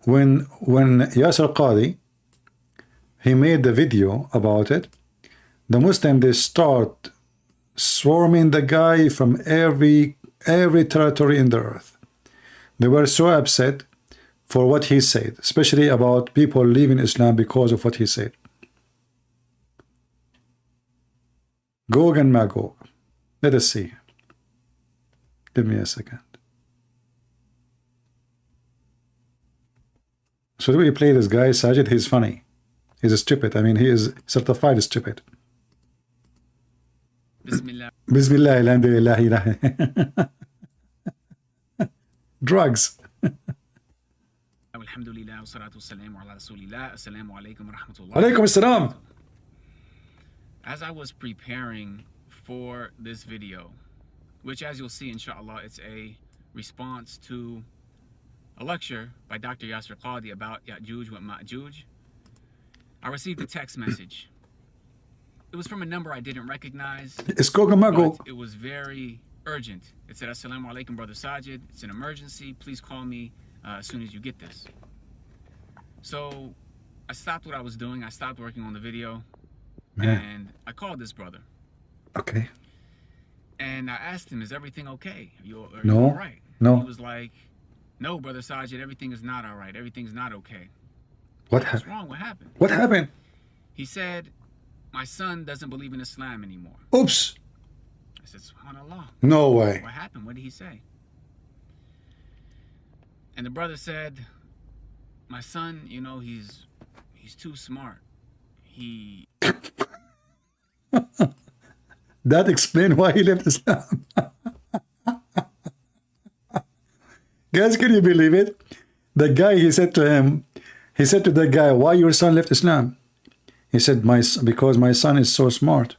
When Yasir Qadhi, he made the video about it, the Muslim, they start swarming the guy from every territory in the earth. They were so upset for what he said, especially about people leaving Islam because of what he said. Gog and Magog. Let us see. Give me a second. So do we play this guy, Sajid? He's funny. He's stupid. I mean, he is certified stupid. Bismillah. Bismillah, alhamdulillah. Drugs. Alhamdulillah, wa salatu wassalamu ala rasulillah. Assalamu alaikum wa rahmatullah. Alaikum assalam. As I was preparing for this video, which as you'll see, inshallah, it's a response to a lecture by Dr. Yasser Qadi about Ya'juj wa Ma'juj, I received a text message. It was from a number I didn't recognize. It's Gog and Magog. But it was very urgent. It said, Assalamu alaikum, Brother Sajid. It's an emergency. Please call me as soon as you get this. So I stopped what I was doing. I stopped working on the video. And I called this brother. Okay. And I asked him, is everything okay? Are you No. all right? No. He was like, no, Brother Sajid, everything is not all right. Everything's not okay. What What's happened? wrong? What happened? What happened? He said, my son doesn't believe in Islam anymore. Oops. I said, SubhanAllah. No way. What happened? What did he say? And the brother said, my son, you know, he's too smart. He That explains why he left Islam. Guys, can you believe it? The guy, he said to the guy, why your son left Islam? He said, because my son is so smart.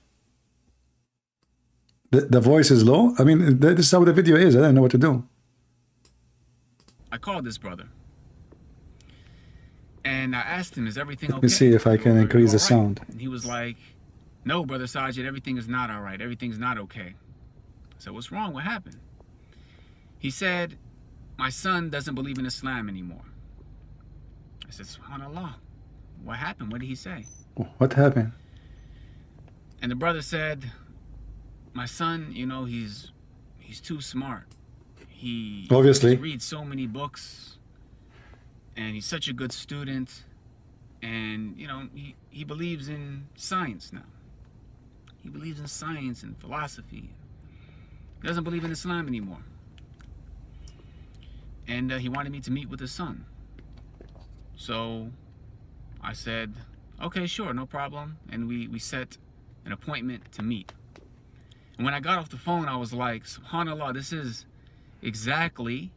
The voice is low. I mean, this is how the video is. I don't know what to do. I called this brother. And I asked him, is everything okay? Let me see if I can increase the sound. And he was like, no, Brother Sajid, everything is not all right. Everything's not okay. I said, what's wrong? What happened? He said, my son doesn't believe in Islam anymore. I said, SubhanAllah. What happened? What did he say? What happened? And the brother said, my son, you know, he's too smart. He Obviously reads so many books, and he's such a good student, and you know, he believes in science now. He believes in science and philosophy. He doesn't believe in Islam anymore. And he wanted me to meet with his son. So I said, okay, sure, no problem. And we set an appointment to meet. And when I got off the phone, I was like, SubhanAllah, this is exactly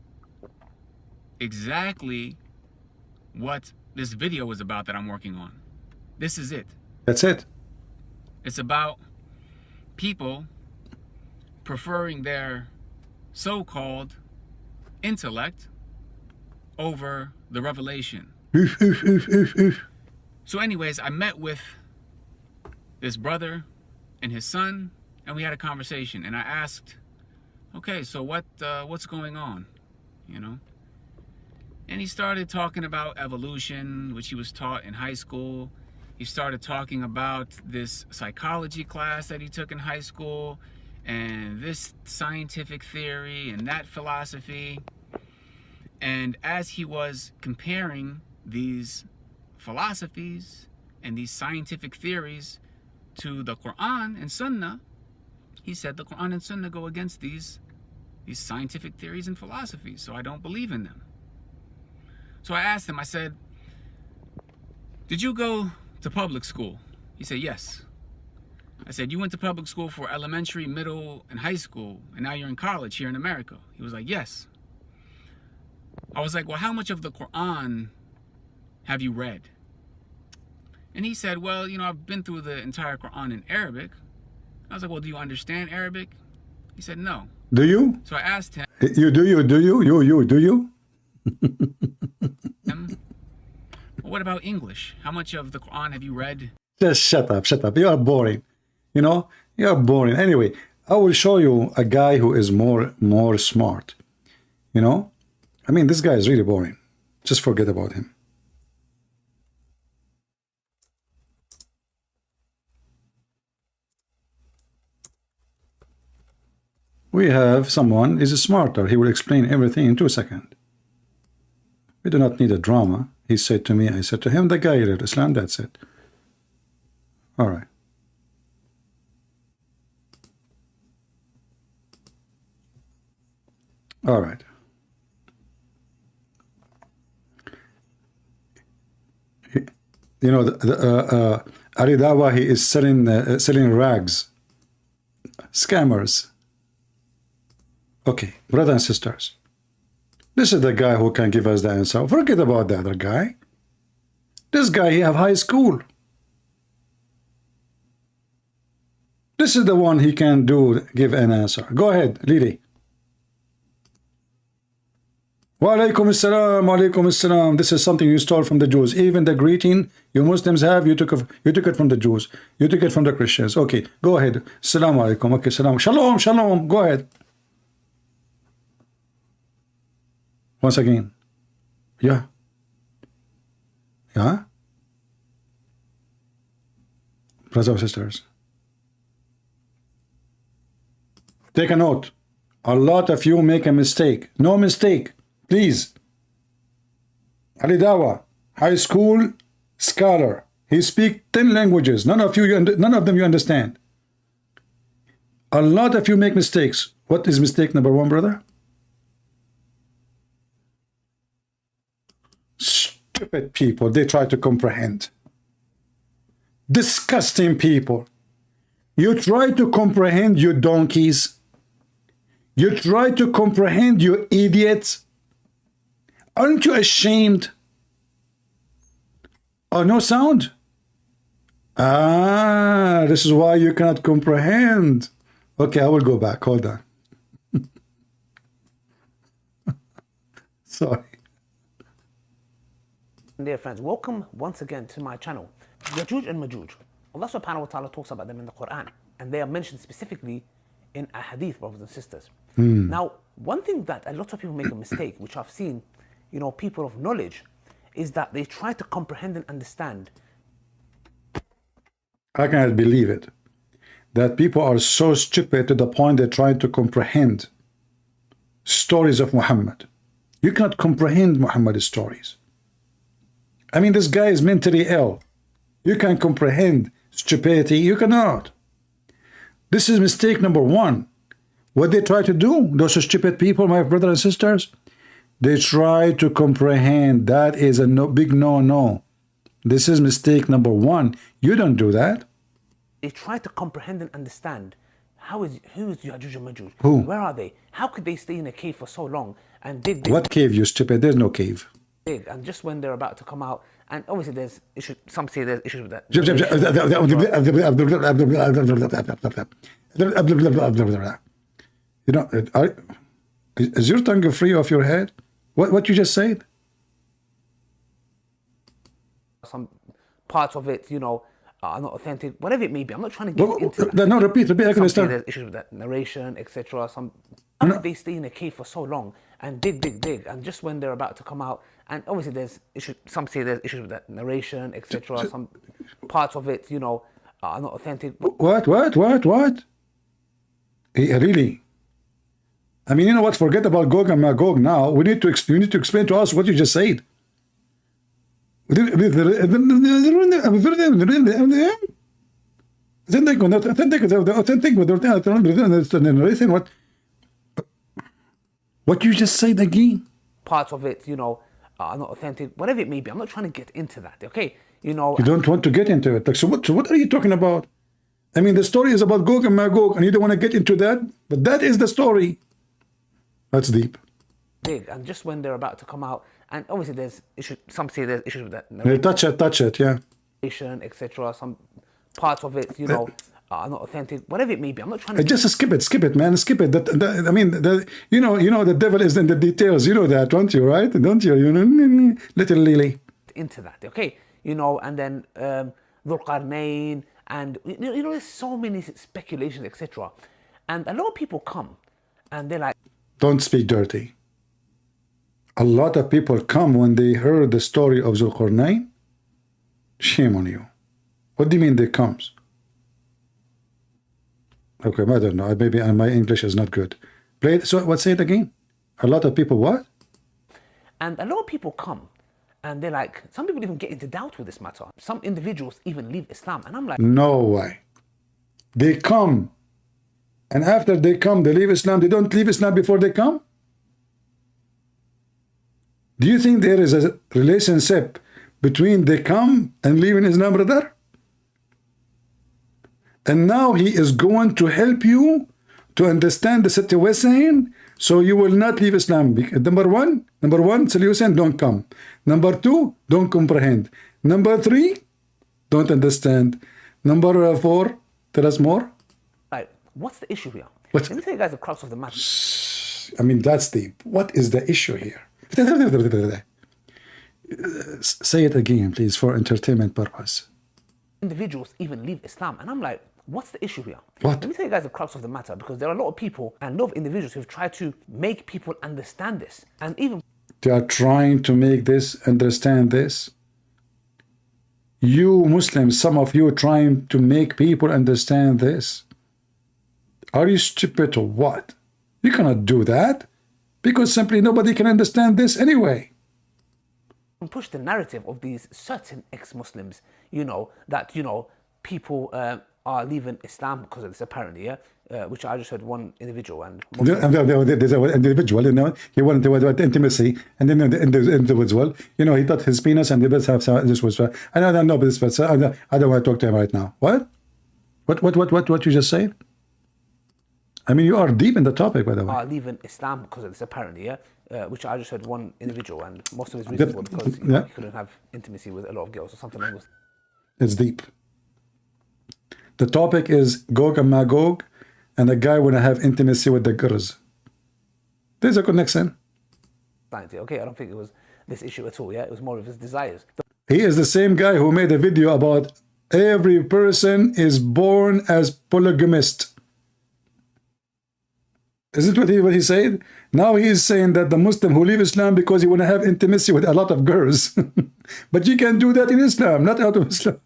what this video is about that I'm working on. This is it. that's it. It's about people preferring their so-called intellect over the revelation. So anyways, I met with this brother and his son, and we had a conversation, and I asked, okay, so what's going on, you know? And he started talking about evolution, which he was taught in high school. He started talking about this psychology class that he took in high school, and this scientific theory and that philosophy. And as he was comparing these philosophies and these scientific theories to the Quran and Sunnah, he said the Quran and Sunnah go against these scientific theories and philosophies, so I don't believe in them. So I asked him, I said, did you go to public school? He said, yes. I said, you went to public school for elementary, middle, and high school, and now you're in college here in America. He was like, yes. I was like, well, how much of the Quran have you read? And he said, well, you know, I've been through the entire Quran in Arabic. I was like, well, do you understand Arabic? He said, no. Do you? So I asked him. You do you? Do you? Well, what about English? How much of the Quran have you read? Just shut up. You are boring. You know, you are boring. Anyway, I will show you a guy who is more smart. You know, I mean, this guy is really boring. Just forget about him. We have someone is smarter. He will explain everything in 2 seconds. We do not need a drama. He said to me, I said to him, the guy left Islam, that's it. All right. All right. You know, Ali Dawah, he is selling rags. Scammers. Okay, brothers and sisters. This is the guy who can give us the answer. Forget about the other guy. This guy, he have high school. This is the one he can give an answer. Go ahead, Lily. Wa alaikum assalam, wa alaikum assalam. This is something you stole from the Jews. Even the greeting you Muslims have, you took it from the Jews. You took it from the Christians. Okay, go ahead. Assalamu alaikum. Okay, salam. Shalom, shalom. Go ahead. Once again. Yeah. Yeah. Brothers and sisters. Take a note. A lot of you make a mistake. No mistake. Please. Ali Dawah, high school scholar. He speaks 10 languages. None of them you understand. A lot of you make mistakes. What is mistake number one, brother? Stupid people. They try to comprehend. Disgusting people. You try to comprehend, you donkeys. You try to comprehend, you idiots. Aren't you ashamed? Oh, no sound? Ah, this is why you cannot comprehend. Okay, I will go back. Hold on. Sorry. Dear friends, welcome once again to my channel. Yajuj and Majuj. Allah subhanahu wa ta'ala talks about them in the Quran, and they are mentioned specifically in a hadith, brothers and sisters. Now, one thing that a lot of people make a mistake, which I've seen, you know, people of knowledge, is that they try to comprehend and understand. I cannot believe it. That people are so stupid to the point they're trying to comprehend stories of Muhammad. You cannot comprehend Muhammad's stories. I mean, this guy is mentally ill. You can comprehend stupidity. You cannot. This is mistake number one. What they try to do, those stupid people, my brothers and sisters, they try to comprehend. That is a big no-no. This is mistake number one. You don't do that. They try to comprehend and understand. Who is Yajuj and Majuj? Who? Where are they? How could they stay in a cave for so long and dig? What cave, you stupid? There's no cave. And just when they're about to come out, and obviously there's issues. Some say there's issues with that. You know, is your tongue free off your head? What you just said? Some parts of it, you know, are not authentic. Whatever it may be, I'm not trying to get into that. No, repeat. I can understand. There's issues with that narration, etc. How could they stay in a cave for so long and dig, and just when they're about to come out, and obviously there's issues. Some say there's issues with that narration, etc. Some parts of it, you know, are not authentic. What? Really? I mean, you know what? Forget about Gog and Magog now. You need to explain to us what you just said. What you just said again? Parts of it, you know, are not authentic. Whatever it may be, I'm not trying to get into that. Okay, you know. You don't want to get into it. Like, so what are you talking about? I mean, the story is about Gog and Magog, and you don't want to get into that. But that is the story. That's deep. And just when they're about to come out, and obviously there's issues. Some say there's issues with that. Touch it, yeah. Etc. Some parts of it, you know, are not authentic. Whatever it may be, I'm not trying to. Just skip it, man. Skip it. I mean, you know, the devil is in the details. You know that, don't you? Right? Don't you? You know, little Lily. Into that, okay? You know, and then Dhul Qarnayn, and you know, there's so many speculations, etc. And a lot of people come, and they're like, don't speak dirty. A lot of people come when they heard the story of Dhul Qarnayn. Shame on you. What do you mean they comes? Okay, I don't know. Maybe my English is not good. Play it. So what? Say it again. A lot of people what? And a lot of people come, and they're like, some people even get into doubt with this matter. Some individuals even leave Islam, and I'm like, no way. They come, and after they come, they leave Islam. They don't leave Islam before they come. Do you think there is a relationship between they come and leave in Islam, brother? And now he is going to help you to understand the situation so you will not leave Islam. Number one solution, don't come. Number two, don't comprehend. Number three, don't understand. Number four, tell us more. Right, what's the issue here? What? Let me tell you guys the crux of the matter. I mean, that's deep. What is the issue here? Say it again, please, for entertainment purpose. Individuals even leave Islam, and I'm like, what's the issue here? What? Let me tell you guys the crux of the matter, because there are a lot of people and a lot of individuals who've tried to make people understand this, and even They are trying to make this, understand this. You Muslims, some of you trying to make people understand this. Are you stupid or what? You cannot do that, because simply nobody can understand this anyway. push the narrative of these certain ex-Muslims, you know, that, you know, people are leaving Islam because of this, apparently, yeah? Which I just heard one individual and... There's an individual, you know, he wanted intimacy, and then the individual, you know, he thought his penis and the bits have this was... I don't know, but this was... I don't want to talk to him right now. What? What you just said? I mean, you are deep in the topic, by the way. Are leaving Islam because of this, apparently, yeah? Which I just heard one individual, and most of his reasons were because he couldn't have intimacy with a lot of girls or something like this. It's deep. The topic is Gog and Magog, and the guy want to have intimacy with the girls. There's a connection. Okay, I don't think it was this issue at all, yeah? It was more of his desires. He is the same guy who made a video about every person is born as polygamist. Isn't what he said? Now he is saying that the Muslim who leave Islam because he want to have intimacy with a lot of girls. But you can do that in Islam, not out of Islam.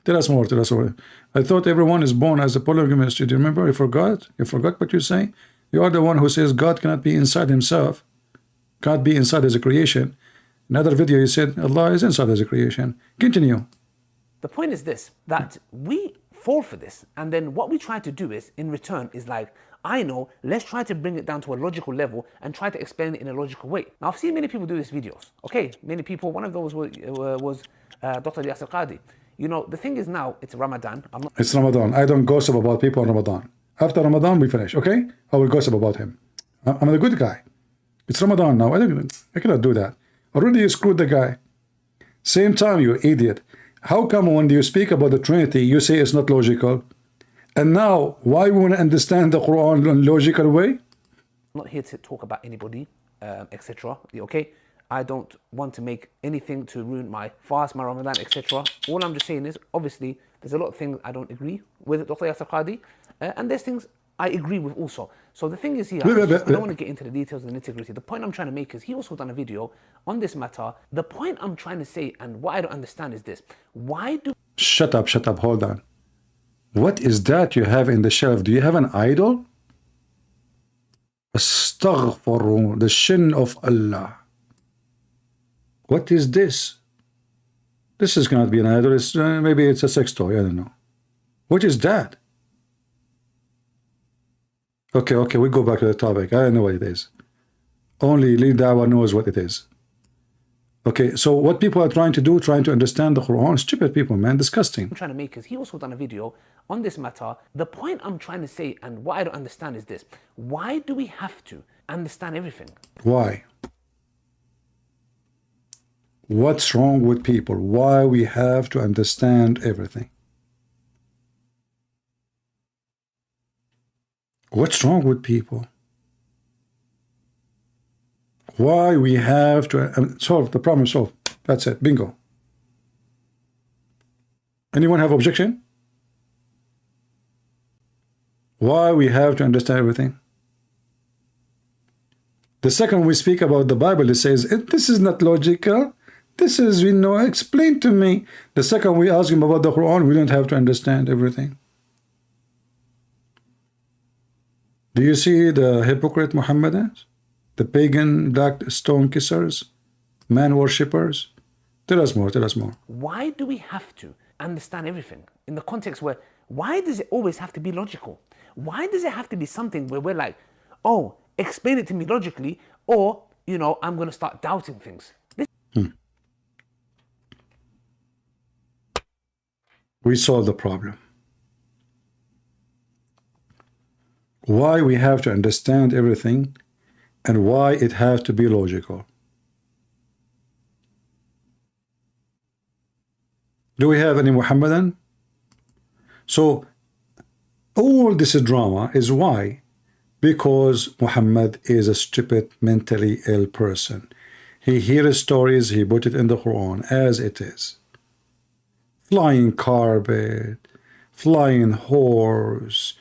Tell us more, tell us more. I thought everyone is born as a polygamist. Do you remember? You forgot? You forgot what you say? You are the one who says God cannot be inside himself. God be inside as a creation. Another video you said Allah is inside as a creation. Continue. The point is this, that we fall for this, and then what we try to do is, in return, is like, I know, let's try to bring it down to a logical level and try to explain it in a logical way. Now, I've seen many people do these videos. Okay, many people, one of those was Dr. Yasir Qadhi. You know, the thing is now, it's Ramadan. It's Ramadan. I don't gossip about people in Ramadan. After Ramadan, we finish, okay? I will gossip about him. I'm a good guy. It's Ramadan now. I cannot do that. Already you screwed the guy. Same time, you idiot. How come when you speak about the Trinity, you say it's not logical? And now, why we want to understand the Quran in a logical way? I'm not here to talk about anybody, etc. Okay? I don't want to make anything to ruin my fast, my Ramadan, etc. All I'm just saying is, obviously, there's a lot of things I don't agree with Dr. Yasir Qadhi, and there's things I agree with also. So the thing is here, I don't want to get into the details and the nitty-gritty. The point I'm trying to make is, he also done a video on this matter. The point I'm trying to say, and what I don't understand is this. Why do... Shut up, hold on. What is that you have in the shelf? Do you have an idol? Astaghfirullah, the shin of Allah. What is this? This is going to be an idol. Maybe it's a sex toy. I don't know. What is that? Okay, we go back to the topic. I don't know what it is. Only Lead Dawah knows what it is. Okay, so what people are trying to do, trying to understand the Quran, stupid people, man, disgusting. I'm trying to make is, he also done a video on this matter. The point I'm trying to say, and what I don't understand is this. Why do we have to understand everything? Why? What's wrong with people? Why we have to understand everything? What's wrong with people? Why we have to solve the problem? Solved. That's it. Bingo. Anyone have objection? Why we have to understand everything? The second we speak about the Bible, it says, this is not logical. This is, you know, explain to me. The second we ask him about the Quran, we don't have to understand everything. Do you see the hypocrite Muhammadans? The pagan black stone kissers? Man worshippers? Tell us more, tell us more. Why do we have to understand everything? In the context where, why does it always have to be logical? Why does it have to be something where we're like, oh, explain it to me logically, or you know, I'm going to start doubting things. We solve the problem. Why we have to understand everything and why it has to be logical. Do we have any Muhammadan? So all this drama is why? Because Muhammad is a stupid, mentally ill person. He hears stories, he put it in the Quran as it is. Flying carpet, flying horse.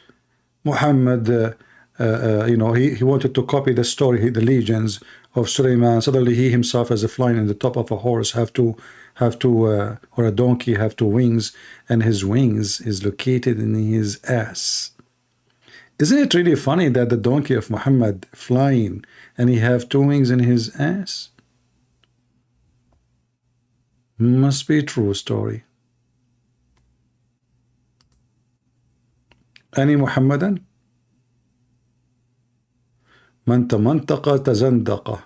Muhammad, you know, he wanted to copy the story, the legends of Sulaiman. Suddenly he himself, as a flying in the top of a horse, or a donkey, have two wings, and his wings is located in his ass. Isn't it really funny that the donkey of Muhammad flying and he have two wings in his ass? Must be a true story. Any Muhammadan? Man tamantaqa tazandaqa.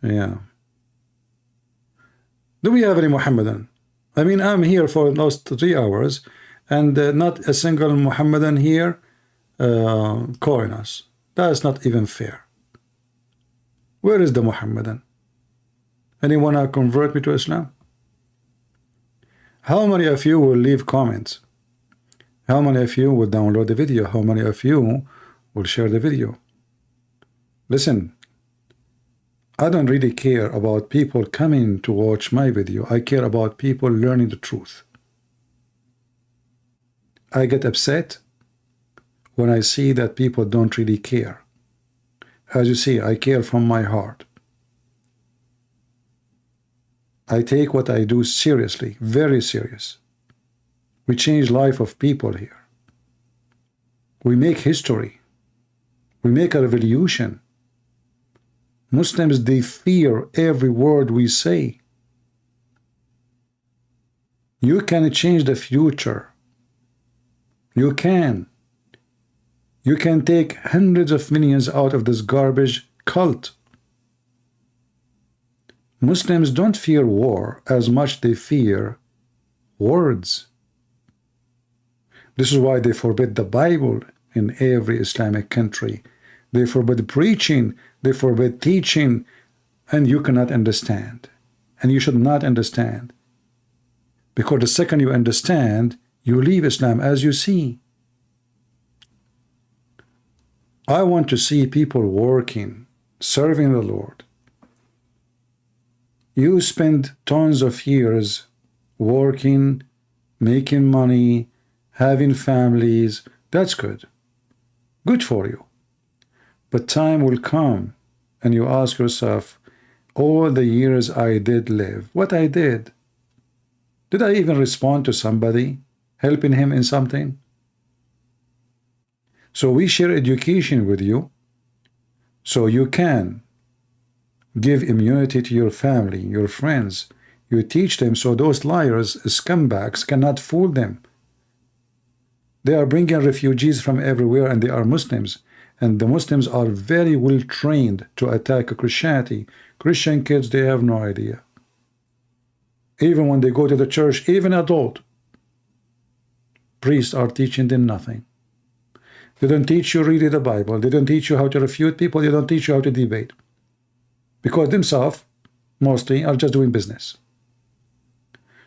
Yeah. Do we have any Muhammadan? I mean, I'm here for the last 3 hours and not a single Muhammadan here calling us. That's not even fair. Where is the Muhammadan? Anyone convert me to Islam? How many of you will leave comments? How many of you will download the video? How many of you will share the video? Listen, I don't really care about people coming to watch my video. I care about people learning the truth. I get upset when I see that people don't really care. As you see, I care from my heart. I take what I do seriously, very serious. We change life of people here. We make history. We make a revolution. Muslims, they fear every word we say. You can change the future. You can. You can take hundreds of millions out of this garbage cult. Muslims don't fear war as much they fear words. This is why they forbid the Bible in every Islamic country. They forbid preaching, they forbid teaching, and you cannot understand. And you should not understand. Because the second you understand, you leave Islam, as you see. I want to see people working, serving the Lord. You spend tons of years working, making money, having families. That's good. Good for you. But time will come and you ask yourself, all the years I did live, what I did? Did I even respond to somebody, helping him in something? So we share education with you so you can give immunity to your family, your friends. You teach them so those liars, scumbags, cannot fool them. They are bringing refugees from everywhere and they are Muslims. And the Muslims are very well trained to attack Christianity. Christian kids, they have no idea. Even when they go to the church, even adult, priests are teaching them nothing. They don't teach you really the Bible. They don't teach you how to refute people. They don't teach you how to debate. Because themselves, mostly, are just doing business.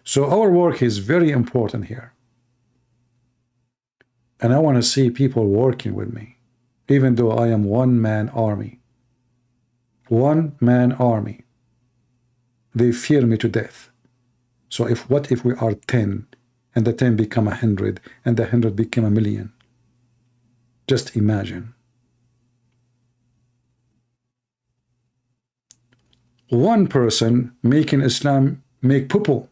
So our work is very important here. And I want to see people working with me, even though I am one-man army. One-man army. They fear me to death. So what if we are 10, and the 10 become 100, and the 100 become 1,000,000? Just imagine. One person making Islam make poo-poo.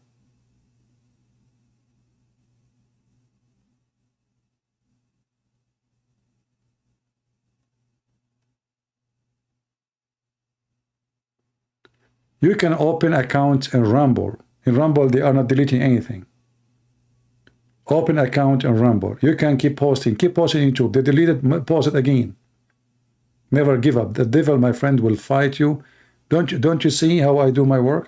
You can open accounts in Rumble. In Rumble, they are not deleting anything. Open account in Rumble. You can keep posting. Keep posting YouTube. They deleted, post it again. Never give up. The devil, my friend, will fight you. Don't you see how I do my work?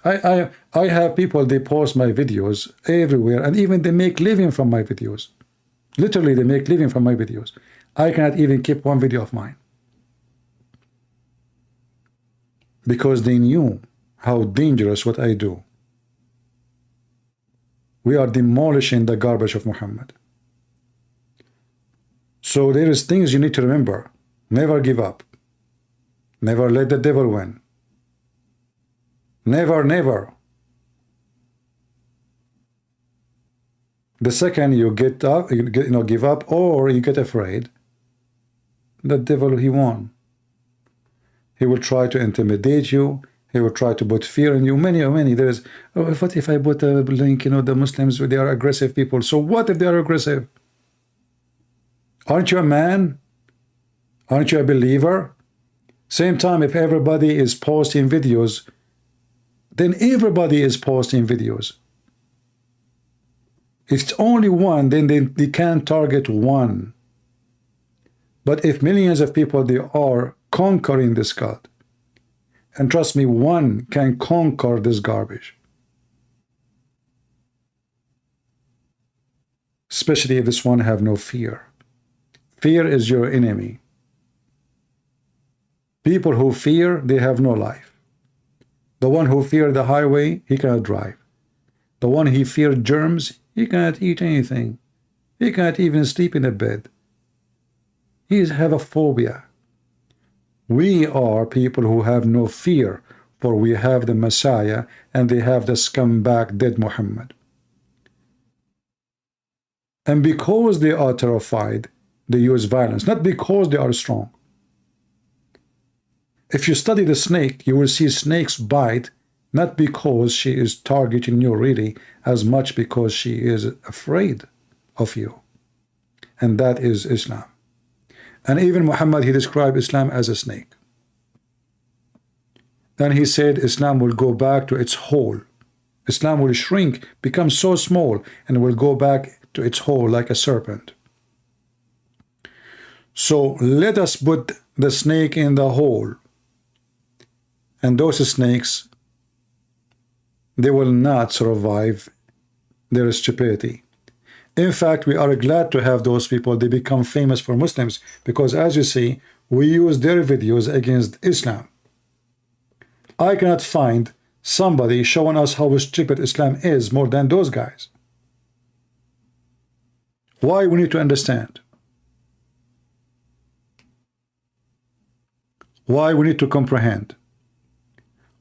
I have people, they post my videos everywhere, and even they make living from my videos. Literally, they make living from my videos. I cannot even keep one video of mine. Because they knew how dangerous what I do. We are demolishing the garbage of Muhammad. So there is things you need to remember. Never give up. Never let the devil win. Never, never. The second you get up, give up, or you get afraid, the devil, he won. He will try to intimidate you. He will try to put fear in you. Many. There is, oh, what if I put a link, the Muslims, they are aggressive people. So what if they are aggressive? Aren't you a man? Aren't you a believer? Same time, if everybody is posting videos, then everybody is posting videos. If it's only one, then they can target one. But if millions of people, they are conquering this God, and trust me, one can conquer this garbage. Especially if this one have no fear. Fear is your enemy. People who fear, they have no life. The one who fear the highway, he cannot drive. The one who fear germs, he cannot eat anything. He cannot even sleep in a bed. He have a phobia. We are people who have no fear, for we have the Messiah, and they have the scumbag dead Muhammad. And because they are terrified, they use violence, not because they are strong. If you study the snake, you will see snakes bite, not because she is targeting you really, as much because she is afraid of you. And that is Islam. And even Muhammad, he described Islam as a snake. Then he said Islam will go back to its hole. Islam will shrink, become so small, and will go back to its hole like a serpent. So let us put the snake in the hole. And those snakes, they will not survive their stupidity. In fact, we are glad to have those people. They become famous for Muslims because, as you see, we use their videos against Islam. I cannot find somebody showing us how stupid Islam is more than those guys. Why? We need to understand. Why we need to comprehend.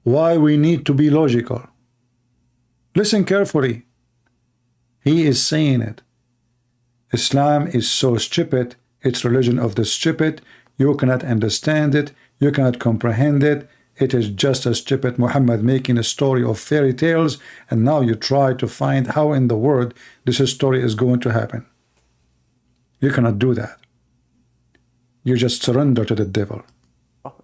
Why we need to be logical. Listen carefully. He is saying it. Islam is so stupid. It's religion of the stupid. You cannot understand it. You cannot comprehend it. It is just a stupid Muhammad making a story of fairy tales, and now you try to find how in the world this story is going to happen. You cannot do that. You just surrender to the devil.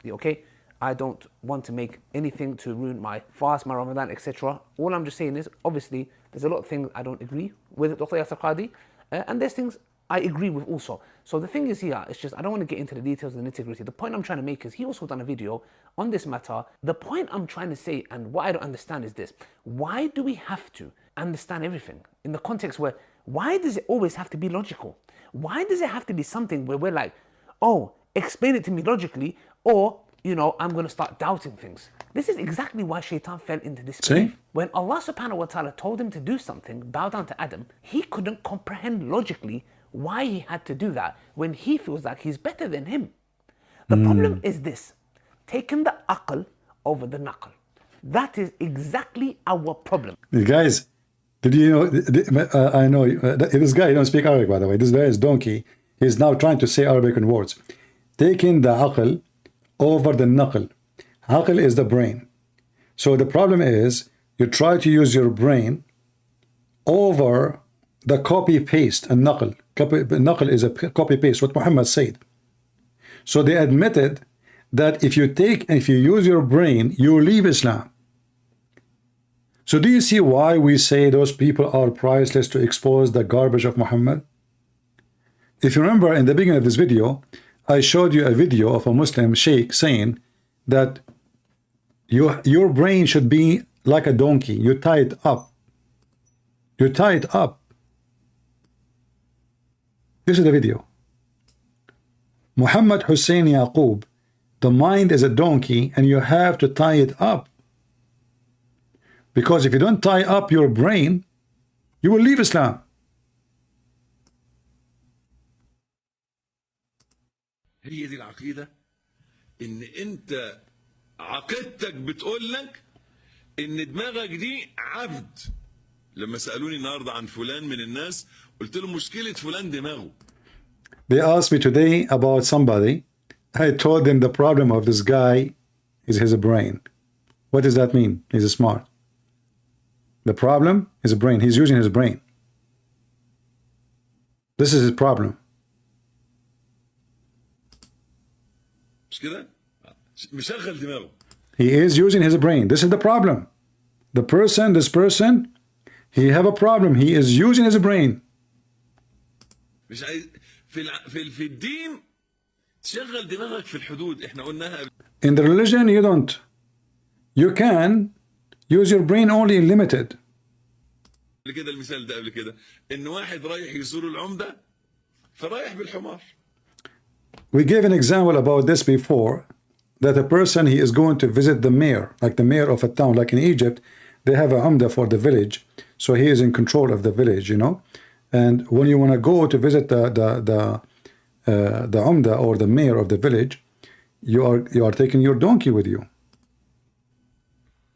Okay, I don't want to make anything to ruin my fast, my Ramadan, etc. All I'm just saying is, obviously, there's a lot of things I don't agree with Dr. Yasir Qadhi, and there's things I agree with also. So the thing is here, it's just I don't want to get into the details and the nitty-gritty. The point I'm trying to make is he also done a video on this matter. The point I'm trying to say, and what I don't understand is this: why do we have to understand everything in the context where, why does it always have to be logical? Why does it have to be something where we're like, oh, explain it to me logically, or, you know, I'm going to start doubting things? This is exactly why Shaitan fell into this belief. When Allah subhanahu wa ta'ala told him to do something, bow down to Adam, he couldn't comprehend logically why he had to do that when he feels like he's better than him. The problem is this: taking the aql over the naql. That is exactly our problem. Guys, did you know, I know this guy don't speak Arabic, by the way. This guy is donkey. He's now trying to say Arabic in words. Taking the aql over the naql. Aql is the brain. So the problem is, you try to use your brain over the copy-paste and naql. Naql is a copy-paste, what Muhammad said. So they admitted that if you use your brain, you leave Islam. So do you see why we say those people are priceless to expose the garbage of Muhammad? If you remember in the beginning of this video, I showed you a video of a Muslim sheikh saying that your brain should be like a donkey. You tie it up. You tie it up. This is the video. Muhammad Hussein Yaqub, the mind is a donkey and you have to tie it up. Because if you don't tie up your brain, you will leave Islam. هي دي العقيدة، إن أنت عقيدتك بتقول لك إن دماغك دي عبد. لما سألوني النهاردة عن فلان من الناس قلت لهم مشكلة فلان دماغه. They asked me today about somebody. I told them the problem of this guy is his brain. What does that mean? He's smart. The problem is a brain. He's using his brain. This is his problem. مش كده؟ مشغل دماغه. He is using his brain. This is the problem. This person, he have a problem. He is using his brain. مش عايز في الدين تشغل دماغك في الحدود. احنا قلناها. In the religion, you don't. You can use your brain only in limited. قبل كده المثال ده قبل كده ان واحد رايح يزور العمدة فرايح بالحمار. We gave an example about this before, that a person, he is going to visit the mayor, like the mayor of a town, like in Egypt, they have a umda for the village, so he is in control of the village, you know. And when you want to go to visit the umda or the mayor of the village, you are taking your donkey with you.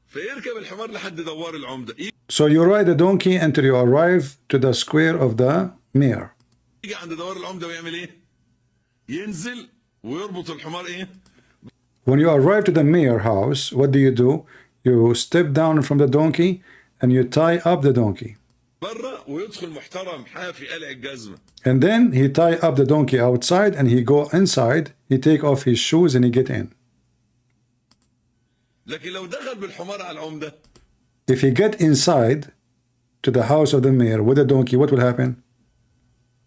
فيركب الحمار لحد دوار العمدة. So you ride the donkey until you arrive to the square of the mayor. يجي عند دوار العمدة ويعمل ايه؟ ينزل ويربط الحمار ايه؟ When you arrive to the mayor house, what do? You step down from the donkey and you tie up the donkey. برا ويدخل محترم حافي قلع الجزمة. And then he tie up the donkey outside and he go inside, he take off his shoes and he get in. لكن لو دخل بالحمار على العمدة. If he get inside to the house of the mayor with the donkey, what will happen?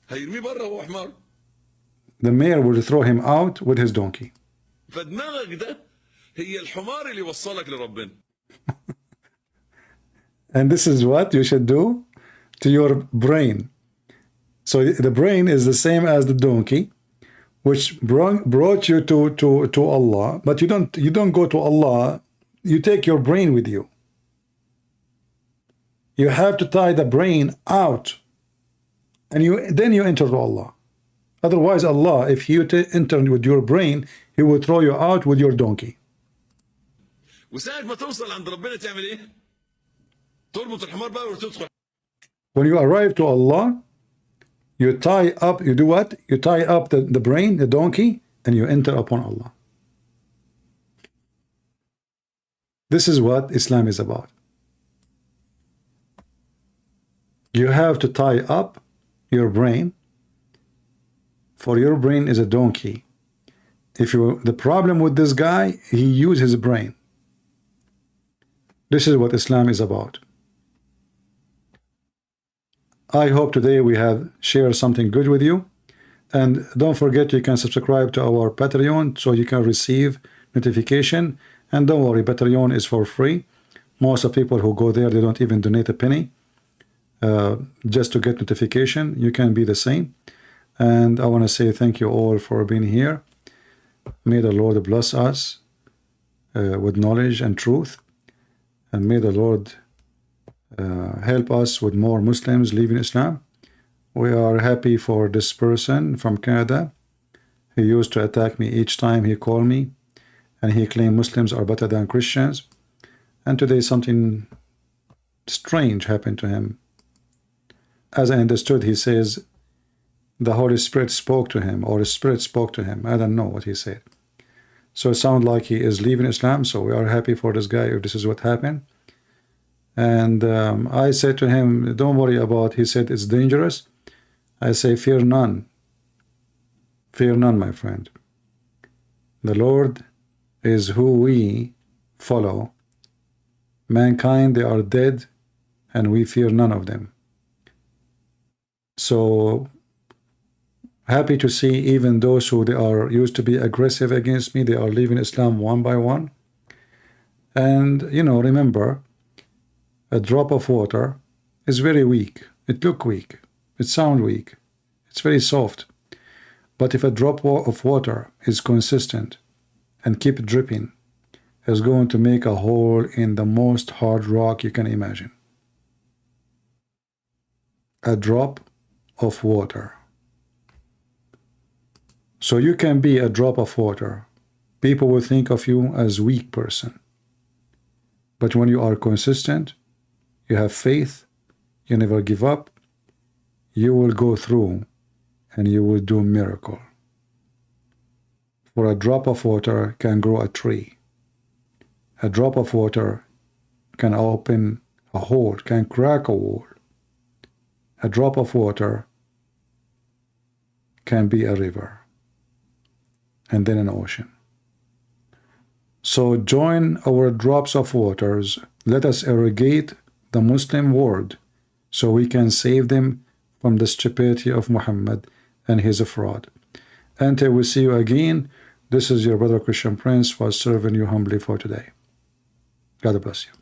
هيرميه برا وهو حمار. The mayor will throw him out with his donkey. فدماغك ده هي الحمار اللي يوصلك لربنا. And this is what you should do to your brain. So the brain is the same as the donkey, which brought you to Allah, but you don't go to Allah, you take your brain with you. You have to tie the brain out, and then you enter to Allah. Otherwise, Allah, if you enter with your brain, He will throw you out with your donkey. وساعة ما توصل عند ربنا تعمل ايه؟ تربط الحمار بقى وتدخل. When you arrive to Allah, you tie up, you do what? You tie up the brain, the donkey, and you enter upon Allah. This is what Islam is about. You have to tie up your brain, for your brain is a donkey. The problem with this guy, he used his brain. This is what Islam is about. I hope today we have shared something good with you. And don't forget, you can subscribe to our Patreon so you can receive notification. And don't worry, Patreon is for free. Most of people who go there, they don't even donate a penny just to get notification. You can be the same. And I want to say thank you all for being here. May the Lord bless us with knowledge and truth. And may the Lord help us with more Muslims leaving Islam. We are happy for this person from Canada. He used to attack me each time he called me, and he claimed Muslims are better than Christians. And today something strange happened to him. As I understood, he says the Holy Spirit spoke to him, or the Spirit spoke to him. I don't know what he said. So it sounds like he is leaving Islam. So we are happy for this guy if this is what happened. And I said to him, don't worry about, he said it's dangerous. I say, fear none. Fear none, my friend. The Lord is who we follow. Mankind, they are dead, and we fear none of them. So Happy to see even those who they are used to be aggressive against me, they are leaving Islam one by one. And you know, remember, a drop of water is very weak. It look weak. It sound weak. It's very soft. But if a drop of water is consistent and keep dripping, it's going to make a hole in the most hard rock you can imagine. A drop of water. So you can be a drop of water. People will think of you as a weak person. But when you are consistent, you have faith, you never give up, you will go through and you will do a miracle. For a drop of water can grow a tree. A drop of water can open a hole, can crack a wall. A drop of water can be a river and then an ocean. So join our drops of waters. Let us irrigate the Muslim world so we can save them from the stupidity of Muhammad and his fraud. Until we see you again, this is your brother Christian Prince was serving you humbly for today. God bless you.